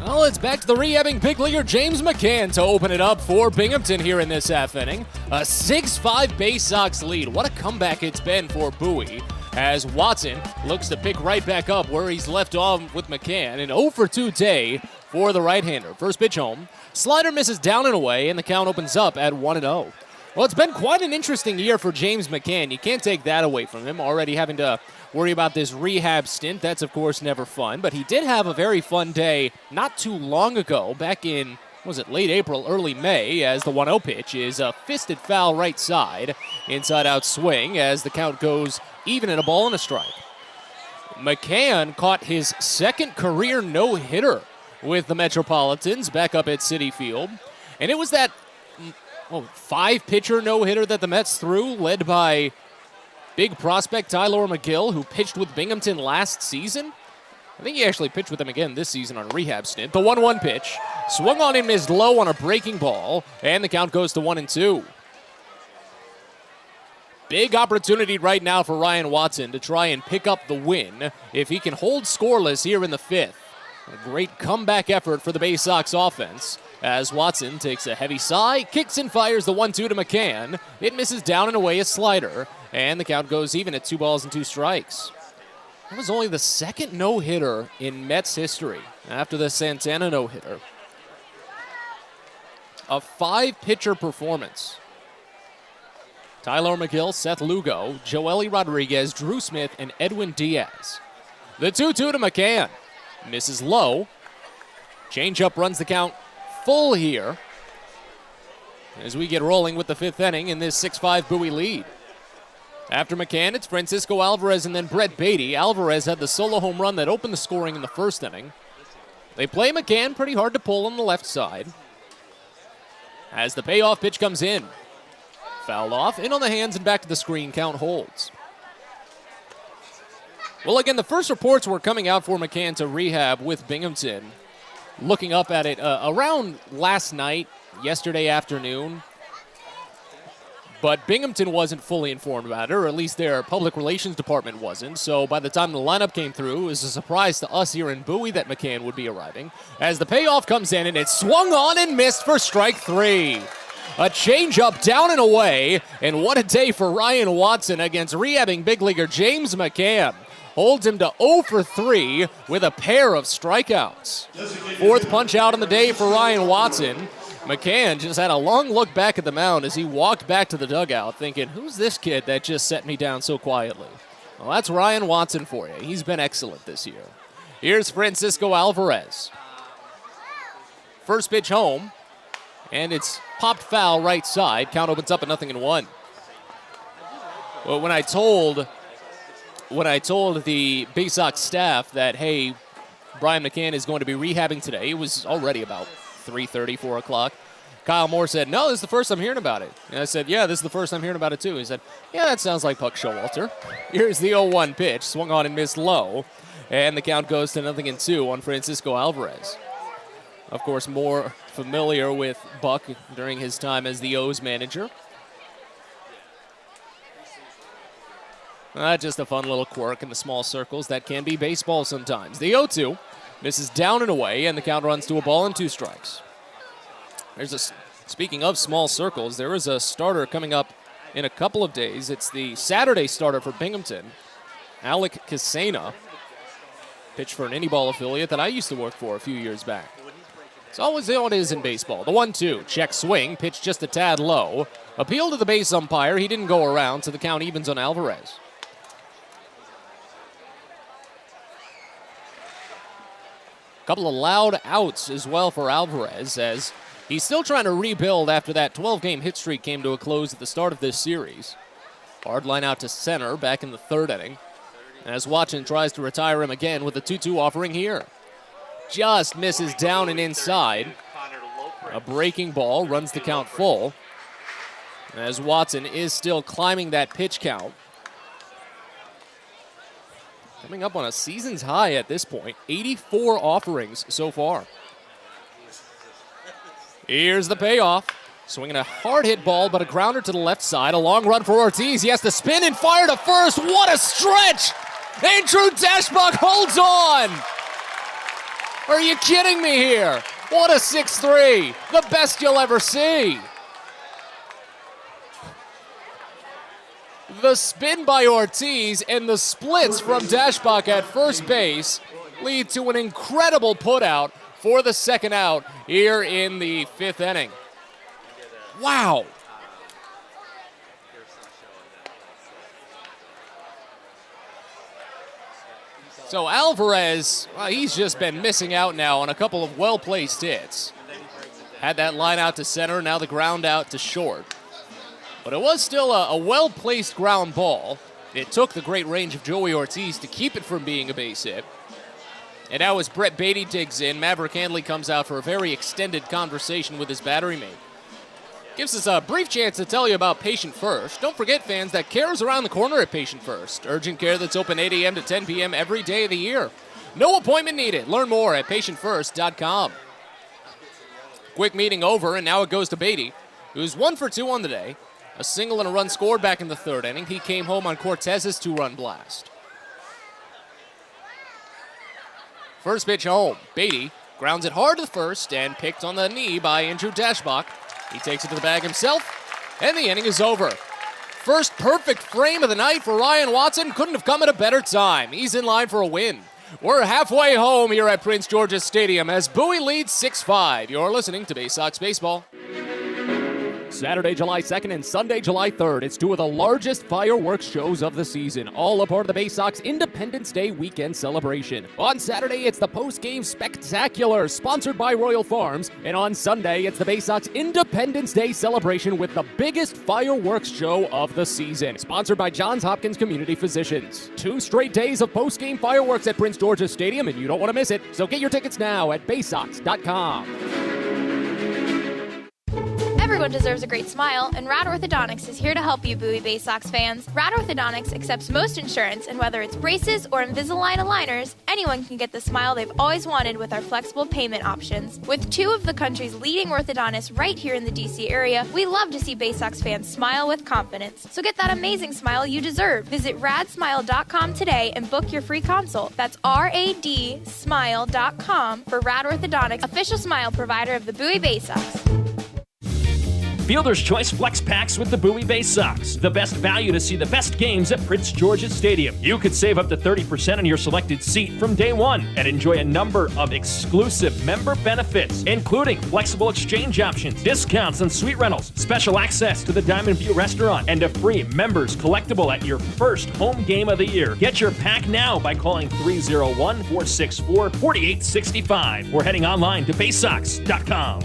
Well, it's back to the rehabbing big leaguer James McCann to open it up for Binghamton here in this half inning. A 6-5 Baysox lead. What a comeback it's been for Bowie, as Watson looks to pick right back up where he's left off with McCann. An 0-for-2 day for the right-hander. First pitch home. Slider misses down and away, and the count opens up at 1-0. Well, it's been quite an interesting year for James McCann. You can't take that away from him. Already having to worry about this rehab stint. That's, of course, never fun. But he did have a very fun day not too long ago, back in, was it late April, early May, as the 1-0 pitch is a fisted foul right side. Inside-out swing as the count goes even at a ball and a strike. McCann caught his second career no-hitter with the Metropolitans back up at Citi Field. And it was that 5-pitcher no-hitter that the Mets threw, led by big prospect Tyler McGill, who pitched with Binghamton last season. I think he actually pitched with them again this season on a rehab stint. The 1-1 pitch, swung on and missed low on a breaking ball, and the count goes to 1-2. Big opportunity right now for Ryan Watson to try and pick up the win if he can hold scoreless here in the 5th. A great comeback effort for the Baysox offense as Watson takes a heavy sigh, kicks and fires the 1-2 to McCann. It misses down and away a slider, and the count goes even at 2 balls and 2 strikes. That was only the second no-hitter in Mets history after the Santana no-hitter. A 5-pitcher performance. Tyler McGill, Seth Lugo, Joely Rodriguez, Drew Smith, and Edwin Diaz. The 2-2 to McCann. Misses low. Changeup runs the count full here as we get rolling with the 5th inning in this 6-5 Bowie lead. After McCann, it's Francisco Alvarez and then Brett Beatty. Alvarez had the solo home run that opened the scoring in the 1st inning. They play McCann pretty hard to pull on the left side as the payoff pitch comes in. Fouled off, in on the hands and back to the screen, count holds. Well, again, the first reports were coming out for McCann to rehab with Binghamton. Looking up at it around last night, yesterday afternoon. But Binghamton wasn't fully informed about it, or at least their public relations department wasn't. So by the time the lineup came through, it was a surprise to us here in Bowie that McCann would be arriving. As the payoff comes in, and it's swung on and missed for strike 3. A changeup down and away, and what a day for Ryan Watson against rehabbing big leaguer James McCann. Holds him to 0 for 3 with a pair of strikeouts. 4th punch out on the day for Ryan Watson. McCann just had a long look back at the mound as he walked back to the dugout thinking, who's this kid that just set me down so quietly? Well, that's Ryan Watson for you. He's been excellent this year. Here's Francisco Alvarez. First pitch home, and it's popped foul right side. Count opens up at 0-1. Well, when I told the Baysox staff that, hey, Brian McCann is going to be rehabbing today, it was already about 3:30, 4 o'clock. Kyle Moore said, no, this is the first I'm hearing about it. And I said, yeah, this is the first I'm hearing about it too. He said, yeah, that sounds like Puck Showalter. Here's the 0-1 pitch, swung on and missed low. And the count goes to 0-2 on Francisco Alvarez. Of course, more familiar with Buck during his time as the O's manager. Just a fun little quirk in the small circles that can be baseball sometimes. The 0-2 misses down and away, and the count runs to a ball and 2 strikes. Speaking of small circles, there is a starter coming up in a couple of days. It's the Saturday starter for Binghamton, Alec Casena. Pitched for an Indie Ball affiliate that I used to work for a few years back. It's always how it is in baseball. The 1-2, check swing, pitch just a tad low. Appeal to the base umpire. He didn't go around, so the count evens on Alvarez. Couple of loud outs as well for Alvarez as he's still trying to rebuild after that 12-game hit streak came to a close at the start of this series. Hard line out to center back in the 3rd inning as Watson tries to retire him again with a 2-2 offering here. Just misses down and inside. A breaking ball runs the count full as Watson is still climbing that pitch count. Coming up on a season's high at this point, 84 offerings so far. Here's the payoff. Swinging a hard hit ball, but a grounder to the left side. A long run for Ortiz. He has to spin and fire to first. What a stretch! Andrew Dashbuck holds on! Are you kidding me here? What a 6-3. The best you'll ever see. The spin by Ortiz and the splits from Dashbuck at first base lead to an incredible putout for the 2nd out here in the 5th inning. Wow. So Alvarez, well, he's just been missing out now on a couple of well-placed hits. Had that line out to center, now the ground out to short. But it was still a well-placed ground ball. It took the great range of Joey Ortiz to keep it from being a base hit. And now as Brett Beatty digs in, Maverick Handley comes out for a very extended conversation with his battery mate. Gives us a brief chance to tell you about Patient First. Don't forget, fans, that care is around the corner at Patient First. Urgent care that's open 8 a.m. to 10 p.m. every day of the year. No appointment needed. Learn more at patientfirst.com. Quick meeting over, and now it goes to Beatty, who's 1 for 2 on the day. A single and a run scored back in the third inning. He came home on Cortez's 2-run blast. First pitch home. Beatty grounds it hard to the first and picked on the knee by Andrew Dashbach. He takes it to the bag himself, and the inning is over. First perfect frame of the night for Ryan Watson. Couldn't have come at a better time. He's in line for a win. We're halfway home here at Prince George's Stadium as Bowie leads 6-5. You're listening to Baysox Baseball. Saturday, July 2nd and Sunday, July 3rd. It's two of the largest fireworks shows of the season, all a part of the Baysox Independence Day weekend celebration. On Saturday, it's the post-game spectacular, sponsored by Royal Farms. And on Sunday, it's the Baysox Independence Day celebration with the biggest fireworks show of the season, sponsored by Johns Hopkins Community Physicians. 2 straight days of post-game fireworks at Prince George's Stadium, and you don't want to miss it. So get your tickets now at Baysox.com. Everyone deserves a great smile, and Rad Orthodontics is here to help you, Bowie Baysox fans. Rad Orthodontics accepts most insurance, and whether it's braces or Invisalign aligners, anyone can get the smile they've always wanted with our flexible payment options. With 2 of the country's leading orthodontists right here in the D.C. area, we love to see Baysox fans smile with confidence. So get that amazing smile you deserve. Visit radsmile.com today and book your free consult. That's radsmile.com for Rad Orthodontics, official smile provider of the Bowie Baysox. Fielder's Choice Flex Packs with the Bowie Baysox. The best value to see the best games at Prince George's Stadium. You could save up to 30% on your selected seat from day one and enjoy a number of exclusive member benefits, including flexible exchange options, discounts on suite rentals, special access to the Diamond View restaurant, and a free members collectible at your first home game of the year. Get your pack now by calling 301-464-4865 or heading online to Baysox.com.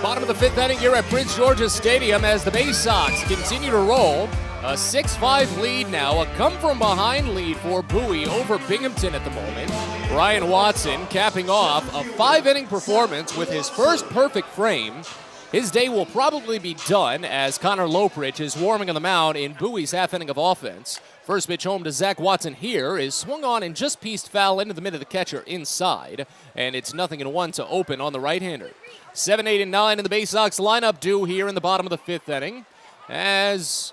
Bottom of the 5th inning here at Prince George's Stadium as the Baysox continue to roll. A 6-5 lead now, a come-from-behind lead for Bowie over Binghamton at the moment. Ryan Watson capping off a 5-inning performance with his first perfect frame. His day will probably be done as Connor Lopridge is warming on the mound in Bowie's half inning of offense. First pitch home to Zach Watson here is swung on and just pieced foul into the mid of the catcher inside, and it's 0-1 to open on the right-hander. 7, 8, and 9 in the Baysox lineup due here in the bottom of the 5th inning as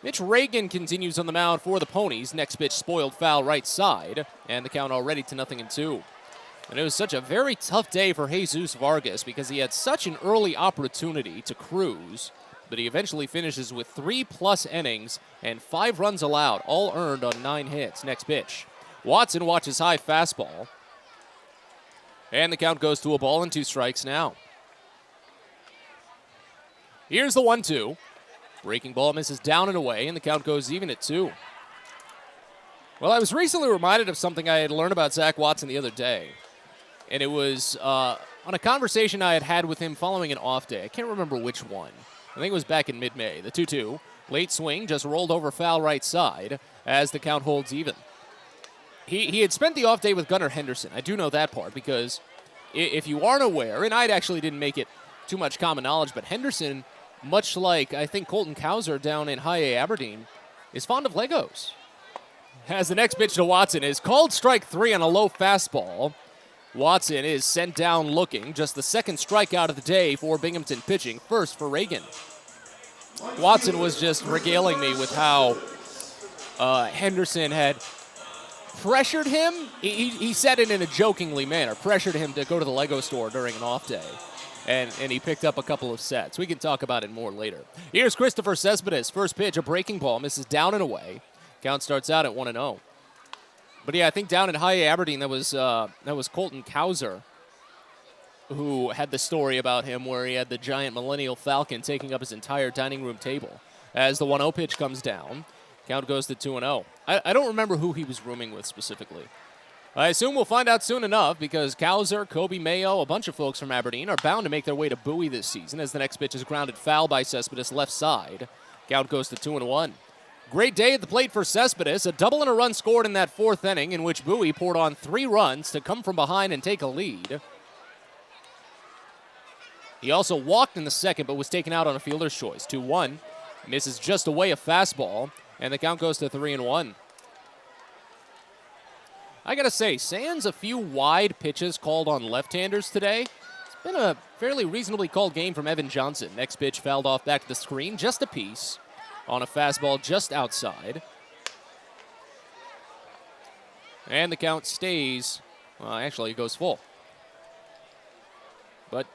Mitch Reagan continues on the mound for the Ponies. Next pitch spoiled foul right side, and the count already to 0-2. And it was such a very tough day for Jesus Vargas because he had such an early opportunity to cruise, but he eventually finishes with 3+ innings and 5 runs allowed, all earned on 9 hits. Next pitch. Watson watches high fastball, and the count goes to a ball and 2 strikes now. Here's the 1-2. Breaking ball misses down and away, and the count goes even at 2. Well, I was recently reminded of something I had learned about Zach Watson the other day, and it was on a conversation I had had with him following an off day. I can't remember which one. I think it was back in mid-May. The 2-2. Late swing, just rolled over foul right side as the count holds even. He had spent the off day with Gunnar Henderson. I do know that part because if you aren't aware, and I actually didn't make it too much common knowledge, but Henderson, much like I think Colton Cowser down in High A Aberdeen, is fond of Legos. As the next pitch to Watson is called strike 3 on a low fastball. Watson is sent down looking. Just the second strikeout of the day for Binghamton pitching. First for Reagan. Watson was just regaling me with how Henderson had pressured him. He said it in a jokingly manner. Pressured him to go to the Lego store during an off day. And he picked up a couple of sets. We can talk about it more later. Here's Christopher Cespedes. First pitch, a breaking ball. Misses down and away. Count starts out at 1-0. But yeah, I think down at High A Aberdeen, that was Colton Cowser who had the story about him where he had the giant millennial falcon taking up his entire dining room table. As the 1-0 pitch comes down, count goes to 2-0. I don't remember who he was rooming with specifically. I assume we'll find out soon enough because Cowser, Kobe Mayo, a bunch of folks from Aberdeen are bound to make their way to Bowie this season as the next pitch is grounded foul by Cespedes left side. Count goes to 2-1. Great day at the plate for Cespedes, a double and a run scored in that fourth inning in which Bowie poured on 3 runs to come from behind and take a lead. He also walked in the second but was taken out on a fielder's choice. 2-1, misses just away a fastball, and the count goes to 3-1. I gotta say, sans a few wide pitches called on left-handers today, it's been a fairly reasonably called game from Evan Johnson. Next pitch fouled off back to the screen, just a piece, on a fastball just outside. And the count stays, well, actually it goes full. But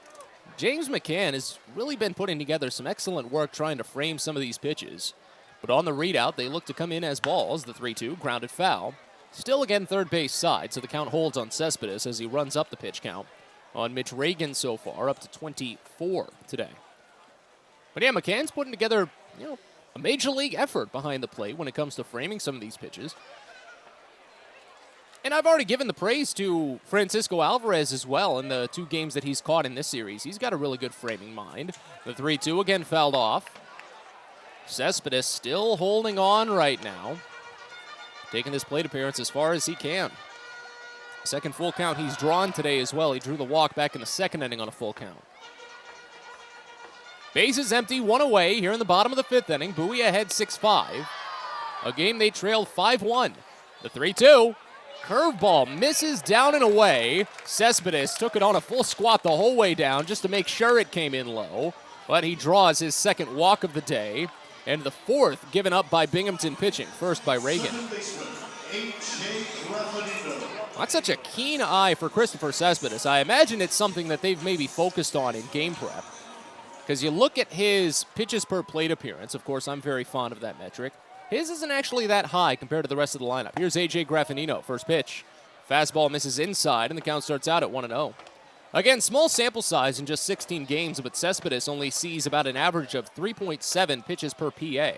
James McCann has really been putting together some excellent work trying to frame some of these pitches. But on the readout, they look to come in as balls, the 3-2, grounded foul. Still again third base side, so the count holds on Cespedes as he runs up the pitch count on Mitch Reagan so far, up to 24 today. But yeah, McCann's putting together, a major league effort behind the plate when it comes to framing some of these pitches. And I've already given the praise to Francisco Alvarez as well in the 2 games that he's caught in this series. He's got a really good framing mind. The 3-2 again fouled off. Cespedes still holding on right now, taking this plate appearance as far as he can. Second full count he's drawn today as well. He drew the walk back in the second inning on a full count. Bases empty, 1 away here in the bottom of the 5th inning. Bowie ahead 6-5. A game they trailed 5-1. The 3-2. Curveball misses down and away. Cespedes took it on a full squat the whole way down just to make sure it came in low. But he draws his second walk of the day. And the 4th given up by Binghamton pitching, first by Reagan. That's such a keen eye for Christopher Cespedes. I imagine it's something that they've maybe focused on in game prep. Because you look at his pitches per plate appearance. Of course, I'm very fond of that metric. His isn't actually that high compared to the rest of the lineup. Here's A.J. Graffinino, first pitch. Fastball misses inside, and the count starts out at 1-0. Again, small sample size in just 16 games, but Cespedes only sees about an average of 3.7 pitches per PA.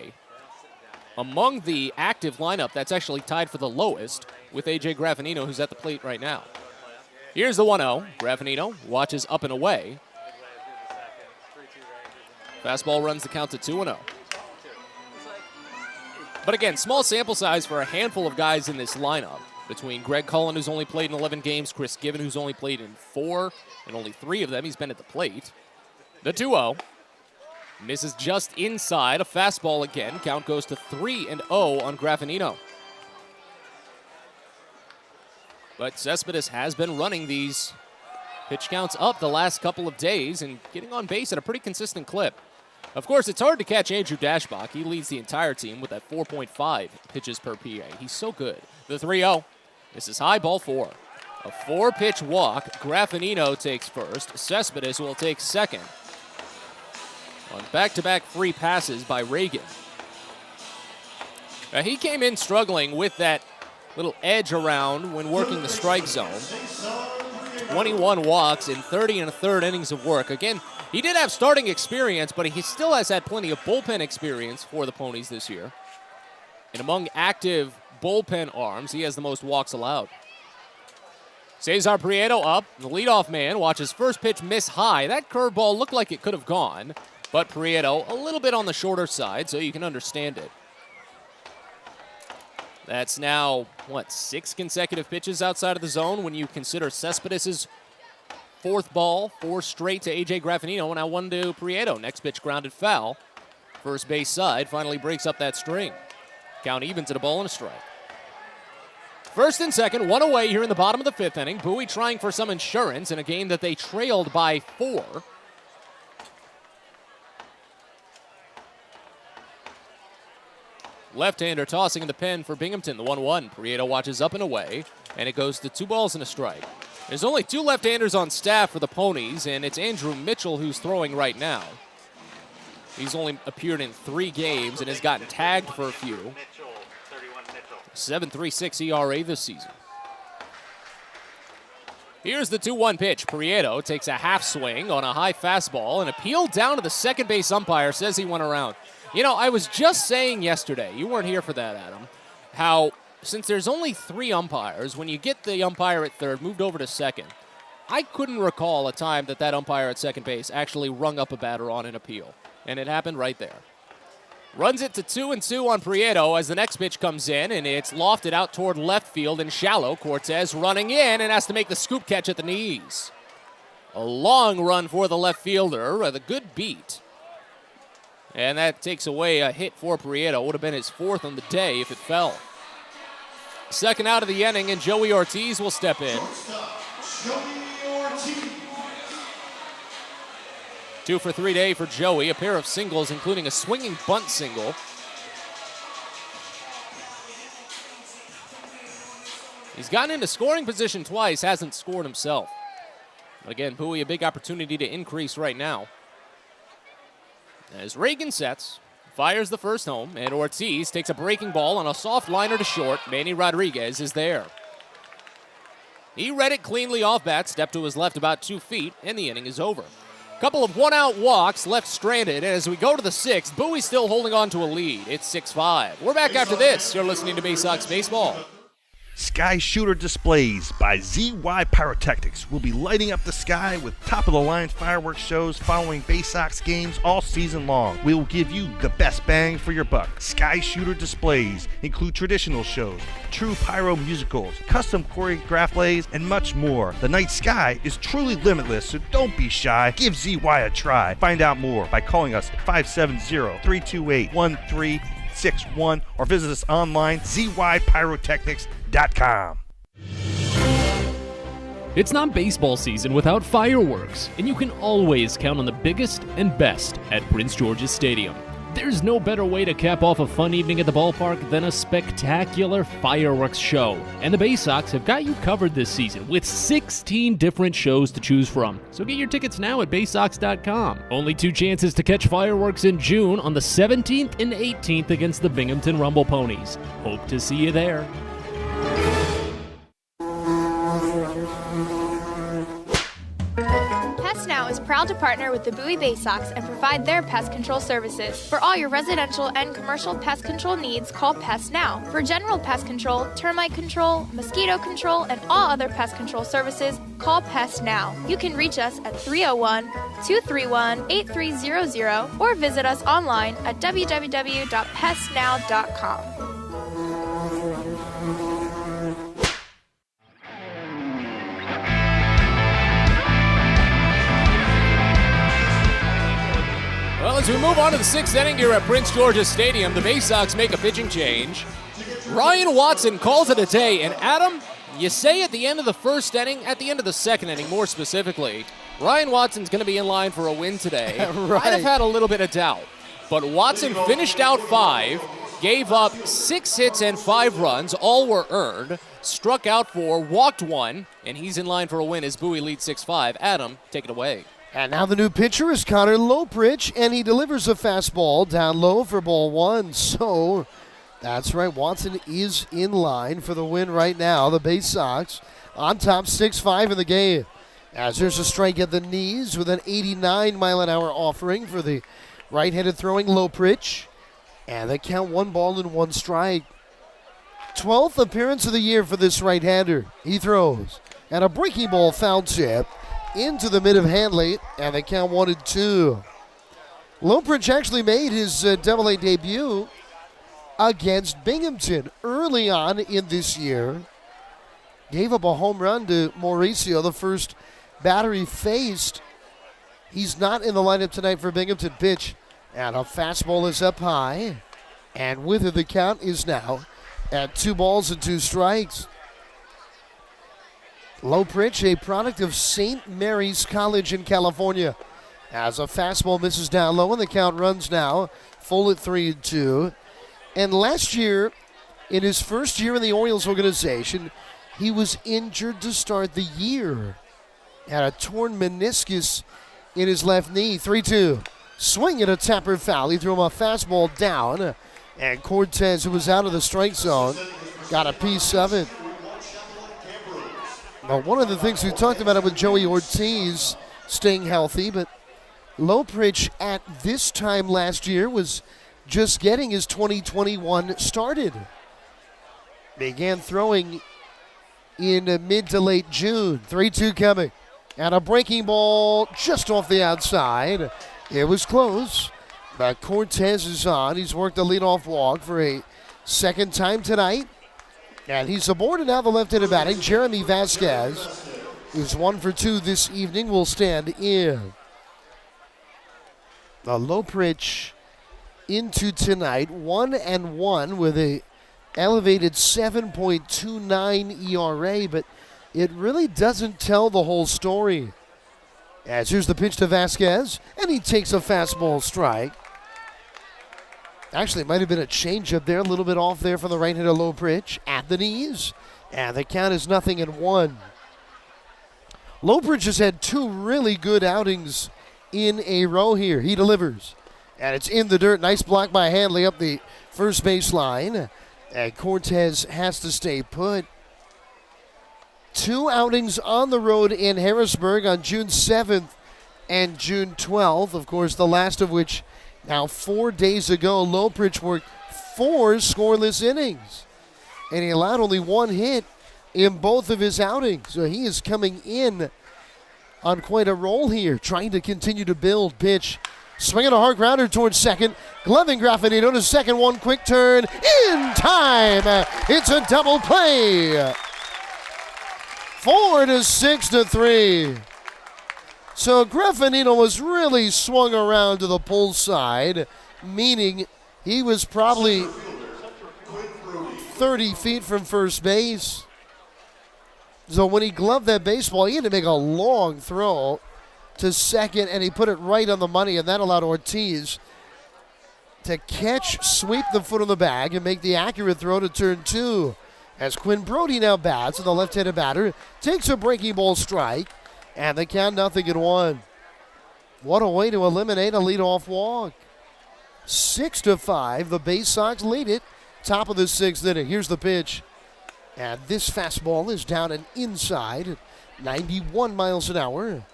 Among the active lineup, that's actually tied for the lowest with A.J. Graffinino, who's at the plate right now. Here's the 1-0. Graffinino watches up and away. Fastball runs the count to 2-0. But again, small sample size for a handful of guys in this lineup. Between Greg Cullen, who's only played in 11 games, Chris Given, who's only played in 4, and only 3 of them he's been at the plate. The 2-0. Misses just inside. A fastball again. Count goes to 3-0 on Graffinino. But Cespedes has been running these pitch counts up the last couple of days and getting on base at a pretty consistent clip. Of course, it's hard to catch Andrew Dashbach. He leads the entire team with that 4.5 pitches per PA. He's so good. The 3-0. This is high, ball 4. A 4-pitch walk. Graffinino takes first. Cespedes will take second. On back-to-back free passes by Reagan. He came in struggling with that little edge around when working the strike zone. 21 walks in 30 1/3 innings of work. Again, he did have starting experience, but he still has had plenty of bullpen experience for the Ponies this year. And among active bullpen arms, he has the most walks allowed. Cesar Prieto up. The leadoff man watches first pitch miss high. That curveball looked like it could have gone, but Prieto a little bit on the shorter side, so you can understand it. That's now, 6 consecutive pitches outside of the zone when you consider Cespedes' 4th ball, 4 straight to A.J. Graffinino, and now 1 to Prieto. Next pitch grounded foul. First base side finally breaks up that string. Count evens at a ball and a strike. First and second, 1 away here in the bottom of the 5th inning. Bowie trying for some insurance in a game that they trailed by 4. Left-hander tossing in the pen for Binghamton, the 1-1. Prieto watches up and away, and it goes to 2 balls and a strike. There's only 2 left-handers on staff for the Ponies, and it's Andrew Mitchell who's throwing right now. He's only appeared in 3 games and has gotten tagged for a few. 7.36 ERA this season. Here's the 2-1 pitch. Prieto takes a half swing on a high fastball. An appeal down to the second base umpire, says he went around. You know, I was just saying yesterday, you weren't here for that, Adam, how since there's only 3 umpires, when you get the umpire at third moved over to second, I couldn't recall a time that umpire at second base actually rung up a batter on an appeal. And it happened right there. Runs it to 2-2 on Prieto as the next pitch comes in, and it's lofted out toward left field and shallow. Cortez running in and has to make the scoop catch at the knees. A long run for the left fielder with a good beat. And that takes away a hit for Prieto. Would have been his 4th on the day if it fell. Second out of the inning, and Joey Ortiz will step in. 2 for 3 day for Joey, a pair of singles, including a swinging bunt single. He's gotten into scoring position twice, hasn't scored himself. But again, Bowie, a big opportunity to increase right now. As Reagan sets, fires the first home, and Ortiz takes a breaking ball on a soft liner to short. Manny Rodriguez is there. He read it cleanly off bat, stepped to his left about 2 feet, and the inning is over. Couple of one-out walks left stranded, and as we go to the 6th, Bowie's still holding on to a lead. It's 6-5. We're back after this. You're listening to Baysox Baseball. Sky Shooter Displays by ZY Pyrotechnics will be lighting up the sky with top-of-the-line fireworks shows following Baysox games all season long. We will give you the best bang for your buck. Sky Shooter Displays include traditional shows, true pyro musicals, custom choreographed plays, and much more. The night sky is truly limitless, so don't be shy. Give ZY a try. Find out more by calling us at 570-328-1361 or visit us online, zypyrotechnics.com. It's not baseball season without fireworks, and you can always count on the biggest and best at Prince George's Stadium. There's no better way to cap off a fun evening at the ballpark than a spectacular fireworks show. And the Baysox have got you covered this season with 16 different shows to choose from. So get your tickets now at Baysox.com. Only 2 chances to catch fireworks in June on the 17th and 18th against the Binghamton Rumble Ponies. Hope to see you there. Pest Now is proud to partner with the Bowie Baysox and provide their pest control services. For all your residential and commercial pest control needs, call Pest Now. For general pest control, termite control, mosquito control, and all other pest control services, call Pest Now. You can reach us at 301-231-8300 or visit us online at www.pestnow.com. Well, as we move on to the 6th inning here at Prince George's Stadium, the Baysox make a pitching change. Ryan Watson calls it a day, and Adam, you say at the end of the 1st inning, at the end of the 2nd inning more specifically, Ryan Watson's going to be in line for a win today. Right. I'd have had a little bit of doubt, but Watson finished out 5, gave up 6 hits and 5 runs, all were earned, struck out 4, walked 1, and he's in line for a win as Bowie leads 6-5. Adam, take it away. And now the new pitcher is Connor Lopridge, and he delivers a fastball down low for ball 1. So that's right, Watson is in line for the win right now. The Baysox on top 6-5 in the game. As there's a strike at the knees with an 89-mile-an-hour offering for the right-handed throwing Lopridge. And they count 1 ball and 1 strike. 12th appearance of the year for this right-hander. He throws. And a breaking ball foul tip into the mid of Hanley, and they count 1-2. Lopridge actually made his Double-A debut against Binghamton early on in this year. Gave up a home run to Mauricio, the first batter he faced. He's not in the lineup tonight for Binghamton. Pitch, and a fastball is up high, and with it the count is now at 2 balls and 2 strikes. Lopridge, a product of St. Mary's College in California. As a fastball misses down low, and the count runs now full at 3-2. And last year, in his first year in the Orioles organization, he was injured to start the year. Had a torn meniscus in his left knee. 3-2. Swing at a tapper foul. He threw him a fastball down. And Cortez, who was out of the strike zone, got a piece of it. Well, one of the things we talked about it with Joey Ortiz staying healthy, but Lopritch at this time last year was just getting his 2021 started. Began throwing in mid to late June. 3-2 coming. And a breaking ball just off the outside. It was close, but Cortez is on. He's worked the leadoff walk for a second time tonight. And he's aboard now the left-handed batting. Jeremy Vasquez, who's 1 for 2 this evening, will stand in. Lopritch into tonight, 1-1 with a elevated 7.29 ERA, but it really doesn't tell the whole story. As here's the pitch to Vasquez, and he takes a fastball strike. Actually, it might have been a changeup there, a little bit off there from the right-hander Lopritch at the knees, and the count is 0-1. Lopritch has had 2 really good outings in a row here. He delivers, and it's in the dirt. Nice block by Hanley up the first base line, and Cortez has to stay put. 2 outings on the road in Harrisburg on June 7th and June 12th. Of course, the last of which now 4 days ago. Lopritch worked 4 scoreless innings, and he allowed only 1 hit in both of his outings. So he is coming in on quite a roll here, trying to continue to build. Pitch, swinging a hard grounder towards second. Gloving Graffinito to second, 1 quick turn in time. It's a double play. 4-6-3. So Graffinito was really swung around to the pull side, meaning he was probably 30 feet from first base. So when he gloved that baseball, he had to make a long throw to second, and he put it right on the money, and that allowed Ortiz to catch, sweep the foot of the bag, and make the accurate throw to turn 2. As Quinn Brody now bats, and the left-handed batter takes a breaking ball strike, and the count 0-1. What a way to eliminate a leadoff walk. 6-5, the Baysox lead it. Top of the 6th inning. Here's the pitch. And this fastball is down and inside at 91 miles an hour.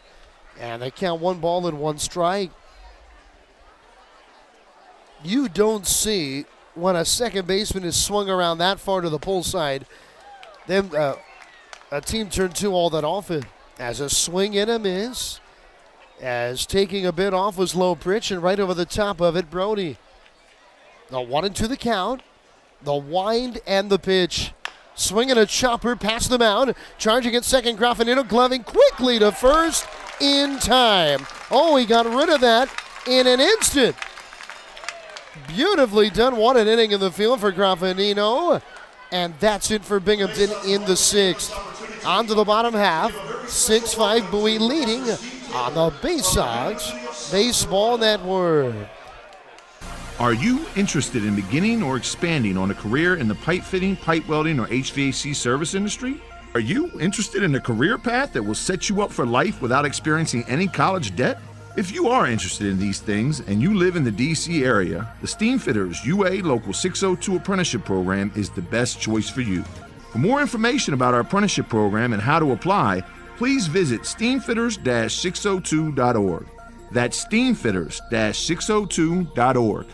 And they count 1 ball and 1 strike. You don't see when a second baseman is swung around that far to the pull side, then a team turn 2 all that often. As a swing and a miss, as taking a bit off was Lopritch, and right over the top of it, Brody. The 1-2 the count, the wind and the pitch. Swinging a chopper past the mound, charging at second, Graffinito gloving quickly to first in time. Oh, he got rid of that in an instant. Beautifully done. What an inning in the field for Graffinito. And that's it for Binghamton in the 6th. On to the bottom half. 6-5 Bowie leading on the Baysox Baseball Network. Are you interested in beginning or expanding on a career in the pipe fitting, pipe welding, or HVAC service industry? Are you interested in a career path that will set you up for life without experiencing any college debt? If you are interested in these things and you live in the DC area, the Steamfitters UA Local 602 Apprenticeship Program is the best choice for you. For more information about our apprenticeship program and how to apply, please visit steamfitters-602.org. That's steamfitters-602.org.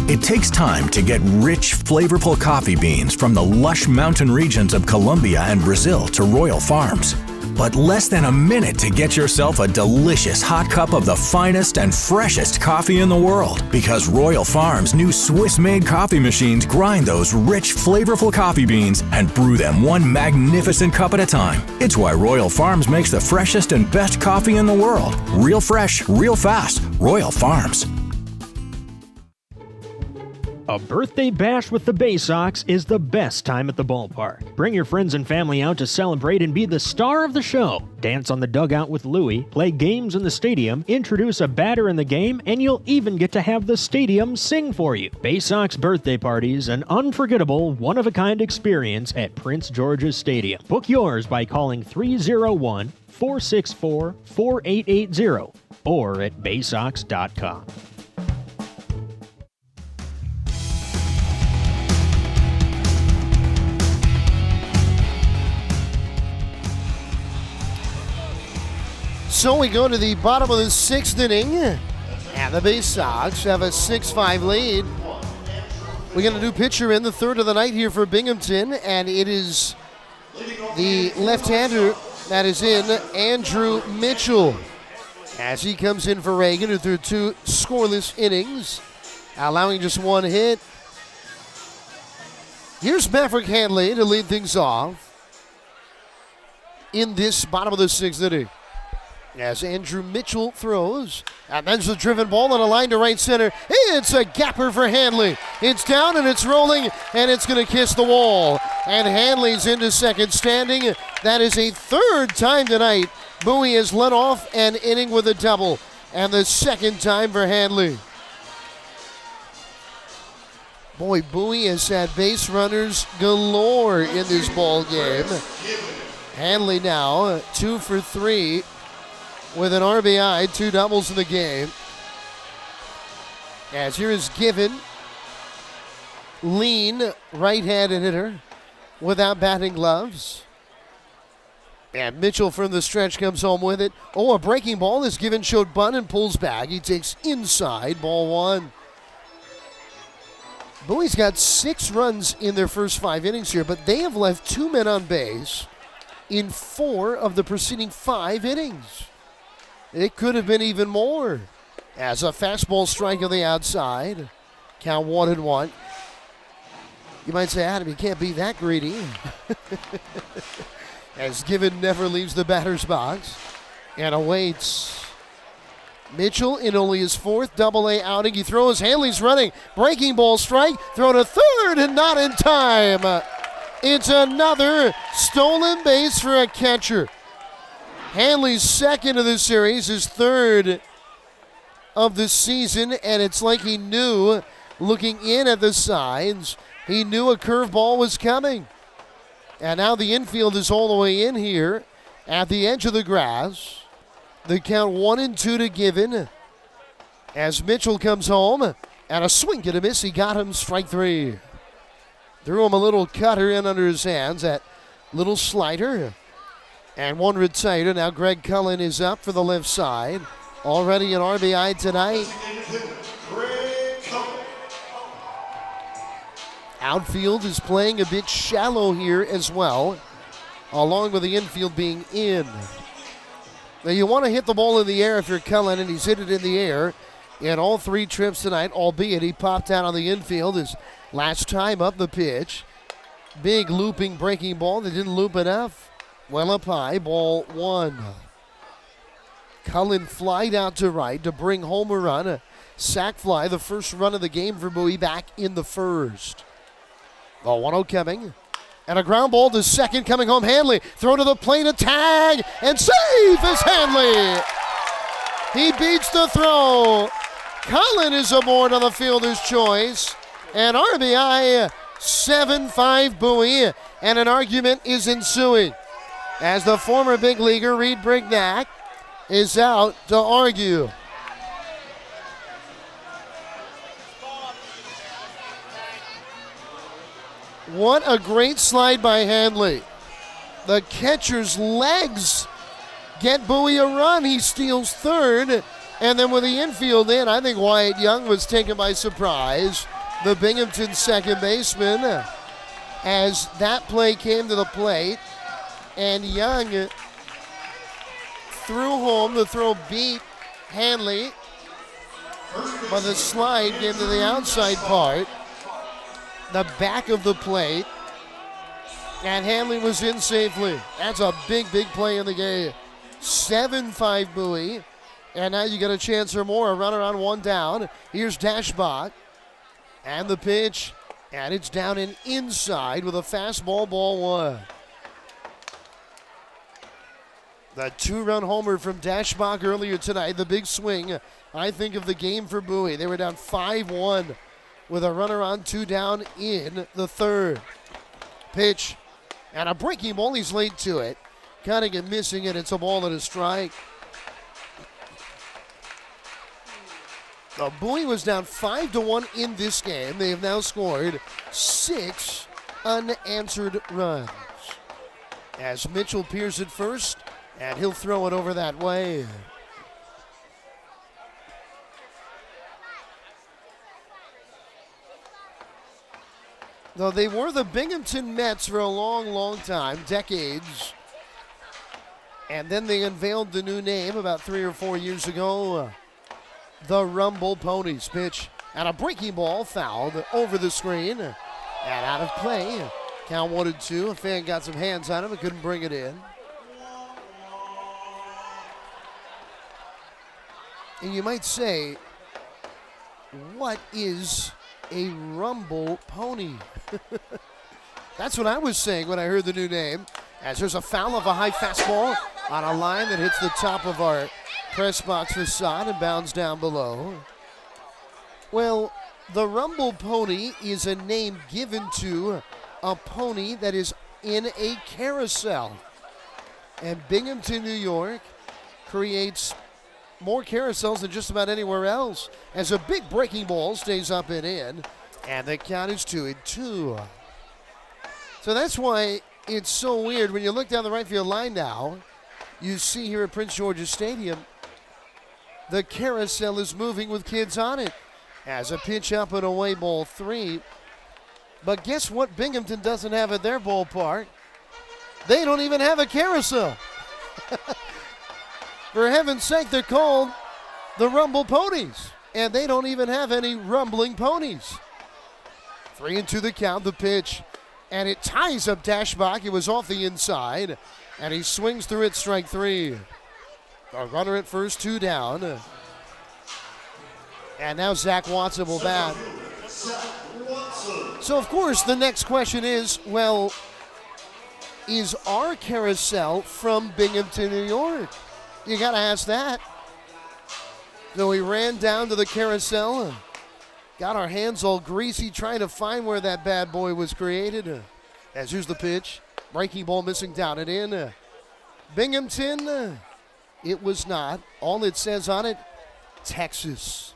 It takes time to get rich, flavorful coffee beans from the lush mountain regions of Colombia and Brazil to Royal Farms. But less than a minute to get yourself a delicious hot cup of the finest and freshest coffee in the world. Because Royal Farms' new Swiss-made coffee machines grind those rich, flavorful coffee beans and brew them one magnificent cup at a time. It's why Royal Farms makes the freshest and best coffee in the world. Real fresh, real fast. Royal Farms. A birthday bash with the Baysox is the best time at the ballpark. Bring your friends and family out to celebrate and be the star of the show. Dance on the dugout with Louie, play games in the stadium, introduce a batter in the game, and you'll even get to have the stadium sing for you. Baysox birthday parties, an unforgettable, one-of-a-kind experience at Prince George's Stadium. Book yours by calling 301-464-4880 or at baysox.com. So we go to the bottom of the 6th inning, and the Baysox have a 6-5 lead. We got a new pitcher in the 3rd of the night here for Binghamton, and it is the left-hander that is in, Andrew Mitchell, as he comes in for Reagan, who threw 2 scoreless innings, allowing just 1 hit. Here's Maverick Hanley to lead things off in this bottom of the 6th inning. As Andrew Mitchell throws, and there's a driven ball on a line to right center. It's a gapper for Hanley. It's down and it's rolling, and it's going to kiss the wall. And Hanley's into second standing. That is a 3rd time tonight Bowie has led off an inning with a double, and the 2nd time for Hanley. Boy, Bowie has had base runners galore in this ball game. Hanley now 2 for 3 with an RBI, 2 doubles in the game. As here is Given, lean right-handed hitter without batting gloves. And Mitchell from the stretch comes home with it. Oh, a breaking ball is Given, showed bunt and pulls back. He takes inside, ball 1. Bowie's got 6 runs in their first 5 innings here, but they have left 2 men on base in 4 of the preceding 5 innings. It could have been even more. As a fastball strike on the outside. Count 1-1. You might say, Adam, you can't be that greedy. As Given never leaves the batter's box and awaits. Mitchell in only his 4th Double-A outing. He throws, Hanley's running. Breaking ball strike. Throw to third and not in time. It's another stolen base for a catcher. Hanley's 2nd of the series, his 3rd of the season, and it's like he knew, looking in at the signs, he knew a curveball was coming. And now the infield is all the way in here at the edge of the grass. The count 1-2 to Given. As Mitchell comes home, and a swing and a miss, he got him, strike 3. Threw him a little cutter in under his hands, that little slider. And 1 retired. Now Greg Cullen is up for the left side. Already an RBI tonight. Outfield is playing a bit shallow here as well, along with the infield being in. Now you want to hit the ball in the air if you're Cullen, and he's hit it in the air in all 3 trips tonight, albeit he popped out on the infield his last time up the pitch. Big looping breaking ball. They didn't loop enough. Well up high, ball 1. Cullen flied out to right to bring home a run. A sac fly, the first run of the game for Bowie back in the 1st. The 1-0 coming. And a ground ball to second coming home. Hanley, throw to the plate, a tag, and safe is Hanley. He beats the throw. Cullen is aboard on the fielder's choice. And RBI 7-5 Bowie. And an argument is ensuing, as the former big leaguer Reed Brignac is out to argue. What a great slide by Hanley. The catcher's legs get Bowie a run. He steals 3rd, and then with the infield in, I think Wyatt Young was taken by surprise. The Binghamton second baseman, as that play came to the plate. And Young threw home. The throw beat Hanley, but the slide came to the outside part, the back of the plate, and Hanley was in safely. That's a big, big play in the game. 7-5 Bowie, and now you got a chance for more. A runner on 1 down. Here's Dashbach, and the pitch, and it's down and inside with a fastball, ball 1. The 2-run homer from Dashbach earlier tonight, the big swing, I think, of the game for Bowie. They were down 5-1 with a runner on 2 down in the 3rd. Pitch, and a breaking ball. He's late to it. Cutting and missing it. It's a ball and a strike. Now, Bowie was down 5-1 in this game. They have now scored 6 unanswered runs. As Mitchell peers at first, And he'll throw it over that way. Though they were the Binghamton Mets for a long, long time, decades. And then they unveiled the new name about 3 or 4 years ago, the Rumble Ponies. Pitch and a breaking ball fouled over the screen and out of play. Count 1-2. A fan got some hands on him and couldn't bring it in. And you might say, what is a Rumble Pony? That's what I was saying when I heard the new name. As there's a foul of a high fastball on a line that hits the top of our press box facade and bounds down below. Well, the Rumble Pony is a name given to a pony that is in a carousel. And Binghamton, New York creates more carousels than just about anywhere else, as a big breaking ball stays up and in, and the count is 2-2. So that's why it's so weird when you look down the right field line now. You see here at Prince George's Stadium, the carousel is moving with kids on it. As a pitch up and away, ball 3. But guess what Binghamton doesn't have at their ballpark? They don't even have a carousel. For heaven's sake, they're called the Rumble Ponies, and they don't even have any rumbling ponies. 3-2 the count, the pitch, and it ties up Dashbach. It was off the inside, and he swings through it, strike 3. A runner at first, 2 down. And now Zach Watson will bat. So, of course, the next question is, well, is our carousel from Binghamton, New York? You got to ask that. So we ran down to the carousel, got our hands all greasy trying to find where that bad boy was created. As here's the pitch. Breaking ball missing down and in. Binghamton, it was not. All it says on it, Texas.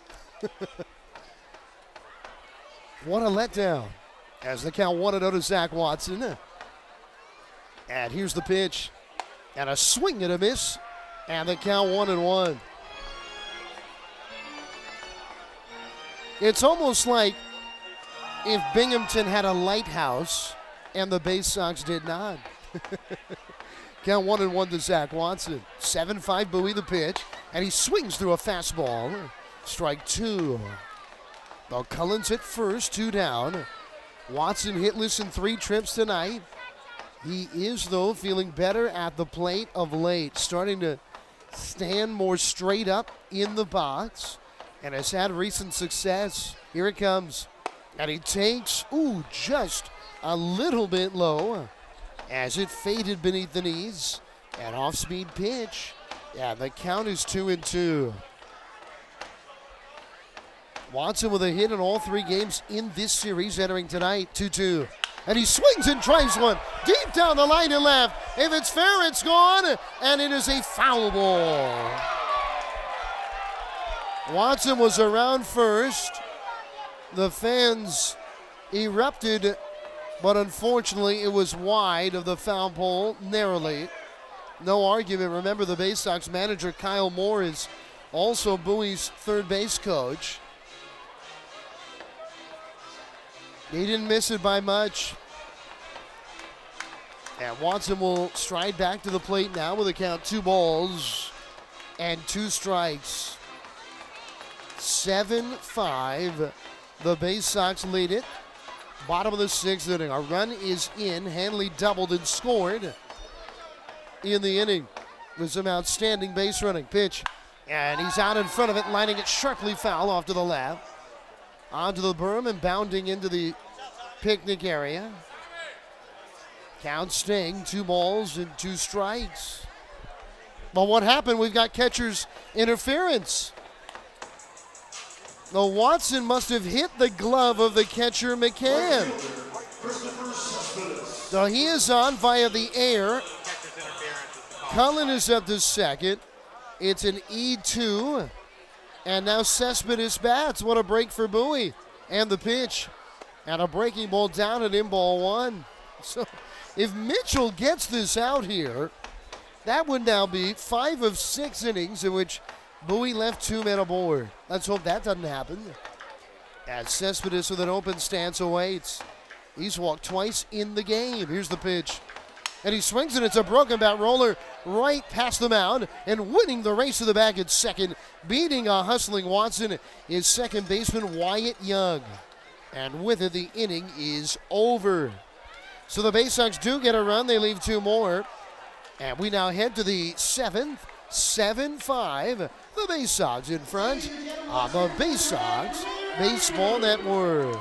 What a letdown. As the count 1-0 to Zach Watson. And here's the pitch. And a swing and a miss. And the count 1-1. It's almost like if Binghamton had a lighthouse and the Baysox did not. Count 1-1 to Zach Watson. 7-5 Bowie the pitch. And he swings through a fastball. Strike 2. Well, Cullen's at first, 2 down. Watson hitless in 3 trips tonight. He is, though, feeling better at the plate of late. Starting to stand more straight up in the box and has had recent success. Here it comes. And he takes, just a little bit low as it faded beneath the knees. An off-speed pitch. Yeah, the count is 2-2. Watson with a hit in all 3 games in this series, entering tonight, 2-2. And he swings and drives one deep down the line and left. If it's fair, it's gone, and it is a foul ball. Watson was around first. The fans erupted, but unfortunately it was wide of the foul pole, narrowly. No argument. Remember, the Baysox manager, Kyle Moore, is also Bowie's third base coach. He didn't miss it by much. And Watson will stride back to the plate now with a count 2 balls and 2 strikes. 7-5. The Baysox lead it. Bottom of the 6th inning. A run is in. Hanley doubled and scored in the inning with some outstanding base running. Pitch. And he's out in front of it, lining it sharply foul off to the left. Onto the berm and bounding into the picnic area. Count staying, 2 balls and 2 strikes. But what happened? We've got catcher's interference. The Watson must have hit the glove of the catcher, McCann. So he is on via the air. Cullen is up to second. It's an E2. And now Cespedes bats. What a break for Bowie. And the pitch. And a breaking ball down and in ball 1. So if Mitchell gets this out here, That would now be 5 of 6 innings in which Bowie left 2 men aboard. Let's hope that doesn't happen. As Cespedes with an open stance awaits. He's walked twice in the game. Here's the pitch. And he swings it. It's a broken bat roller right past the mound and winning the race to the bag at second. Beating a hustling Watson is second baseman Wyatt Young. And with it, the inning is over. So the Baysox do get a run. They leave 2 more. And we now head to the 7th. 7-5. The Baysox in front on the Baysox Baseball Network.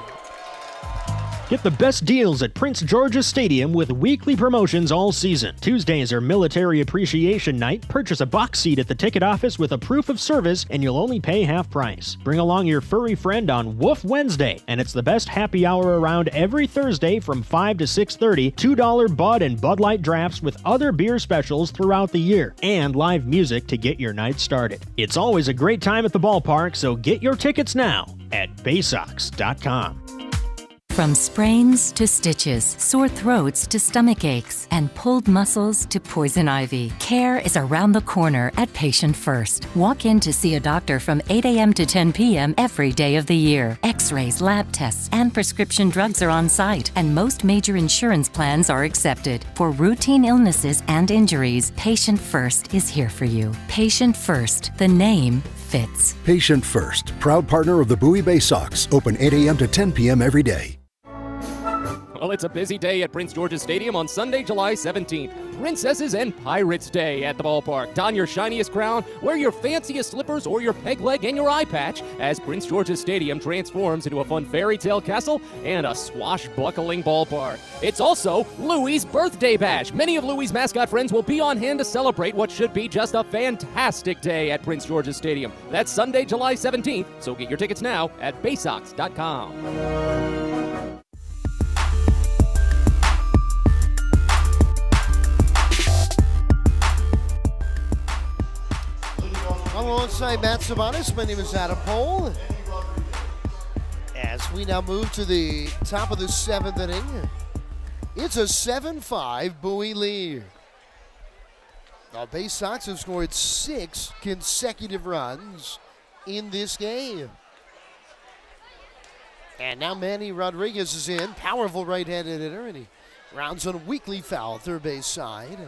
Get the best deals at Prince George's Stadium with weekly promotions all season. Tuesdays are Military Appreciation Night. Purchase a box seat at the ticket office with a proof of service and you'll only pay half price. Bring along your furry friend on Woof Wednesday, and it's the best happy hour around every Thursday from 5 to 6:30. $2 Bud and Bud Light drafts with other beer specials throughout the year, and live music to get your night started. It's always a great time at the ballpark, so get your tickets now at Baysox.com. From sprains to stitches, sore throats to stomach aches, and pulled muscles to poison ivy, care is around the corner at Patient First. Walk in to see a doctor from 8 a.m. to 10 p.m. every day of the year. X-rays, lab tests, and prescription drugs are on site, and most major insurance plans are accepted. For routine illnesses and injuries, Patient First is here for you. Patient First, the name fits. Patient First, proud partner of the Bowie Baysox. Open 8 a.m. to 10 p.m. every day. Well, it's a busy day at Prince George's Stadium on Sunday, July 17th. Princesses and Pirates Day at the ballpark. Don your shiniest crown, wear your fanciest slippers or your peg leg and your eye patch as Prince George's Stadium transforms into a fun fairy tale castle and a swashbuckling ballpark. It's also Louie's birthday bash. Many of Louie's mascot friends will be on hand to celebrate what should be just a fantastic day at Prince George's Stadium. That's Sunday, July 17th, so get your tickets now at Baysox.com. Alongside Matt Sabanis, my name is Adam Pohl. As we now move to the top of the 7th inning, it's a 7-5 Bowie lead. The Baysox have scored 6 consecutive runs in this game. And now Manny Rodriguez is in, powerful right-handed hitter, and he rounds on a weakly foul third base side.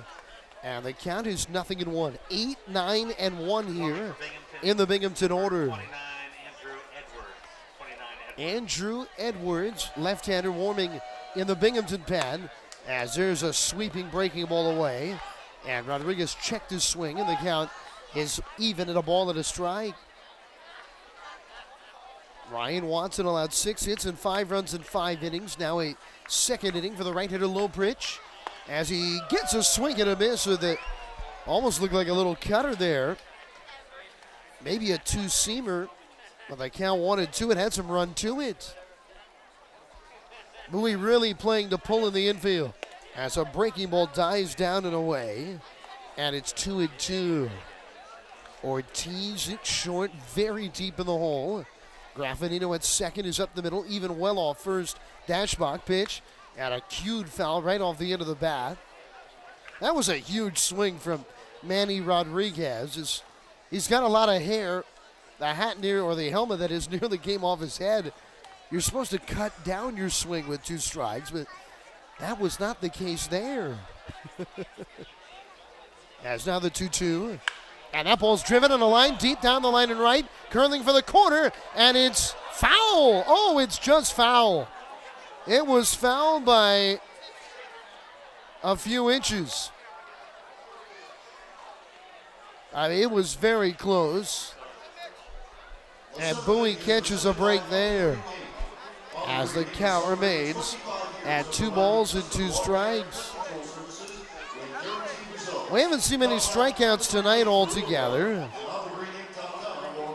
And the count is 0-1. 8, 9, and 1 here in the Binghamton order. Andrew Edwards, left-hander, warming in the Binghamton pen as there's a sweeping breaking ball away. And Rodriguez checked his swing, and the count is even at a ball and a strike. Ryan Watson allowed 6 hits and 5 runs in 5 innings. Now a second inning for the right-hander Lopritch, as he gets a swing and a miss with it. Almost looked like a little cutter there. Maybe a 2-seamer, but the count 1-2. It had some run to it. Bowie really playing to pull in the infield as a breaking ball dives down and away. And it's 2-2. Ortiz it short, very deep in the hole. Graffinino at second is up the middle, even well off first. Dashbach pitch. And a cued foul right off the end of the bat. That was a huge swing from Manny Rodriguez. He's got a lot of hair. The hat or the helmet that is nearly came off his head. You're supposed to cut down your swing with 2 strikes, but that was not the case there. As now the 2-2. And that ball's driven on the line, deep down the line and right. Curling for the corner, and it's foul. Oh, it's just foul. It was fouled by a few inches. I mean, it was very close. And Bowie catches a break there as the count remains at 2 balls and 2 strikes. We haven't seen many strikeouts tonight altogether,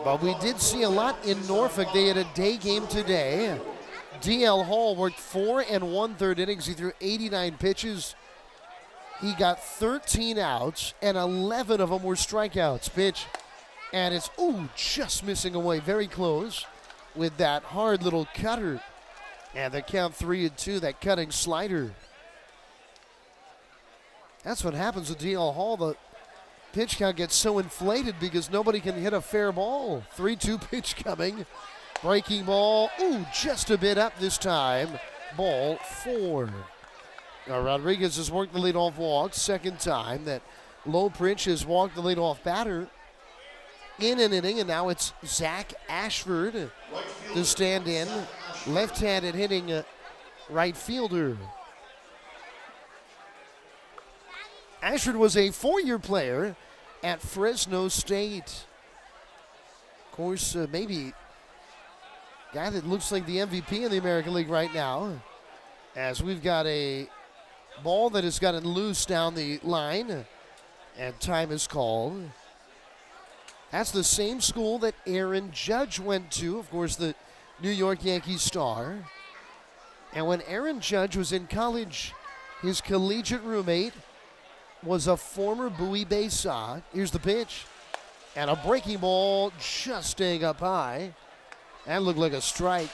but we did see a lot in Norfolk. They had a day game today. D.L. Hall worked 4 1/3 innings. He threw 89 pitches. He got 13 outs, and 11 of them were strikeouts. Pitch, and it's, just missing away. Very close with that hard little cutter. And the count 3-2, that cutting slider. That's what happens with D.L. Hall. pitch count gets so inflated because nobody can hit a fair ball. 3-2 pitch coming. Breaking ball. Ooh, just a bit up this time. Ball 4. Now Rodriguez has worked the leadoff walk. Second time that low pitch has walked the leadoff batter in an inning, and now it's Zach Ashford to stand in. Left-handed hitting right fielder. Ashford was a 4-year player at Fresno State. Of course, maybe guy that looks like the MVP in the American League right now, as we've got a ball that has gotten loose down the line, and time is called. That's the same school that Aaron Judge went to, of course, the New York Yankees star. And when Aaron Judge was in college, his collegiate roommate was a former Bowie Baysox. Here's the pitch. And a breaking ball just staying up high. That looked like a strike.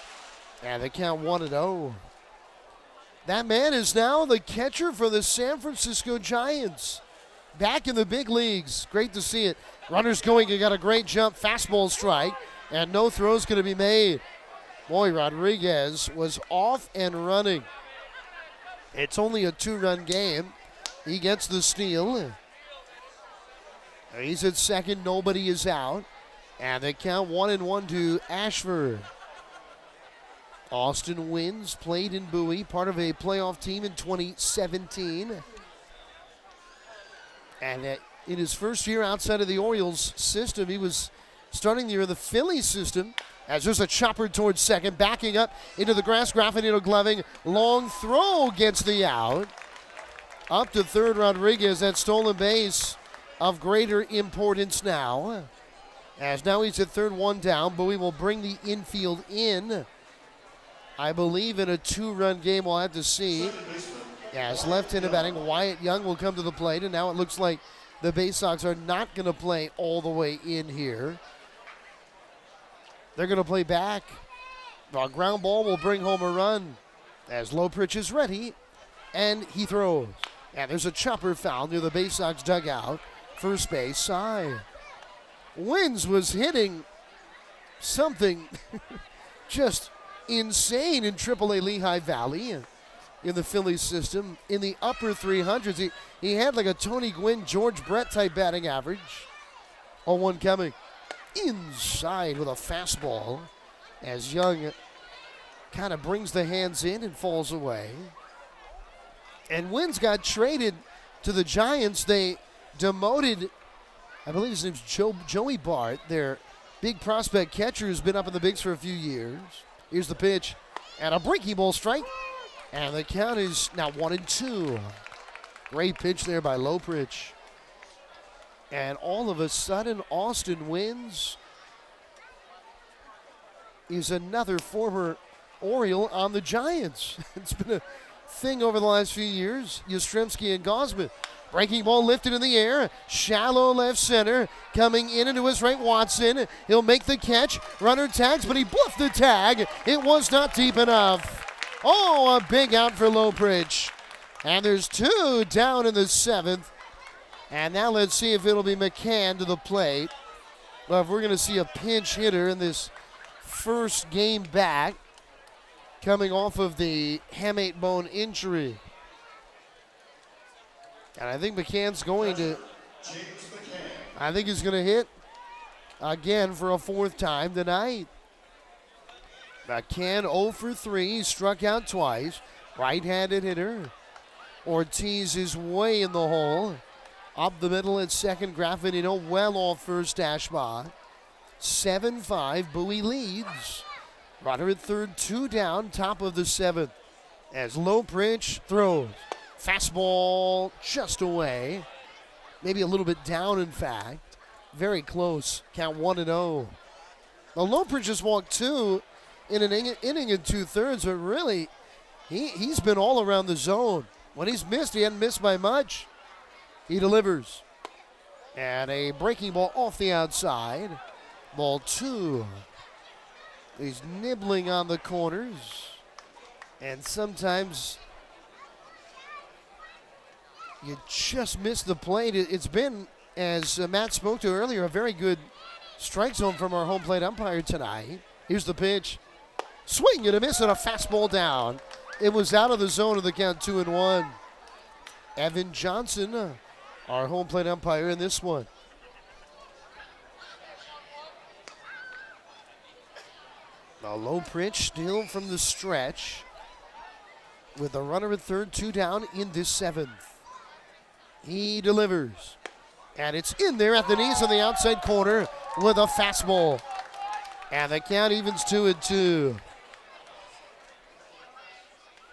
And they count 1-0. That man is now the catcher for the San Francisco Giants. Back in the big leagues. Great to see it. Runners going. He got a great jump. Fastball strike. And no throw's going to be made. Boy, Rodriguez was off and running. It's only a 2-run game. He gets the steal. He's at second. Nobody is out. And they count 1-1 to Ashford. Austin Wynns played in Bowie, part of a playoff team in 2017. And in his first year outside of the Orioles system, he was starting the year in the Phillies system. As there's a chopper towards second, backing up into the grass, Graffinito gloving. Long throw gets the out. Up to third, Rodriguez, that stolen base of greater importance now. As now he's at third, 1 down. Bowie will bring the infield in. I believe in a 2-run game, we'll have to see. As left-handed batting, Wyatt Young will come to the plate, and now it looks like the Baysox are not going to play all the way in here. They're going to play back. A ground ball will bring home a run. As Loprich is ready, and he throws. And there's a chopper foul near the Baysox dugout. First base side. Wynns was hitting something just insane in AAA Lehigh Valley in the Phillies system. In the upper 300s, he had like a Tony Gwynn, George Brett type batting average. 0-1 coming. Inside with a fastball as Young kind of brings the hands in and falls away. And Wynns got traded to the Giants. They demoted, I believe his name's Joey Bart, their big prospect catcher who's been up in the bigs for a few years. Here's the pitch. And a breaking ball strike. And the count is now 1-2. Great pitch there by Loprich. And all of a sudden, Austin Wynns is another former Oriole on the Giants. It's been a thing over the last few years. Yastrzemski and Gosman. Breaking ball lifted in the air. Shallow left center. Coming in into his right, Watson. He'll make the catch. Runner tags, but he bluffed the tag. It was not deep enough. Oh, a big out for Loprich. And there's 2 down in the 7th. And now let's see if it'll be McCann to the plate. Well, if we're going to see a pinch hitter in this first game back, coming off of the hamate bone injury. And I think McCann's going to, I think he's going to hit again for a 4th time tonight. McCann 0 for 3, he struck out twice. Right-handed hitter. Ortiz is way in the hole. Up the middle at second, Graffinito well off first, Ashbach. 7-5, Bowie leads. Runner at third, 2 down, top of the 7th. As Loprich throws. Fastball just away. Maybe a little bit down, in fact. Very close. Count 1-0. Now, Loprich just walked 2 in an inning and 2/3, but really, he's been all around the zone. When he's missed, he hadn't missed by much. He delivers. And a breaking ball off the outside. Ball 2. He's nibbling on the corners. And sometimes you just miss the plate. It's been as Matt spoke to earlier, a very good strike zone from our home plate umpire tonight. Here's the pitch. Swing and a miss and a fastball down. It was out of the zone of the count 2-1. Evan Johnson, our home plate umpire in this one. A low pitch still from the stretch with a runner at third, 2 down in this 7th. He delivers. And it's in there at the knees of the outside corner with a fastball. And the count evens 2-2.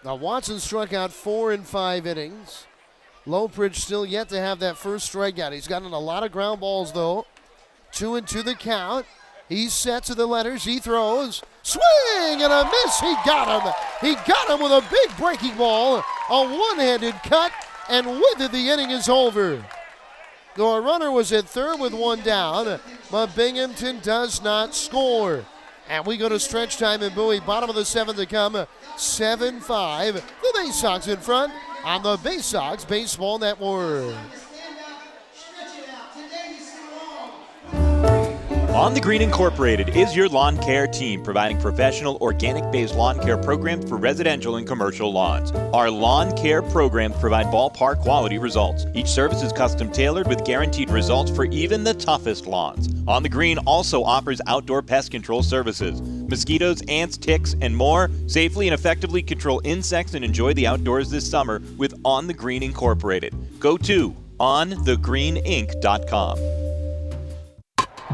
Now Watson struck out 4 in 5 innings. Lowbridge still yet to have that first strikeout. He's gotten a lot of ground balls though. 2-2 the count. He's set to the letters. He throws. Swing and a miss. He got him. He got him with a big breaking ball. A one-handed cut. And with it, the inning is over. Though a runner was at third with 1 down, but Binghamton does not score. And we go to stretch time in Bowie. Bottom of the 7th to come. 7-5. The Baysox in front on the Baysox Baseball Network. On the Green Incorporated is your lawn care team, providing professional organic-based lawn care programs for residential and commercial lawns. Our lawn care programs provide ballpark quality results. Each service is custom tailored with guaranteed results for even the toughest lawns. On the Green also offers outdoor pest control services. Mosquitoes, ants, ticks, and more. Safely and effectively control insects and enjoy the outdoors this summer with On the Green Incorporated. Go to onthegreeninc.com.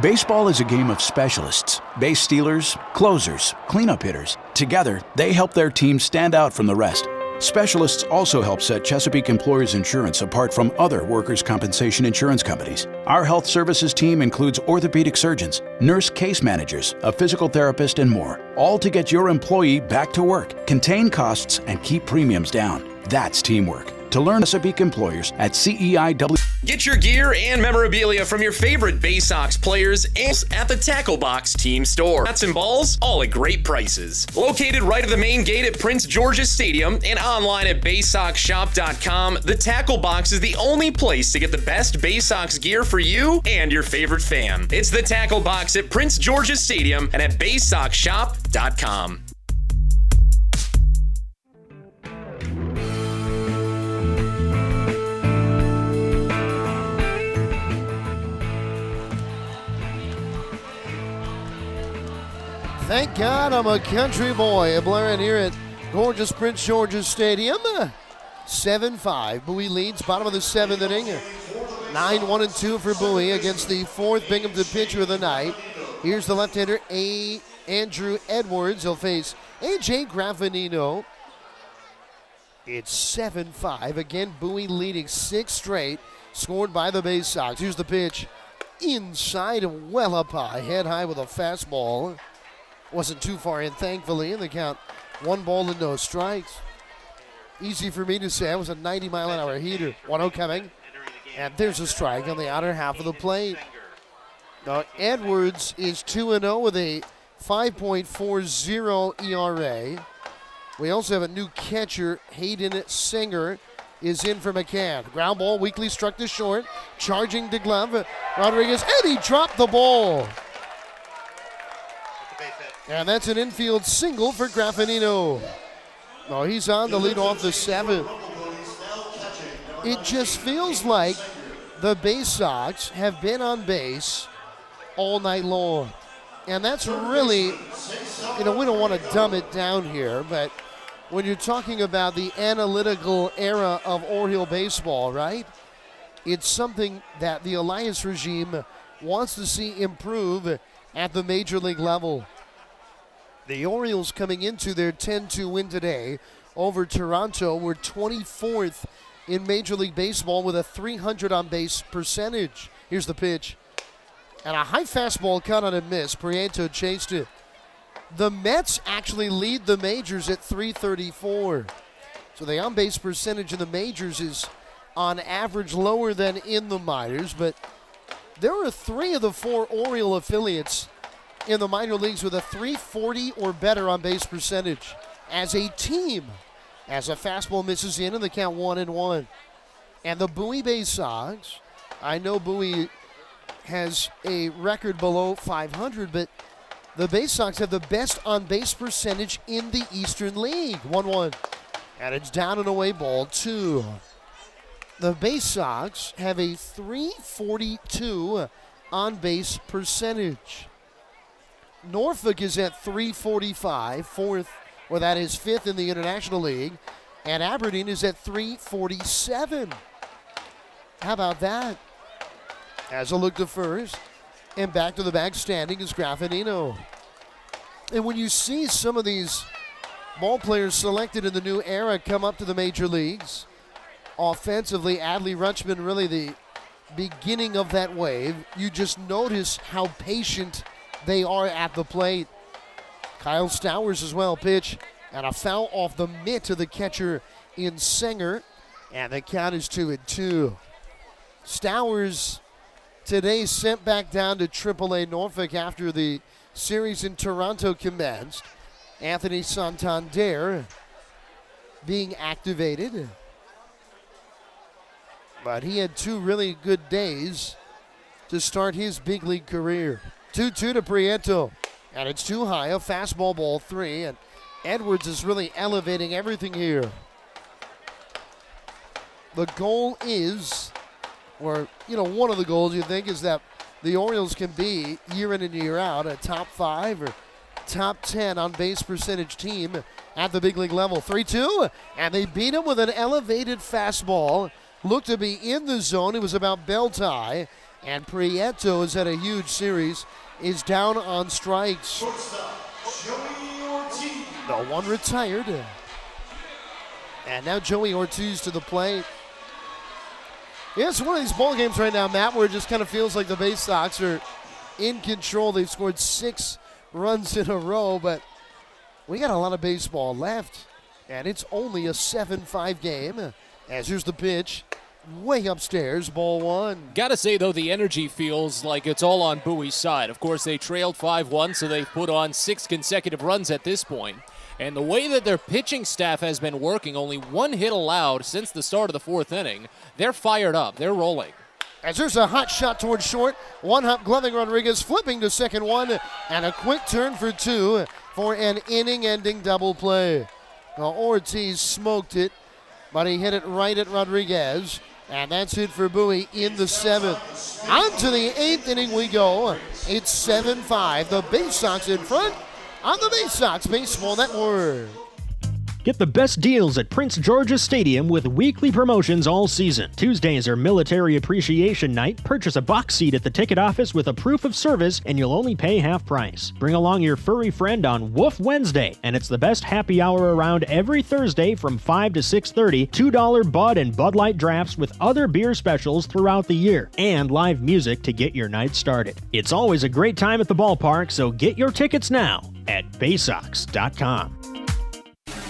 Baseball is a game of specialists. Base stealers, closers, cleanup hitters. Together, they help their team stand out from the rest. Specialists also help set Chesapeake Employers Insurance apart from other workers' compensation insurance companies. Our health services team includes orthopedic surgeons, nurse case managers, a physical therapist, and more, all to get your employee back to work, contain costs, and keep premiums down. That's teamwork. To learn Chesapeake Employers at CEIW. Get your gear and memorabilia from your favorite Baysox players and at the Tackle Box team store. Bats and balls, all at great prices. Located right at the main gate at Prince George's Stadium and online at BaysoxShop.com, the Tackle Box is the only place to get the best Baysox gear for you and your favorite fan. It's the Tackle Box at Prince George's Stadium and at BaysoxShop.com. Thank God I'm a country boy. Blaring here at gorgeous Prince George's Stadium. 7-5. Bowie leads, bottom of the 7th inning. 9-1-2 for Bowie against the 4th Binghamton pitcher of the night. Here's the left-hander, Andrew Edwards. He'll face A.J. Graffinino. It's 7-5. Again, Bowie leading 6 straight, scored by the Baysox. Here's the pitch. Inside and well up high, head high with a fastball. Wasn't too far in, thankfully, in the count. 1 ball and no strikes. Easy for me to say. It was a 90-mile-an-hour heater. 1-0 coming. And there's a strike on the outer half of the plate. Now, Edwards is 2-0 with a 5.40 ERA. We also have a new catcher, Hayden Singer, is in for McCann. Ground ball, weakly struck to short. Charging to glove. Rodriguez, and he dropped the ball. And that's an infield single for Graffinino. No, he's on to lead off the 7th. It just feels like the Baysox have been on base all night long. And that's really, we don't want to dumb it down here, but when you're talking about the analytical era of Oriole baseball, right? It's something that the Elias regime wants to see improve at the major league level. The Orioles coming into their 10-2 win today over Toronto were 24th in Major League Baseball with a 300 on-base percentage. Here's the pitch. And a high fastball cut on a miss. Prieto chased it. The Mets actually lead the majors at 334. So the on-base percentage in the majors is on average lower than in the minors, but there are 3 of the 4 Oriole affiliates in the minor leagues with a 340 or better on base percentage as a team. As a fastball misses in the count 1-1. And the Bowie Baysox I know Bowie has a record below 500, but the Baysox have the best on-base percentage in the Eastern League. 1-1. And it's down and away, ball 2. The Baysox have a .342 on-base percentage. Norfolk is at .345, fourth, or that is fifth in the International League, and Aberdeen is at .347. How about that? As a look to first, and back to the back standing is Graffinino. And when you see some of these ball players selected in the new era come up to the major leagues, offensively, Adley Rutschman really the beginning of that wave. You just notice how patient they are at the plate. Kyle Stowers as well, pitch, and a foul off the mitt to the catcher in Singer, and the count is 2-2. Stowers today sent back down to AAA Norfolk after the series in Toronto commenced. Anthony Santander being activated. But he had 2 really good days to start his big league career. 2-2 to Prieto. And it's too high, a fastball, ball 3. And Edwards is really elevating everything here. The goal is, or, one of the goals you think is that the Orioles can be, year in and year out, a top 5 or top 10 on base percentage team at the big league level. 3-2, and they beat him with an elevated fastball. Looked to be in the zone. It was about bell tie, and Prieto has had a huge series, is down on strikes. No one retired. And now Joey Ortiz to the plate. Yeah, it's one of these ball games right now, Matt, where it just kind of feels like the Baysox are in control. They've scored 6 runs in a row, but we got a lot of baseball left, and it's only a 7-5 game. As here's the pitch, way upstairs, ball 1. Gotta say, though, the energy feels like it's all on Bowie's side. Of course, they trailed 5-1, so they've put on 6 consecutive runs at this point. And the way that their pitching staff has been working, only 1 hit allowed since the start of the 4th inning, they're fired up. They're rolling. As there's a hot shot towards short, one-hop gloving Rodriguez, flipping to second 1, and a quick turn for 2 for an inning-ending double play. Now, Ortiz smoked it, but he hit it right at Rodriguez, and that's it for Bowie in the 7th. On to the 8th inning we go. It's 7-5. The Baysox in front on the Baysox Baseball Network. Get the best deals at Prince George's Stadium with weekly promotions all season. Tuesdays are Military Appreciation Night. Purchase a box seat at the ticket office with a proof of service, and you'll only pay half price. Bring along your furry friend on Woof Wednesday, and it's the best happy hour around every Thursday from 5 to 6:30. $2 Bud and Bud Light drafts with other beer specials throughout the year, and live music to get your night started. It's always a great time at the ballpark, so get your tickets now at Baysox.com.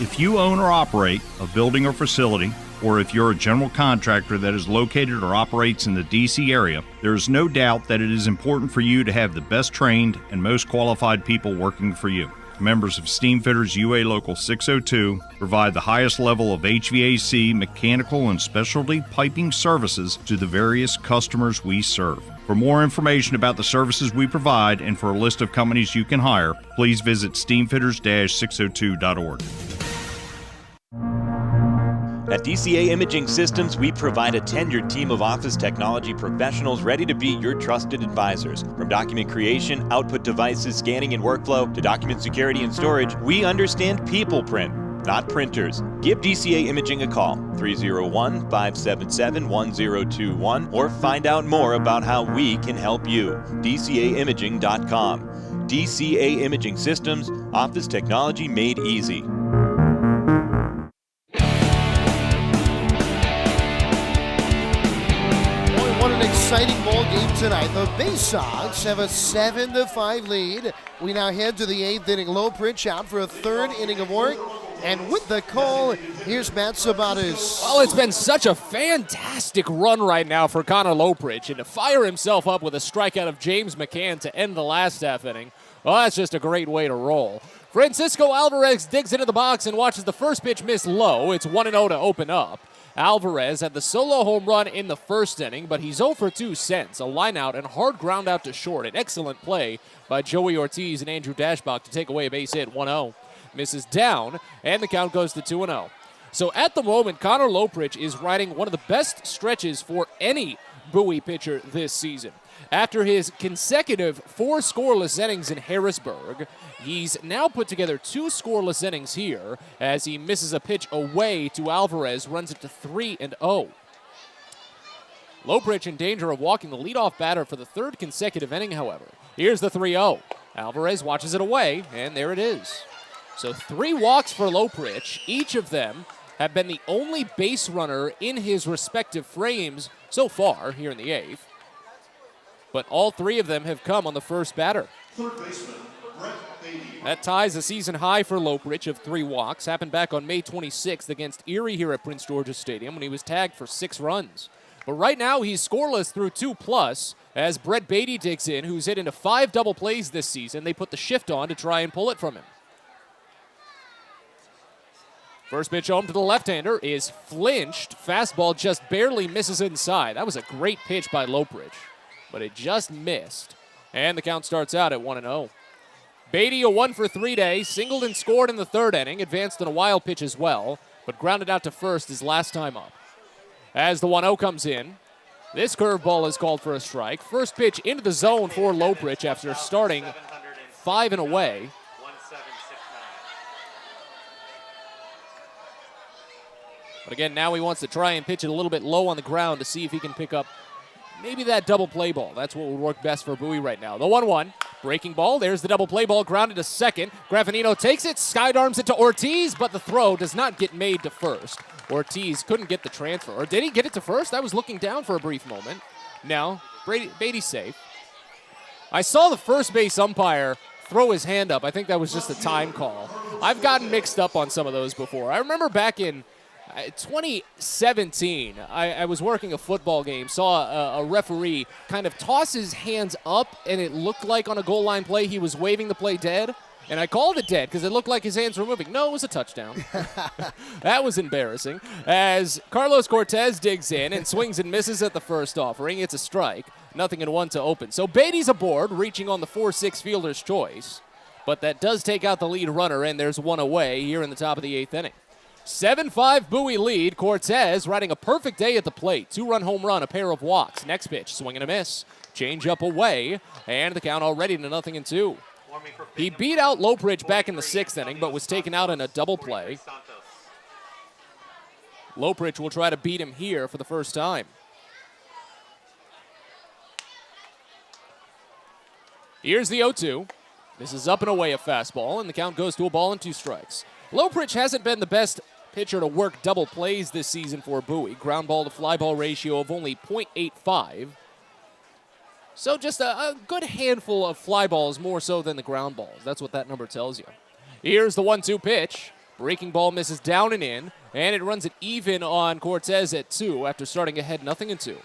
If you own or operate a building or facility, or if you're a general contractor that is located or operates in the D.C. area, there is no doubt that it is important for you to have the best trained and most qualified people working for you. Members of Steamfitters UA Local 602 provide the highest level of HVAC, mechanical, and specialty piping services to the various customers we serve. For more information about the services we provide and for a list of companies you can hire, please visit steamfitters-602.org. At DCA Imaging Systems, we provide a tenured team of office technology professionals ready to be your trusted advisors. From document creation, output devices, scanning and workflow, to document security and storage, we understand people print, not printers. Give DCA Imaging a call, 301-577-1021, or find out more about how we can help you. DCAimaging.com. DCA Imaging Systems, office technology made easy. What an exciting ball game tonight. The Baysox have a 7-5 lead. We now head to the 8th inning. Lopritch out for a 3rd inning of work. And with the call, here's Matt Sabates. Well, it's been such a fantastic run right now for Connor Lopritch, and to fire himself up with a strikeout of James McCann to end the last half inning, well, that's just a great way to roll. Francisco Alvarez digs into the box and watches the first pitch miss low. It's 1-0 to open up. Alvarez had the solo home run in the first inning, but he's 0 for 2 since. A line out and hard ground out to short. An excellent play by Joey Ortiz and Andrew Dashbach to take away a base hit. 1-0. Misses down, and the count goes to 2-0. So at the moment, Connor Loprich is riding one of the best stretches for any Bowie pitcher this season. After his consecutive 4 scoreless innings in Harrisburg, he's now put together 2 scoreless innings here as he misses a pitch away to Alvarez, runs it to 3-0. Loprich in danger of walking the leadoff batter for the 3rd consecutive inning, however. Here's the 3-0. Alvarez watches it away, and there it is. So 3 walks for Loprich. Each of them have been the only base runner in his respective frames so far here in the 8th. But all 3 of them have come on the first batter. Third baseman, Brett Beatty. That ties a season high for Loprich of 3 walks. Happened back on May 26th against Erie here at Prince George's Stadium when he was tagged for 6 runs. But right now he's scoreless through 2+ as Brett Beatty digs in, who's hit into 5 double plays this season. They put the shift on to try and pull it from him. First pitch home to the left-hander is flinched. Fastball just barely misses inside. That was a great pitch by Loprich, but it just missed. And the count starts out at 1-0. Beatty, a 1 for 3 day, singled and scored in the 3rd inning, advanced in a wild pitch as well, but grounded out to first his last time up. As the 1-0 comes in, this curveball is called for a strike. First pitch into the zone for Loprich after starting 5 and away. But again, now he wants to try and pitch it a little bit low on the ground to see if he can pick up maybe that double play ball. That's what would work best for Bowie right now. The 1-1, breaking ball. There's the double play ball, grounded to second. Graffinino takes it, skydarms it to Ortiz, but the throw does not get made to first. Ortiz couldn't get the transfer. Or did he get it to first? I was looking down for a brief moment. No, Beatty's safe. I saw the first base umpire throw his hand up. I think that was just a time call. I've gotten mixed up on some of those before. I remember back in 2017, I was working a football game, saw a referee kind of toss his hands up, and it looked like on a goal line play he was waving the play dead, and I called it dead because it looked like his hands were moving. No, it was a touchdown. That was embarrassing. As Carlos Cortez digs in and swings and misses at the first offering, it's a strike. 0-1 to open. So Beatty's aboard, reaching on the 4-6 fielder's choice, but that does take out the lead runner, and there's 1 away here in the top of the 8th inning. 7-5 Bowie lead. Cortez riding a perfect day at the plate. 2-run home run, a pair of walks. Next pitch, swing and a miss. Change up away, and the count already to 0-2. He beat out Loprich back in the 6th inning, but was taken out in a double play. Loprich will try to beat him here for the first time. Here's the 0-2. This is up and away a fastball, and the count goes to a ball and 2 strikes. Loprich hasn't been the best pitcher to work double plays this season for Bowie. Ground ball to fly ball ratio of only .85. So just a good handful of fly balls more so than the ground balls. That's what that number tells you. Here's the 1-2 pitch. Breaking ball misses down and in, and it runs it even on Cortez at 2 after starting ahead 0-2.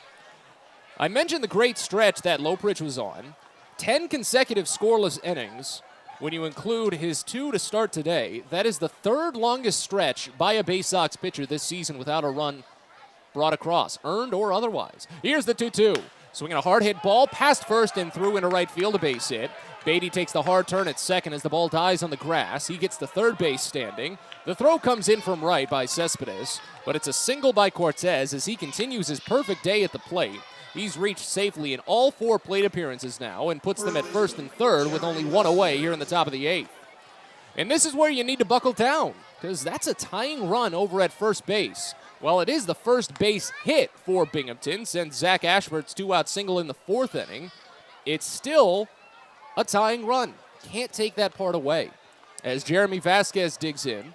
I mentioned the great stretch that Loprich was on. 10 consecutive scoreless innings. When you include his 2 to start today, that is the 3rd longest stretch by a Baysox pitcher this season without a run brought across, earned or otherwise. Here's the 2-2. Swinging a hard hit ball, past first and through into right field, a base hit. Beatty takes the hard turn at second as the ball dies on the grass. He gets the third base standing. The throw comes in from right by Cespedes, but it's a single by Cortez as he continues his perfect day at the plate. He's reached safely in all 4 plate appearances now and puts them at first and third with only 1 away here in the top of the 8th. And this is where you need to buckle down because that's a tying run over at first base. Well, it is the first base hit for Binghamton since Zach Ashford's 2-out single in the 4th inning. It's still a tying run. Can't take that part away. As Jeremy Vasquez digs in,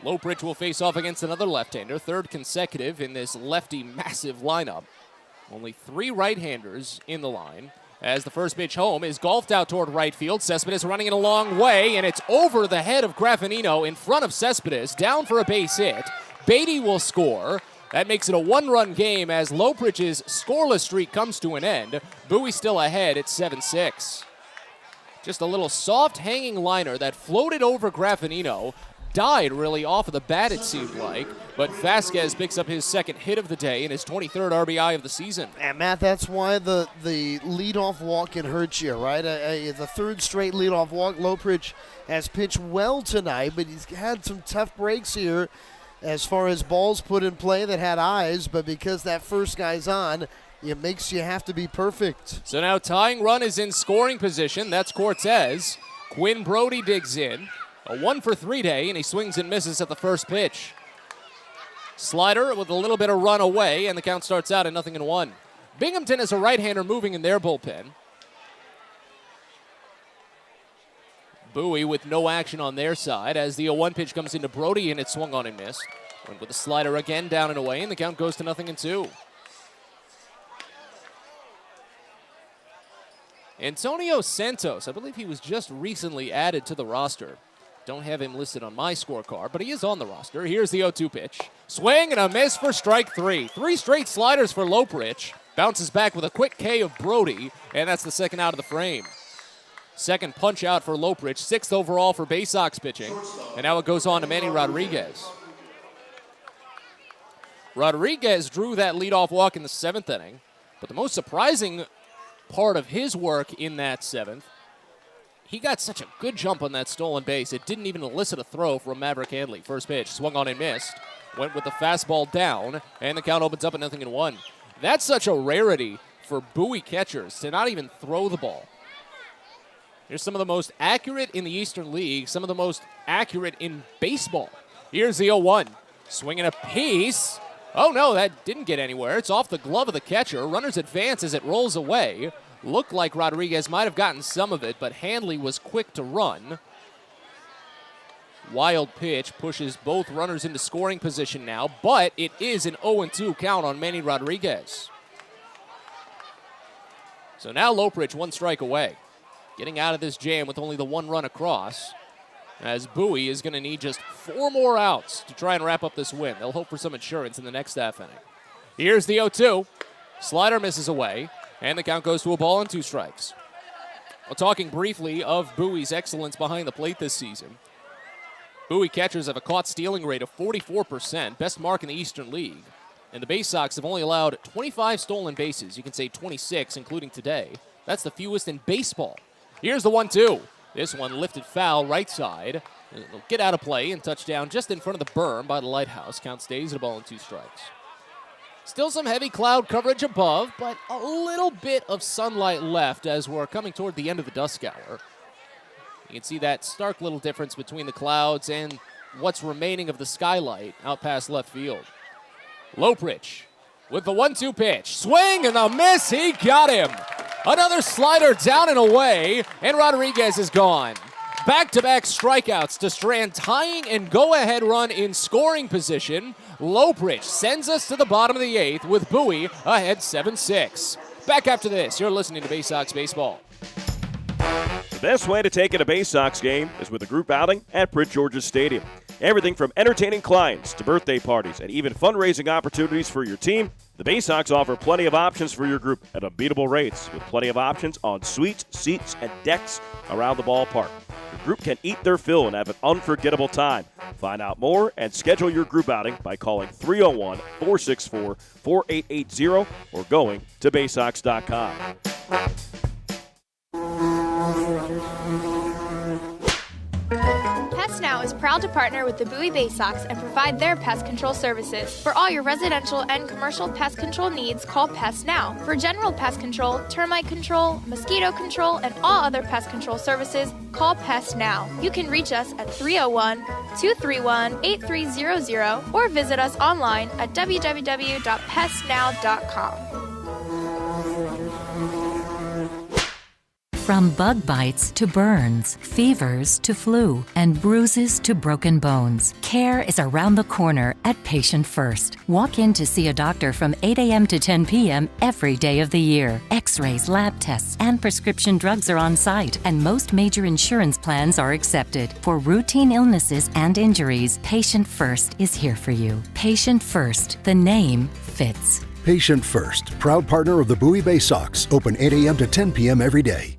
Loprich will face off against another left-hander, 3rd consecutive in this lefty massive lineup. Only 3 right-handers in the line. As the first pitch home is golfed out toward right field. Cespedes running it a long way, and it's over the head of Graffinino in front of Cespedes, down for a base hit. Beatty will score. That makes it a 1-run game as Loprich's scoreless streak comes to an end. Bowie still ahead at 7-6. Just a little soft hanging liner that floated over Graffinino, died really off of the bat, it seemed like. But Vasquez picks up his second hit of the day and his 23rd RBI of the season. And Matt, that's why the leadoff walk can hurt you, right? The third straight leadoff walk. Lopridge has pitched well tonight, but he's had some tough breaks here as far as balls put in play that had eyes, but because that first guy's on, it makes you have to be perfect. So now tying run is in scoring position. That's Cortez. Quinn Brody digs in. A 1-for-3 day, and he swings and misses at the first pitch. Slider with a little bit of run away, and the count starts out at 0-1. Binghamton is a right-hander moving in their bullpen. Bowie with no action on their side as the 0-1 pitch comes into Brody, and it's swung on and missed. Went with the slider again, down and away, and the count goes to 0-2. Antonio Santos, I believe he was just recently added to the roster. Don't have him listed on my scorecard, but he is on the roster. Here's the 0-2 pitch. Swing and a miss for strike 3. 3 straight sliders for Lopridge. Bounces back with a quick K of Brody, and that's the second out of the frame. Second punch out for Lopridge, 6th overall for Baysox pitching. And now it goes on to Manny Rodriguez. Rodriguez drew that leadoff walk in the 7th inning, but the most surprising part of his work in that 7th, he got such a good jump on that stolen base, it didn't even elicit a throw from Maverick Handley. First pitch, swung on and missed. Went with the fastball down, and the count opens up at 0-1. That's such a rarity for Bowie catchers to not even throw the ball. Here's some of the most accurate in the Eastern League, some of the most accurate in baseball. Here's the 0-1. Swinging a piece. Oh, no, that didn't get anywhere. It's off the glove of the catcher. Runners advance as it rolls away. Looked like Rodriguez might have gotten some of it, but Handley was quick to run. Wild pitch pushes both runners into scoring position now, but it is an 0-2 count on Manny Rodriguez. So now Lopridge 1 strike away. Getting out of this jam with only the 1 run across, as Bowie is going to need just 4 more outs to try and wrap up this win. They'll hope for some insurance in the next half inning. Here's the 0-2. Slider misses away, and the count goes to a ball and 2 strikes. Well, talking briefly of Bowie's excellence behind the plate this season, Bowie catchers have a caught stealing rate of 44%, best mark in the Eastern League. And the Baysox have only allowed 25 stolen bases. You can say 26, including today. That's the fewest in baseball. Here's the 1-2. This one lifted foul right side. It'll get out of play and touchdown just in front of the berm by the lighthouse. Count stays at a ball and 2 strikes. Still some heavy cloud coverage above, but a little bit of sunlight left as we're coming toward the end of the dusk hour. You can see that stark little difference between the clouds and what's remaining of the skylight out past left field. Lopridge with the 1-2 pitch. Swing and a miss. He got him. Another slider down and away, and Rodriguez is gone. Back-to-back strikeouts to strand tying and go-ahead run in scoring position. Lopridge sends us to the bottom of the 8th with Bowie ahead 7-6. Back after this, you're listening to Baysox Baseball. The best way to take in a Baysox game is with a group outing at Prince George's Stadium. Everything from entertaining clients to birthday parties and even fundraising opportunities for your team, the Baysox offer plenty of options for your group at unbeatable rates with plenty of options on suites, seats, and decks around the ballpark. Your group can eat their fill and have an unforgettable time. Find out more and schedule your group outing by calling 301-464-4880 or going to baysox.com. Pest Now is proud to partner with the Bowie Baysox and provide their pest control services. For all your residential and commercial pest control needs, call Pest Now. For general pest control, termite control, mosquito control, and all other pest control services, call Pest Now. You can reach us at 301-231-8300 or visit us online at www.pestnow.com. From bug bites to burns, fevers to flu, and bruises to broken bones, care is around the corner at Patient First. Walk in to see a doctor from 8 a.m. to 10 p.m. every day of the year. X-rays, lab tests, and prescription drugs are on site, and most major insurance plans are accepted. For routine illnesses and injuries, Patient First is here for you. Patient First, the name fits. Patient First, proud partner of the Bowie Baysox, open 8 a.m. to 10 p.m. every day.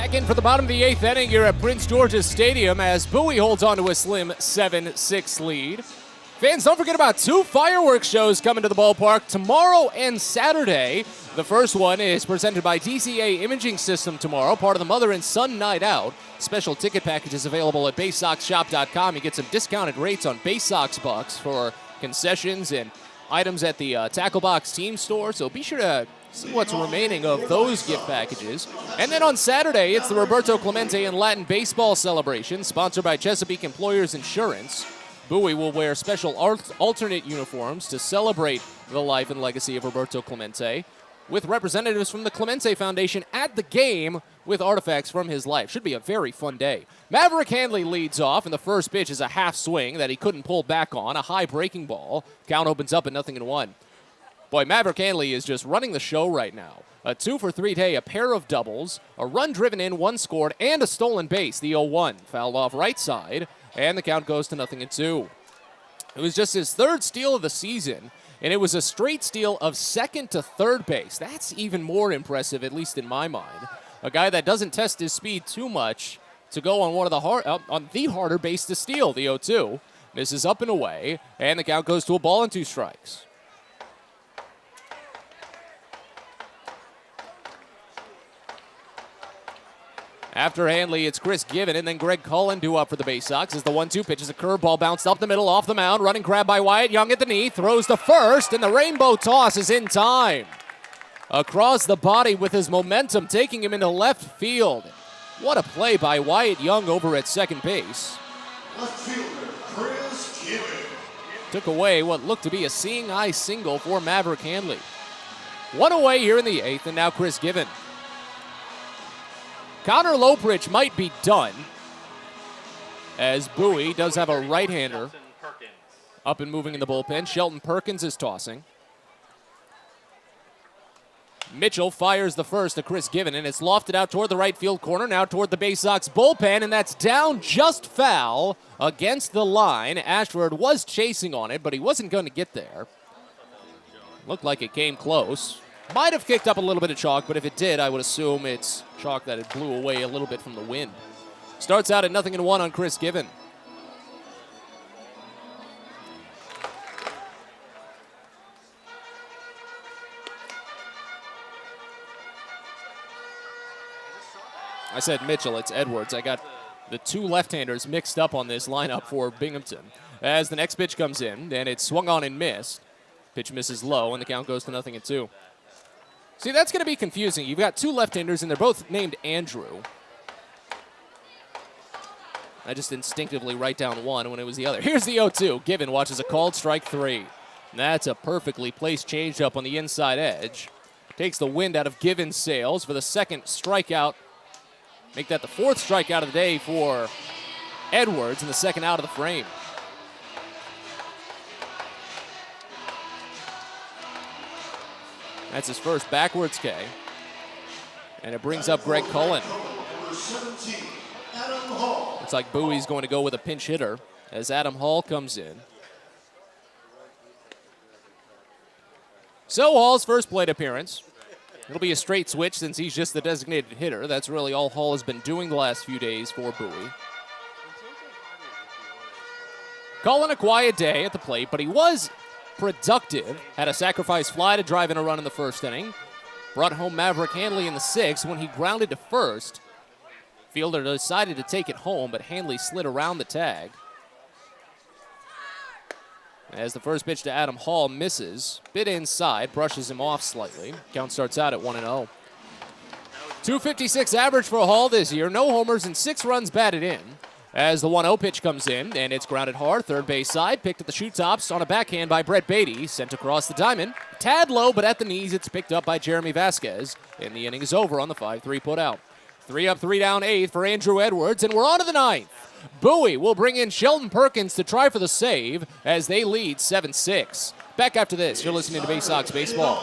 Back in for the bottom of the 8th inning here at Prince George's Stadium as Bowie holds on to a slim 7-6 lead. Fans, don't forget about 2 fireworks shows coming to the ballpark tomorrow and Saturday. The first one is presented by DCA Imaging System tomorrow, part of the Mother and Son Night Out. Special ticket packages available at BaysoxShop.com. You get some discounted rates on Baysox bucks for concessions and items at the Tackle Box team store, so be sure to see what's remaining of those gift packages. And then on Saturday, it's the Roberto Clemente and Latin Baseball celebration, sponsored by Chesapeake Employers Insurance. Bowie will wear special alternate uniforms to celebrate the life and legacy of Roberto Clemente, with representatives from the Clemente Foundation at the game with artifacts from his life. Should be a very fun day. Maverick Handley leads off, and the first pitch is a half swing that he couldn't pull back on, a high breaking ball. Count opens up at 0-1. Boy, Maverick Handley is just running the show right now. A 2-for-3 day, a pair of doubles, a run driven in, 1 scored, and a stolen base, the 0-1. Fouled off right side, and the count goes to 0-2. It was just his 3rd steal of the season, and it was a straight steal of 2nd to 3rd base. That's even more impressive, at least in my mind. A guy that doesn't test his speed too much to go on one of the harder base to steal, the 0-2. Misses up and away, and the count goes to a ball and 2 strikes. After Handley, it's Chris Given, and then Greg Cullen due up for the Baysox as the 1-2 pitch is a curveball bounced up the middle, off the mound, running grab by Wyatt Young at the knee, throws to first, and the rainbow toss is in time. Across the body with his momentum, taking him into left field. What a play by Wyatt Young over at second base. Left fielder, Chris Given. Took away what looked to be a seeing eye single for Maverick Handley. 1 away here in the 8th, and now Chris Given. Connor Lopridge might be done, as Bowie does have a right-hander up and moving in the bullpen. Shelton Perkins is tossing. Mitchell fires the first to Chris Given, and it's lofted out toward the right field corner, now toward the Baysox bullpen, and that's down just foul against the line. Ashford was chasing on it, but he wasn't going to get there. Looked like it came close. Might have kicked up a little bit of chalk, but if it did, I would assume it's chalk that it blew away a little bit from the wind. Starts out at 0-1 on Chris Given. I said Mitchell, it's Edwards. I got the 2 left-handers mixed up on this lineup for Binghamton. As the next pitch comes in, and it's swung on and missed. Pitch misses low, and the count goes to 0-2. See, that's going to be confusing. You've got 2 left-handers, and they're both named Andrew. I just instinctively write down one when it was the other. Here's the 0-2. Given watches a called strike 3. That's a perfectly placed changeup on the inside edge. Takes the wind out of Given's sails for the 2nd strikeout. Make that the 4th strikeout of the day for Edwards, and the 2nd out of the frame. That's his first backwards K. And it brings up Greg Cullen. Looks like Bowie's going to go with a pinch hitter as Adam Hall comes in. So Hall's first plate appearance. It'll be a straight switch since he's just the designated hitter. That's really all Hall has been doing the last few days for Bowie. Cullen a quiet day at the plate, but he was productive. Had a sacrifice fly to drive in a run in the 1st inning. Brought home Maverick Handley in the 6th when he grounded to first. Fielder decided to take it home, but Handley slid around the tag. As the first pitch to Adam Hall misses, bit inside, brushes him off slightly. Count starts out at 1-0. 256 average for Hall this year, no homers and 6 runs batted in. As the 1-0 pitch comes in, and it's grounded hard, third base side, picked at the shoe tops on a backhand by Brett Beatty, sent across the diamond. Tad low, but at the knees, it's picked up by Jeremy Vasquez, and the inning is over on the 5-3 putout. 3 up, 3 down, 8th for Andrew Edwards, and we're on to the 9th. Bowie will bring in Shelton Perkins to try for the save as they lead 7-6. Back after this, you're listening to Baysox Baseball.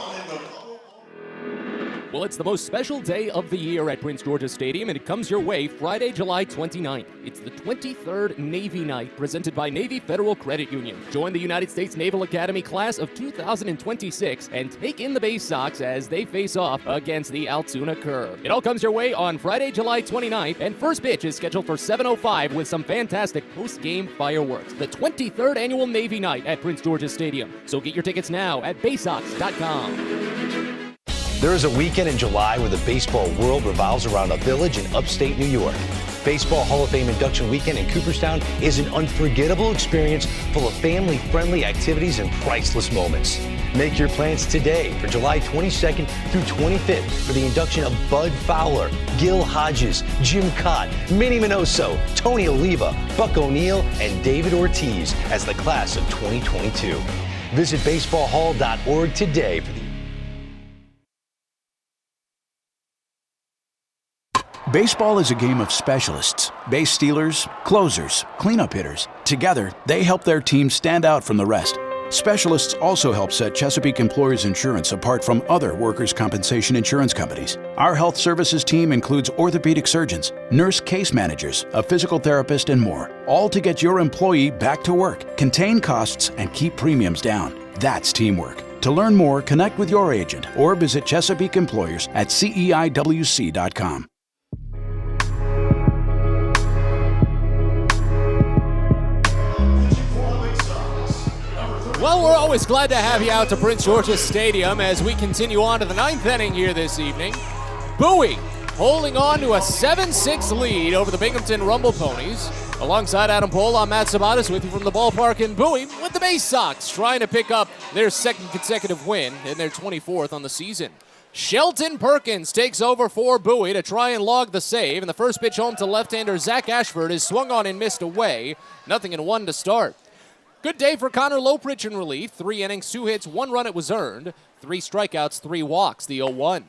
Well, it's the most special day of the year at Prince George's Stadium, and it comes your way Friday, July 29th. It's the 23rd Navy Night, presented by Navy Federal Credit Union. Join the United States Naval Academy class of 2026 and take in the Baysox as they face off against the Altoona Curve. It all comes your way on Friday, July 29th, and first pitch is scheduled for 7:05 with some fantastic post-game fireworks. The 23rd Annual Navy Night at Prince George's Stadium. So get your tickets now at Baysox.com. There is a weekend in July where the baseball world revolves around a village in upstate New York. Baseball Hall of Fame induction weekend in Cooperstown is an unforgettable experience full of family-friendly activities and priceless moments. Make your plans today for July 22nd through 25th for the induction of Bud Fowler, Gil Hodges, Jim Cott, Minnie Minoso, Tony Oliva, Buck O'Neill, and David Ortiz as the class of 2022. Visit baseballhall.org today for the Baseball is a game of specialists. Base stealers, closers, cleanup hitters. Together, they help their team stand out from the rest. Specialists also help set Chesapeake Employers Insurance apart from other workers' compensation insurance companies. Our health services team includes orthopedic surgeons, nurse case managers, a physical therapist, and more, all to get your employee back to work, contain costs, and keep premiums down. That's teamwork. To learn more, connect with your agent or visit Chesapeake Employers at CEIWC.com. Well, we're always glad to have you out to Prince George's Stadium as we continue on to the 9th inning here this evening. Bowie holding on to a 7-6 lead over the Binghamton Rumble Ponies. Alongside Adam Pohl, I'm Matt Sabatis with you from the ballpark in Bowie with the Baysox trying to pick up their second consecutive win and their 24th on the season. Shelton Perkins takes over for Bowie to try and log the save, and the first pitch home to left-hander Zach Ashford is swung on and missed away. 0-1 to start. Good day for Connor Lopritch in relief. 3 innings, 2 hits, 1 run it was earned. 3 strikeouts, 3 walks, the 0-1.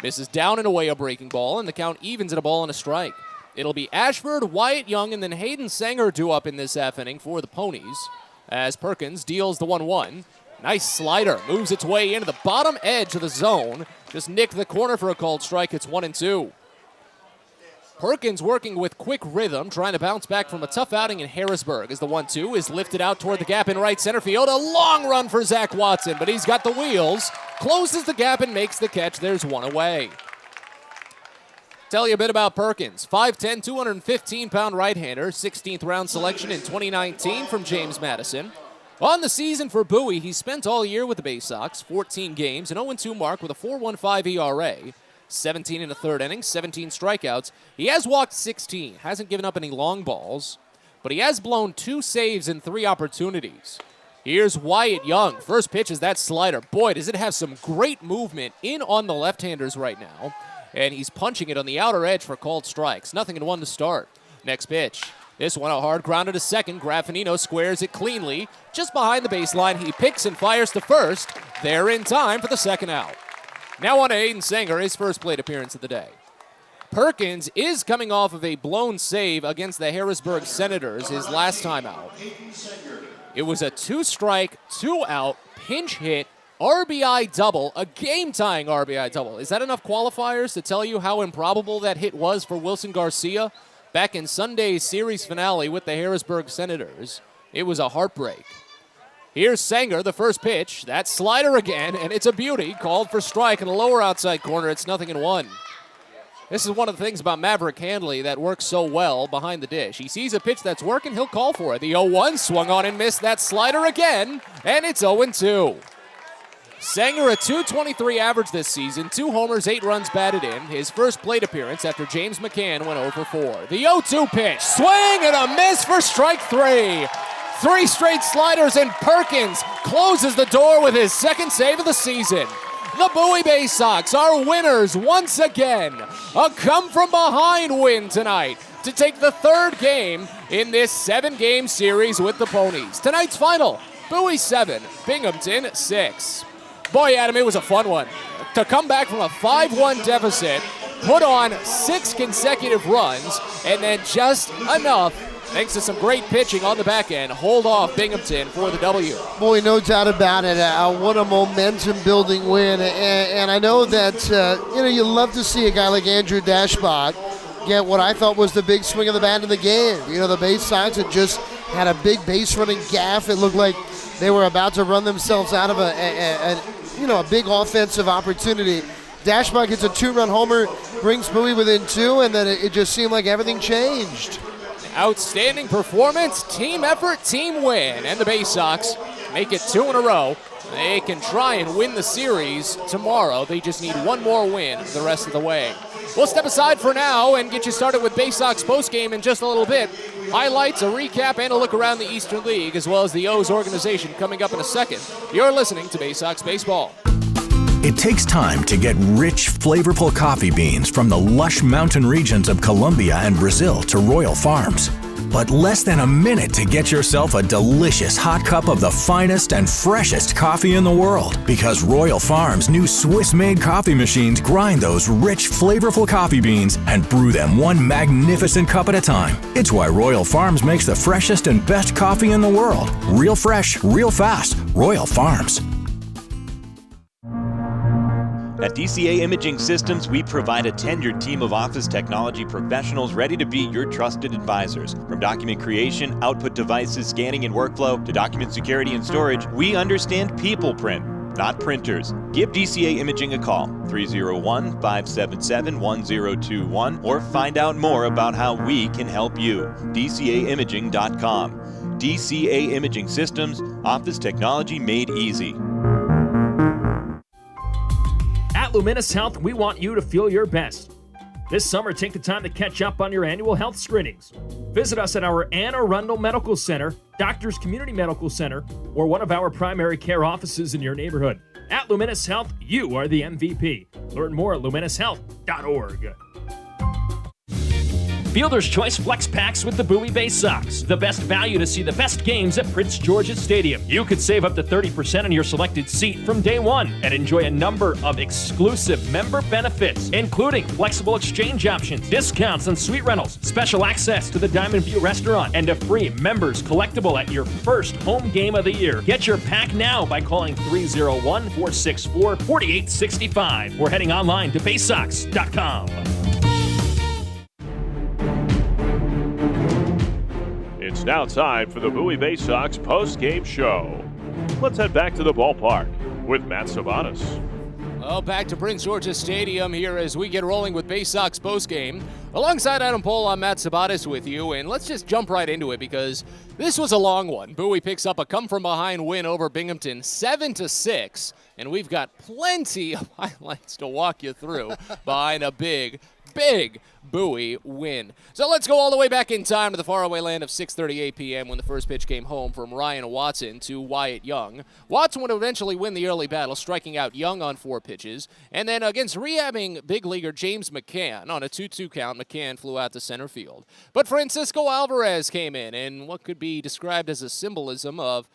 Misses down and away a breaking ball, and the count evens at a ball and a strike. It'll be Ashford, Wyatt Young, and then Hayden Sanger due up in this half inning for the Ponies as Perkins deals the 1-1. Nice slider, moves its way into the bottom edge of the zone. Just nicked the corner for a called strike. It's 1-2. Perkins working with quick rhythm, trying to bounce back from a tough outing in Harrisburg as the 1-2 is lifted out toward the gap in right center field. A long run for Zach Watson, but he's got the wheels, closes the gap and makes the catch. There's 1 away. Tell you a bit about Perkins. 5'10", 215-pound right-hander, 16th round selection in 2019 from James Madison. On the season for Bowie, he spent all year with the Baysox, 14 games, an 0-2 mark with a 4.15 ERA. 17 in the 3rd inning, 17 strikeouts. He has walked 16, hasn't given up any long balls, but he has blown 2 saves in 3 opportunities. Here's Wyatt Young. First pitch is that slider. Boy, does it have some great movement in on the left-handers right now, and he's punching it on the outer edge for called strikes. 0-1 to start. Next pitch. This one a hard grounder to second. Graffinino squares it cleanly. Just behind the baseline, he picks and fires to first. They're in time for the second out. Now on to Hayden Sanger, his first plate appearance of the day. Perkins is coming off of a blown save against the Harrisburg Senators his last time out. It was a 2-strike, 2-out, pinch hit, RBI double, a game-tying RBI double. Is that enough qualifiers to tell you how improbable that hit was for Wilson Garcia? Back in Sunday's series finale with the Harrisburg Senators, it was a heartbreak. Here's Sanger, the first pitch. That slider again, and it's a beauty. Called for strike in the lower outside corner. It's 0-1. This is one of the things about Maverick Handley that works so well behind the dish. He sees a pitch that's working, he'll call for it. The 0-1 swung on and missed that slider again, and it's 0-2. Sanger a .223 average this season, 2 homers, 8 runs batted in. His first plate appearance after James McCann went 0 for 4. The 0-2 pitch, swing and a miss for strike 3. 3 straight sliders, and Perkins closes the door with his second save of the season. The Bowie Baysox are winners once again. A come-from-behind win tonight to take the 3rd game in this 7-game series with the Ponies. Tonight's final, Bowie 7, Binghamton 6. Boy, Adam, it was a fun one. To come back from a 5-1 deficit, put on 6 consecutive runs, and then just enough thanks to some great pitching on the back end, hold off Binghamton for the W. Boy, no doubt about it. What a momentum-building win. And I know that, you love to see a guy like Andrew Dashbach get what I thought was the big swing of the bat in the game. The Baysox had just had a big base-running gaff. It looked like they were about to run themselves out of a big offensive opportunity. Dashbach gets a 2-run homer, brings Bowie within 2, and then it just seemed like everything changed. Outstanding performance, team effort, team win, and the Baysox make it 2 in a row. They can try and win the series tomorrow. They just need one more win the rest of the way. We'll step aside for now and get you started with Baysox postgame in just a little bit. Highlights, a recap, and a look around the Eastern League, as well as the O's organization coming up in a second. You're listening to Baysox Baseball. It takes time to get rich, flavorful coffee beans from the lush mountain regions of Colombia and Brazil to Royal Farms. But less than a minute to get yourself a delicious hot cup of the finest and freshest coffee in the world. Because Royal Farms' new Swiss-made coffee machines grind those rich, flavorful coffee beans and brew them one magnificent cup at a time. It's why Royal Farms makes the freshest and best coffee in the world. Real fresh, real fast. Royal Farms. At DCA Imaging Systems, we provide a tenured team of office technology professionals ready to be your trusted advisors. From document creation, output devices, scanning and workflow, to document security and storage, we understand people print, not printers. Give DCA Imaging a call, 301-577-1021, or find out more about how we can help you. DCAimaging.com. DCA Imaging Systems, office technology made easy. At Luminous Health, we want you to feel your best. This summer, take the time to catch up on your annual health screenings. Visit us at our Anne Arundel Medical Center, Doctors Community Medical Center, or one of our primary care offices in your neighborhood. At Luminous Health, you are the MVP. Learn more at luminoushealth.org. Fielder's Choice Flex Packs with the Bowie Baysox. The best value to see the best games at Prince George's Stadium. You could save up to 30% on your selected seat from day one and enjoy a number of exclusive member benefits, including flexible exchange options, discounts on suite rentals, special access to the Diamond View restaurant, and a free members collectible at your first home game of the year. Get your pack now by calling 301-464-4865 or heading online to baysox.com. It's now time for the Bowie Baysox post-game show. Let's head back to the ballpark with Matt Sabatis. Well, back to Prince George's Stadium here as we get rolling with Baysox postgame. Alongside Adam Pohl, I'm Matt Sabatis with you, and let's just jump right into it because this was a long one. Bowie picks up a come-from-behind win over Binghamton, 7-6, and we've got plenty of highlights to walk you through behind a big Bowie win. So let's go all the way back in time to the faraway land of 6:38 p.m. when the first pitch came home from Ryan Watson to Wyatt Young. Watson would eventually win the early battle, striking out Young on 4 pitches. And then against rehabbing big leaguer James McCann on a 2-2 count, McCann flew out to center field. But Francisco Alvarez came in what could be described as a symbolism of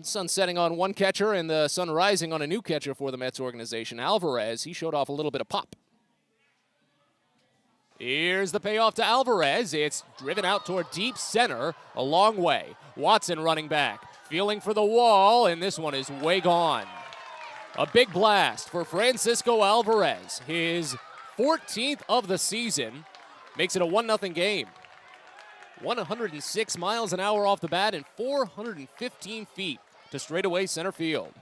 sun setting on one catcher and the sun rising on a new catcher for the Mets organization. Alvarez, he showed off a little bit of pop. Here's the payoff to Alvarez. It's driven out toward deep center, a long way. Watson running back, feeling for the wall, and this one is way gone. A big blast for Francisco Alvarez. His 14th of the season makes it a 1-0 game. 106 miles an hour off the bat and 415 feet to straightaway center field.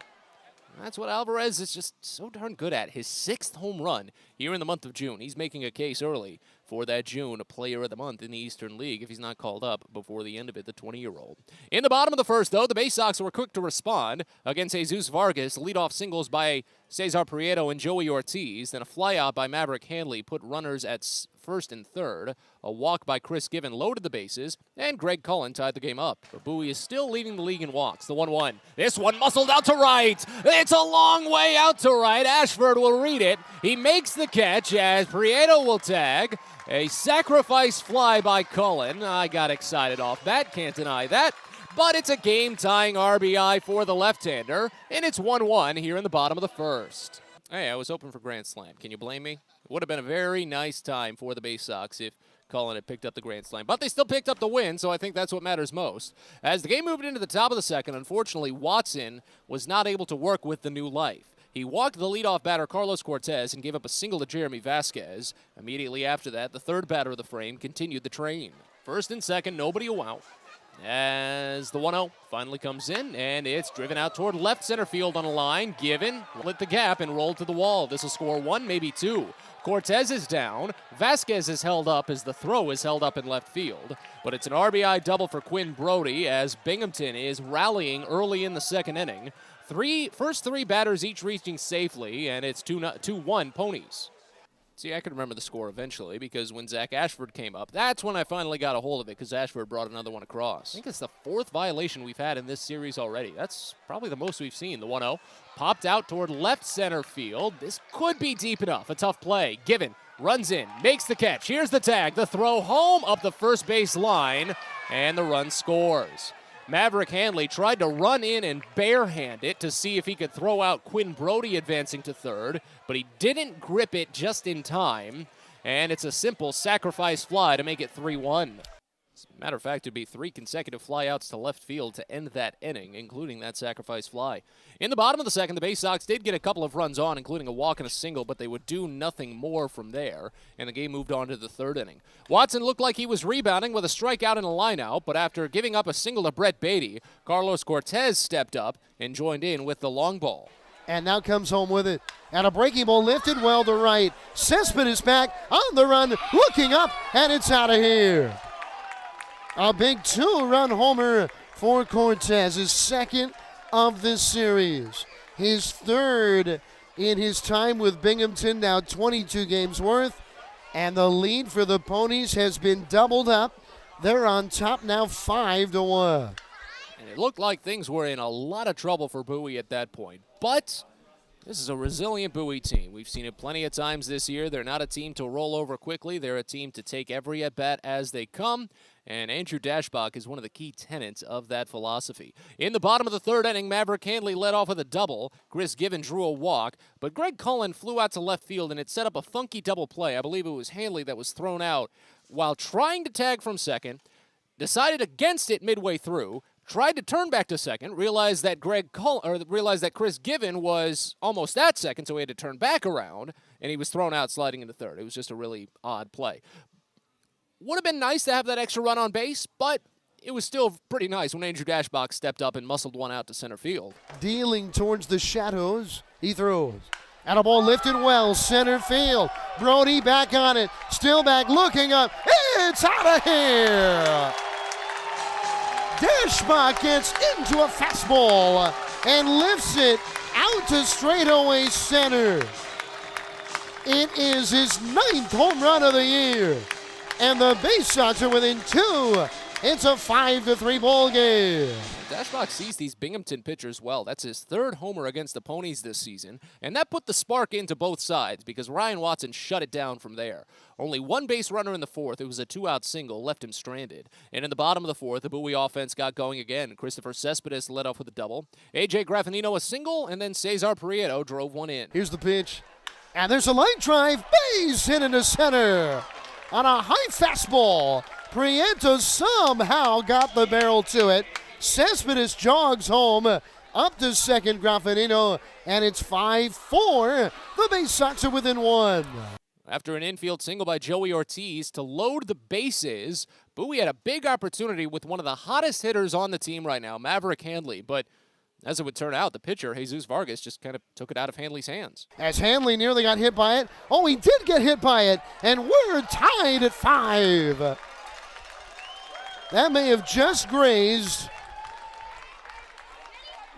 That's what Alvarez is just so darn good at. His 6th home run here in the month of June. He's making a case early for that June Player of the Month in the Eastern League if he's not called up before the end of it, the 20-year-old. In the bottom of the first, though, the Baysox were quick to respond against Jesus Vargas. Leadoff singles by Cesar Prieto and Joey Ortiz. Then a flyout by Maverick Hanley put runners at first and third. A walk by Chris Given loaded the bases, and Greg Cullen tied the game up. But Bowie is still leading the league in walks. The 1-1. This one muscled out to right. It's a long way out to right. Ashford will read it. He makes the catch as Prieto will tag. A sacrifice fly by Cullen. I got excited off that. Can't deny that. But it's a game-tying RBI for the left-hander, and it's 1-1 here in the bottom of the first. Hey, I was hoping for Grand Slam. Can you blame me? It would have been a very nice time for the Baysox if Cullen had picked up the grand slam. But they still picked up the win, so I think that's what matters most. As the game moved into the top of the second, unfortunately, Watson was not able to work with the new life. He walked the leadoff batter, Carlos Cortez, and gave up a single to Jeremy Vasquez. Immediately after that, the third batter of the frame continued the train. First and second, nobody out. As the 1-0 finally comes in, and it's driven out toward left center field on a line. Given, lit the gap, and rolled to the wall. This will score 1, maybe 2. Cortez is down. Vasquez is held up as the throw is held up in left field. But it's an RBI double for Quinn Brody as Binghamton is rallying early in the second inning. First three batters each reaching safely, and it's 2-1 Ponies. See, I could remember the score eventually because when Zach Ashford came up, that's when I finally got a hold of it because Ashford brought another one across. I think it's the 4th violation we've had in this series already. That's probably the most we've seen. The 1-0 popped out toward left center field. This could be deep enough. A tough play. Given runs in, makes the catch. Here's the tag. The throw home up the first base line, and the run scores. Maverick Handley tried to run in and barehand it to see if he could throw out Quinn Brody advancing to third, but he didn't grip it just in time, and it's a simple sacrifice fly to make it 3-1. As a matter of fact, it'd be 3 consecutive flyouts to left field to end that inning, including that sacrifice fly. In the bottom of the second, the Baysox did get a couple of runs on, including a walk and a single, but they would do nothing more from there, and the game moved on to the third inning. Watson looked like he was rebounding with a strikeout and a lineout, but after giving up a single to Brett Beatty, Carlos Cortez stepped up and joined in with the long ball. And now comes home with it. And a breaking ball lifted well to right. Cespedes back on the run, looking up, and it's out of here. A big 2-run homer for Cortez, his second of this series. His third in his time with Binghamton, now 22 games worth. And the lead for the Ponies has been doubled up. They're on top now 5-1. And it looked like things were in a lot of trouble for Bowie at that point. But this is a resilient Bowie team. We've seen it plenty of times this year. They're not a team to roll over quickly. They're a team to take every at-bat as they come. And Andrew Dashbach is one of the key tenets of that philosophy. In the bottom of the third inning, Maverick Handley led off with a double. Chris Given drew a walk, but Greg Cullen flew out to left field, and it set up a funky double play. I believe it was Handley that was thrown out while trying to tag from second, decided against it midway through, tried to turn back to second, realized that Chris Given was almost at second, so he had to turn back around, and he was thrown out sliding into third. It was just a really odd play. Would have been nice to have that extra run on base, but it was still pretty nice when Andrew Dashbach stepped up and muscled one out to center field. Dealing towards the shadows, he throws. And a ball lifted well, center field. Brody back on it, still back, looking up. It's out of here! Dashbach gets into a fastball and lifts it out to straightaway center. It is his 9th home run of the year. And the Baysox are within 2. It's a 5-3 ball game. Dashbach sees these Binghamton pitchers well. That's his 3rd homer against the Ponies this season, and that put the spark into both sides because Ryan Watson shut it down from there. Only 1 base runner in the 4th. It was a 2-out single, left him stranded. And in the bottom of the 4th, the Bowie offense got going again. Christopher Cespedes led off with a double. A.J. Graffinino a single, and then Cesar Prieto drove one in. Here's the pitch, and there's a line drive, base hit into center. On a high fastball, Prieto somehow got the barrel to it. Cespedes jogs home, up to second Graffinino, and it's 5-4. The Baysox are within 1. After an infield single by Joey Ortiz to load the bases, Bowie had a big opportunity with one of the hottest hitters on the team right now, Maverick Handley, but as it would turn out, the pitcher, Jesus Vargas, just kind of took it out of Handley's hands. As Handley nearly got hit by it. Oh, he did get hit by it, and we're tied at 5. That may have just grazed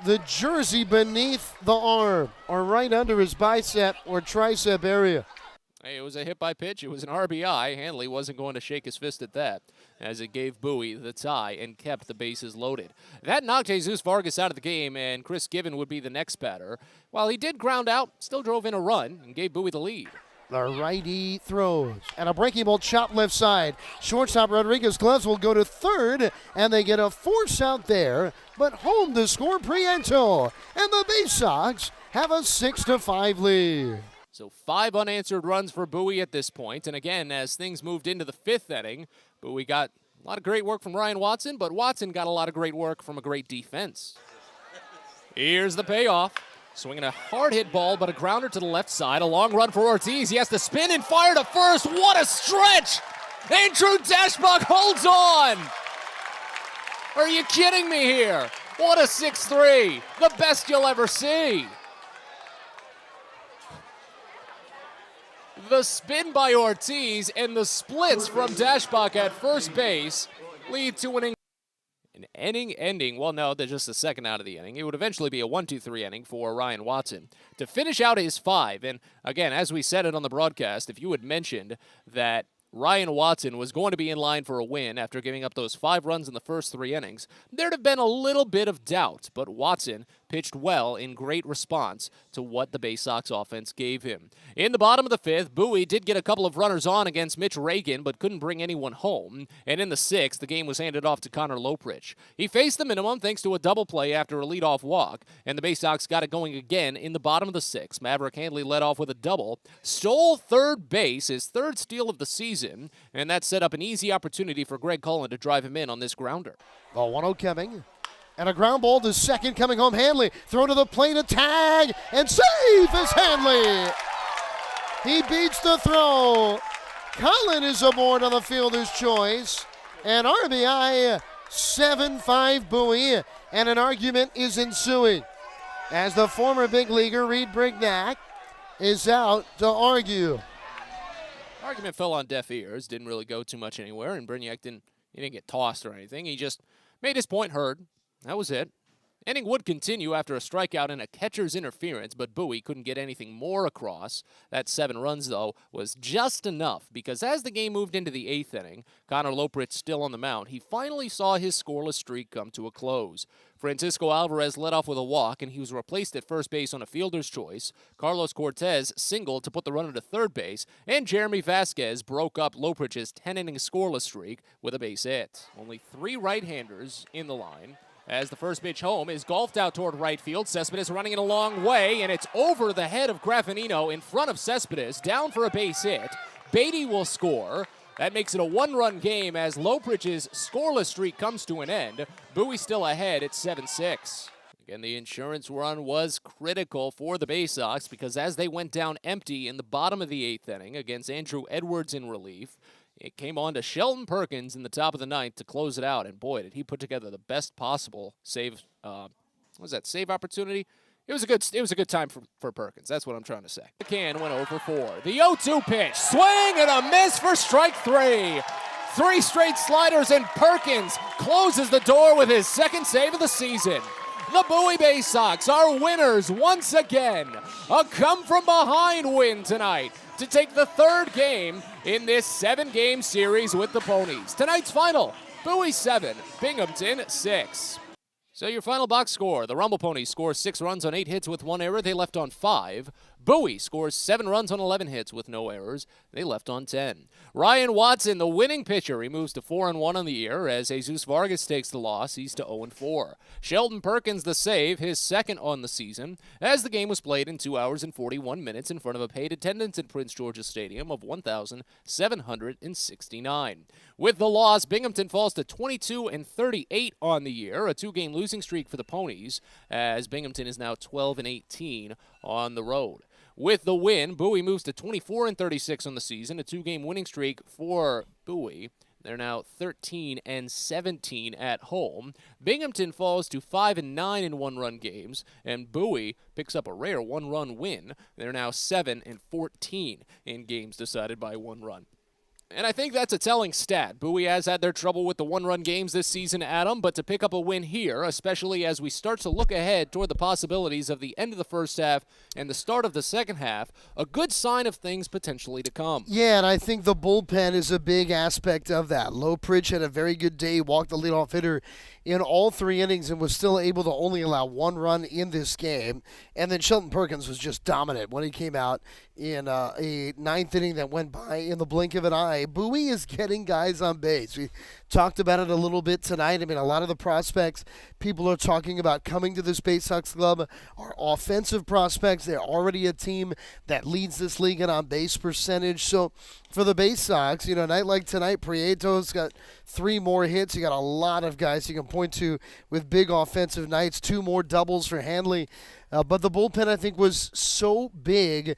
the jersey beneath the arm, or right under his bicep or tricep area. Hey, it was a hit by pitch. It was an RBI. Handley wasn't going to shake his fist at that, as it gave Bowie the tie and kept the bases loaded. That knocked Jesus Vargas out of the game, and Chris Given would be the next batter. While he did ground out, still drove in a run and gave Bowie the lead. The righty throws, and a breaking ball chop left side. Shortstop Rodriguez gloves will go to third, and they get a force out there, but home to score Prieto, and the Baysox have a 6-5 lead. So 5 unanswered runs for Bowie at this point. And again, as things moved into the 5th inning, Bowie got a lot of great work from Ryan Watson, but Watson got a lot of great work from a great defense. Here's the payoff. Swinging a hard hit ball, but a grounder to the left side. A long run for Ortiz. He has to spin and fire to first. What a stretch! Andrew Dashbuck holds on! Are you kidding me here? What a 6-3. The best you'll ever see. The spin by Ortiz and the splits from Dashbuck at first base lead to an inning ending. Well, no, they're just the second out of the inning. It would eventually be a 1-2-3 inning for Ryan Watson to finish out his 5. And again, as we said it on the broadcast, if you had mentioned that Ryan Watson was going to be in line for a win after giving up those 5 runs in the first 3 innings, there'd have been a little bit of doubt, but Watson pitched well in great response to what the Baysox offense gave him. In the bottom of the 5th, Bowie did get a couple of runners on against Mitch Reagan, but couldn't bring anyone home. And in the 6th, the game was handed off to Connor Loprich. He faced the minimum thanks to a double play after a leadoff walk, and the Baysox got it going again in the bottom of the 6th. Maverick Handley led off with a double, stole third base, his 3rd steal of the season, and that set up an easy opportunity for Greg Cullen to drive him in on this grounder. The 1-0 coming. And a ground ball to second coming home. Hanley thrown to the plate, a tag, and save is Hanley. He beats the throw. Cullen is aboard on the fielder's choice. And RBI 7-5 Bowie. And an argument is ensuing as the former big leaguer Reed Brignac is out to argue. Argument fell on deaf ears, didn't really go too much anywhere, and Brignac didn't get tossed or anything. He just made his point heard. That was it. Inning would continue after a strikeout and a catcher's interference, but Bowie couldn't get anything more across. That 7 runs, though, was just enough because as the game moved into the 8th inning, Connor Loprich still on the mound, he finally saw his scoreless streak come to a close. Francisco Alvarez led off with a walk, and he was replaced at first base on a fielder's choice. Carlos Cortez singled to put the runner to third base, and Jeremy Vasquez broke up Loprich's 10-inning scoreless streak with a base hit. Only 3 right-handers in the line. As the first pitch home is golfed out toward right field. Cespedes running it a long way, and it's over the head of Graffinino in front of Cespedes, down for a base hit. Beatty will score. That makes it a 1-run game as Loprich's scoreless streak comes to an end. Bowie still ahead at 7-6. Again, the insurance run was critical for the Baysox because as they went down empty in the bottom of the 8th inning against Andrew Edwards in relief, it came on to Shelton Perkins in the top of the 9th to close it out, and boy, did he put together the best possible save. Save opportunity? It was a good time for Perkins. That's what I'm trying to say. McCann went 0 for 4. The 0-2 pitch, swing and a miss for strike 3. 3 straight sliders, and Perkins closes the door with his 2nd save of the season. The Bowie Baysox are winners once again. A come-from-behind win tonight to take the 3rd game in this 7-game series with the Ponies. Tonight's final, Bowie 7, Binghamton 6. So your final box score, the Rumble Ponies score 6 runs on 8 hits with 1 error. They left on 5. Bowie scores 7 runs on 11 hits with no errors. They left on 10. Ryan Watson, the winning pitcher, he moves to 4-1 on the year as Jesus Vargas takes the loss. He's to 0-4. Shelton Perkins, the save, his 2nd on the season, as the game was played in 2 hours and 41 minutes in front of a paid attendance at Prince George's Stadium of 1,769. With the loss, Binghamton falls to 22-38 on the year, a 2-game losing streak for the Ponies, as Binghamton is now 12-18 on the road. With the win, Bowie moves to 24-36 on the season, a 2-game winning streak for Bowie. They're now 13-17 at home. Binghamton falls to 5-9 in 1-run games, and Bowie picks up a rare 1-run win. They're now 7-14 in games decided by 1 run. And I think that's a telling stat. Bowie has had their trouble with the 1-run games this season, Adam, but to pick up a win here, especially as we start to look ahead toward the possibilities of the end of the first half and the start of the second half, a good sign of things potentially to come. Yeah, and I think the bullpen is a big aspect of that. Loprich had a very good day, walked the leadoff hitter in all 3 innings and was still able to only allow 1 run in this game. And then Shelton Perkins was just dominant when he came out in a 9th inning that went by in the blink of an eye. play, Bowie is getting guys on base. We talked about it a little bit tonight. I mean, a lot of the prospects people are talking about coming to this Baysox club are offensive prospects. They're already a team that leads this league in on-base percentage. So for the Baysox, a night like tonight, Prieto's got 3 more hits. You got a lot of guys you can point to with big offensive nights, 2 more doubles for Hanley. But the bullpen, I think, was so big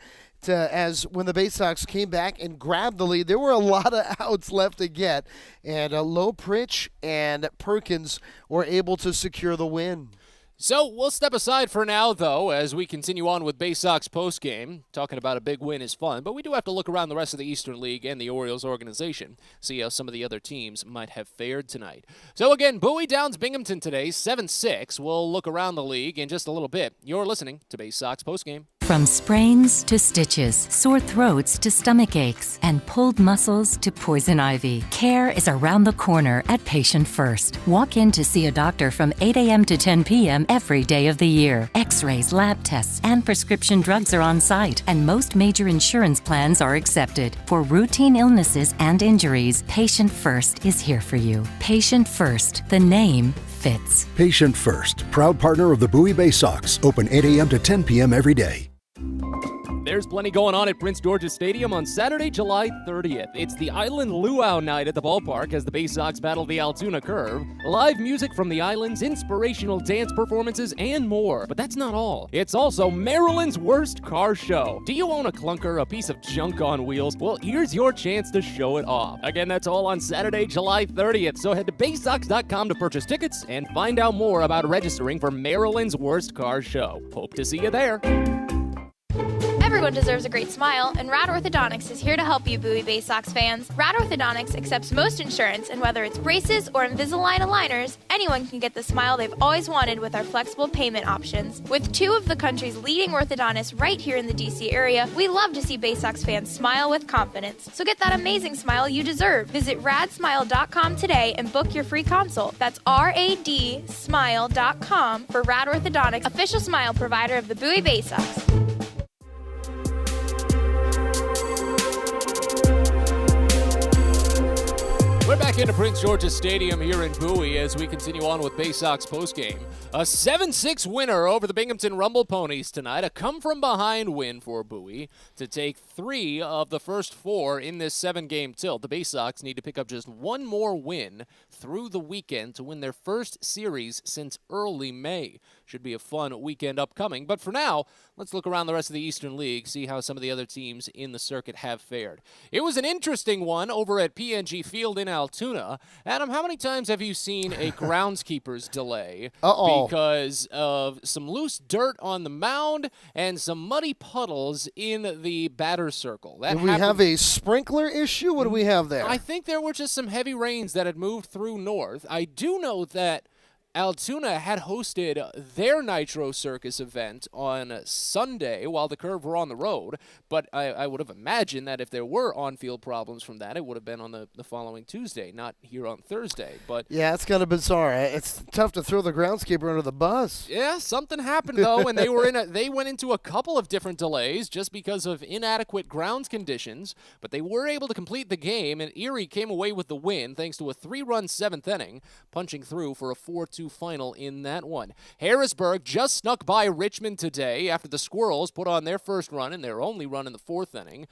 as when the Baysox came back and grabbed the lead, there were a lot of outs left to get. And Lopritch and Perkins were able to secure the win. So we'll step aside for now, though, as we continue on with Baysox postgame. Talking about a big win is fun, but we do have to look around the rest of the Eastern League and the Orioles organization, see how some of the other teams might have fared tonight. So again, Bowie downs Binghamton today, 7-6. We'll look around the league in just a little bit. You're listening to Baysox postgame. From sprains to stitches, sore throats to stomach aches, and pulled muscles to poison ivy, care is around the corner at Patient First. Walk in to see a doctor from 8 a.m. to 10 p.m. every day of the year. X-rays, lab tests, and prescription drugs are on site, and most major insurance plans are accepted. For routine illnesses and injuries, Patient First is here for you. Patient First, the name fits. Patient First, proud partner of the Bowie Baysox, open 8 a.m. to 10 p.m. every day. There's plenty going on at Prince George's Stadium on Saturday, July 30th. It's the Island Luau night at the ballpark as the Baysox battle the Altoona Curve. Live music from the islands, inspirational dance performances, and more. But that's not all. It's also Maryland's worst car show. Do you own a clunker, a piece of junk on wheels? Well, here's your chance to show it off. Again, that's all on Saturday, July 30th. So head to Baysox.com to purchase tickets and find out more about registering for Maryland's worst car show. Hope to see you there. Everyone deserves a great smile, and Rad Orthodontics is here to help you, Bowie Baysox fans. Rad Orthodontics accepts most insurance, and whether it's braces or Invisalign aligners, anyone can get the smile they've always wanted with our flexible payment options. With 2 of the country's leading orthodontists right here in the D.C. area, we love to see Baysox fans smile with confidence. So get that amazing smile you deserve. Visit radsmile.com today and book your free consult. That's radsmile.com for Rad Orthodontics, official smile provider of the Bowie Baysox. We're back into Prince George's Stadium here in Bowie as we continue on with Baysox postgame. A 7-6 winner over the Binghamton Rumble Ponies tonight. A come-from-behind win for Bowie to take 3 of the first 4 in this 7-game tilt. The Baysox need to pick up just 1 more win through the weekend to win their first series since early May. Should be a fun weekend upcoming. But for now, let's look around the rest of the Eastern League, see how some of the other teams in the circuit have fared. It was an interesting one over at PNG Field in Altoona. Adam, how many times have you seen a groundskeeper's delay because of some loose dirt on the mound and some muddy puddles in the batter's circle? Do we have a sprinkler issue? What do we have there? I think there were just some heavy rains that had moved through north. I do know that Altoona had hosted their Nitro Circus event on Sunday while the Curve were on the road, but I would have imagined that if there were on-field problems from that, it would have been on the following Tuesday, not here on Thursday. But yeah, it's kind of bizarre. It's tough to throw the groundskeeper under the bus. Yeah, something happened, though, and they went into a couple of different delays just because of inadequate grounds conditions, but they were able to complete the game, and Erie came away with the win thanks to a 3-run 7th inning, punching through for a 4-2 final in that one. Harrisburg just snuck by Richmond today after the Squirrels put on their first run and their only run in the 4th inning.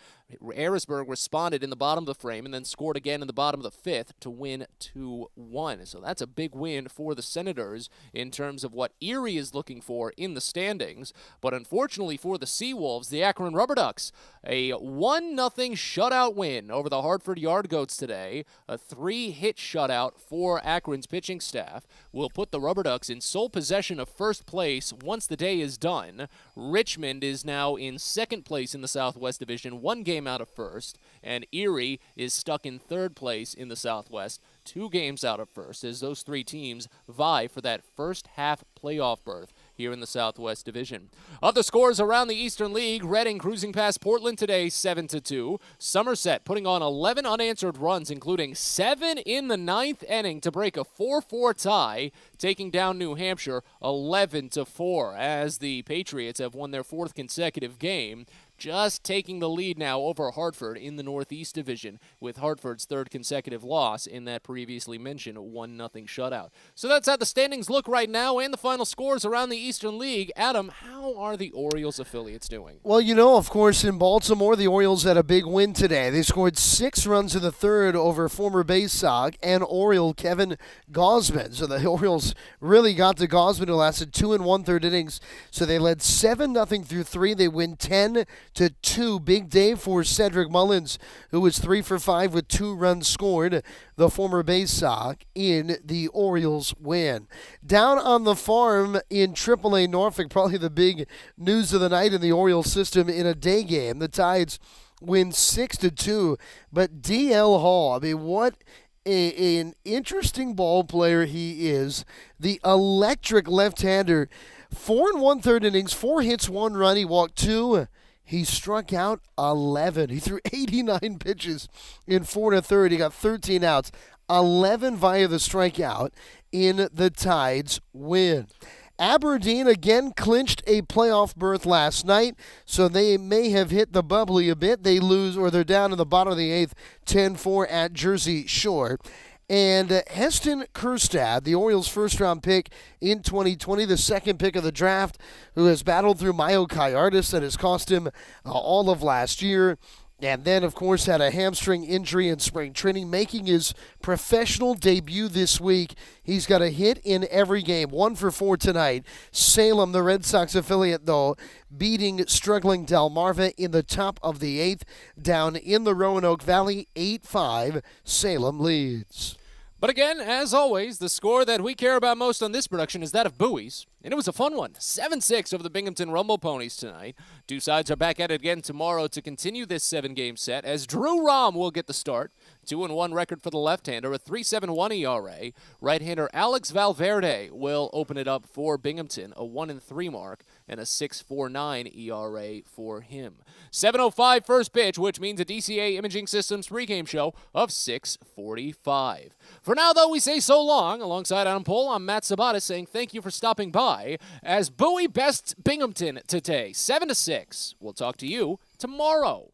Harrisburg responded in the bottom of the frame and then scored again in the bottom of the 5th to win 2-1. So that's a big win for the Senators in terms of what Erie is looking for in the standings. But unfortunately for the Seawolves, the Akron Rubber Ducks, a 1-0 shutout win over the Hartford Yard Goats today. A 3-hit shutout for Akron's pitching staff will put the Rubber Ducks in sole possession of first place once the day is done. Richmond is now in 2nd place in the Southwest Division, 1 game out of first, and Erie is stuck in 3rd place in the Southwest, 2 games out of first, as those 3 teams vie for that first half playoff berth here in the Southwest Division. Other scores around the Eastern League, Reading cruising past Portland today 7-2. Somerset putting on 11 unanswered runs, including 7 in the 9th inning to break a 4-4 tie, taking down New Hampshire 11-4, as the Patriots have won their 4th consecutive game. just taking the lead now over Hartford in the Northeast Division, with Hartford's third consecutive loss in that previously mentioned 1-0 shutout. So that's how the standings look right now and the final scores around the Eastern League. Adam, how are the Orioles affiliates doing? Well, of course, in Baltimore, the Orioles had a big win today. They scored 6 runs in the third over former Baysox and Oriole Kevin Gausman. So the Orioles really got to Gausman, who lasted 2 1/3 innings. So they led 7-0 through 3. They win 10-2. Big day for Cedric Mullins, who was 3 for 5 with 2 runs scored. The former Baysox in the Orioles win. Down on the farm in AAA Norfolk, probably the big news of the night in the Orioles system in a day game. The Tides win 6-2, but DL Hall, I mean, what an interesting ball player he is. The electric left-hander, 4 1/3 innings, 4 hits, 1 run. He walked 2. He struck out 11. He threw 89 pitches in 4 1/3. He got 13 outs, 11 via the strikeout in the Tides win. Aberdeen again clinched a playoff berth last night, so they may have hit the bubbly a bit. They lose, or they're down in the bottom of the 8th, 10-4 at Jersey Shore. And Heston Kjerstad, the Orioles' first-round pick in 2020, the second pick of the draft, who has battled through myocarditis that has cost him all of last year. And then, of course, had a hamstring injury in spring training, making his professional debut this week. He's got a hit in every game, 1 for 4 tonight. Salem, the Red Sox affiliate, though, beating struggling Delmarva in the top of the 8th. Down in the Roanoke Valley, 8-5, Salem leads. But again, as always, the score that we care about most on this production is that of Bowie's. And it was a fun one. 7-6 over the Binghamton Rumble Ponies tonight. Two sides are back at it again tomorrow to continue this 7-game set, as Drew Rahm will get the start. 2-1 record for the left-hander, a 3.71 ERA. Right-hander Alex Valverde will open it up for Binghamton, a 1-3 mark, and a 6.49 ERA for him. 7:05 first pitch, which means a DCA Imaging Systems pregame show of 6:45. For now, though, we say so long. Alongside Adam Pohl, I'm Matt Sabatis saying thank you for stopping by as Bowie bests Binghamton today, 7-6. We'll talk to you tomorrow.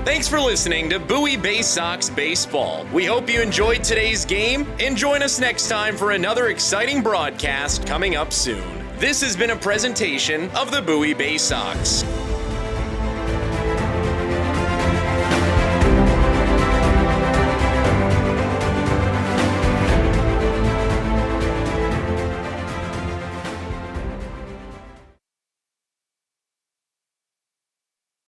Thanks for listening to Bowie Baysox Baseball. We hope you enjoyed today's game, and join us next time for another exciting broadcast coming up soon. This has been a presentation of the Bowie Baysox.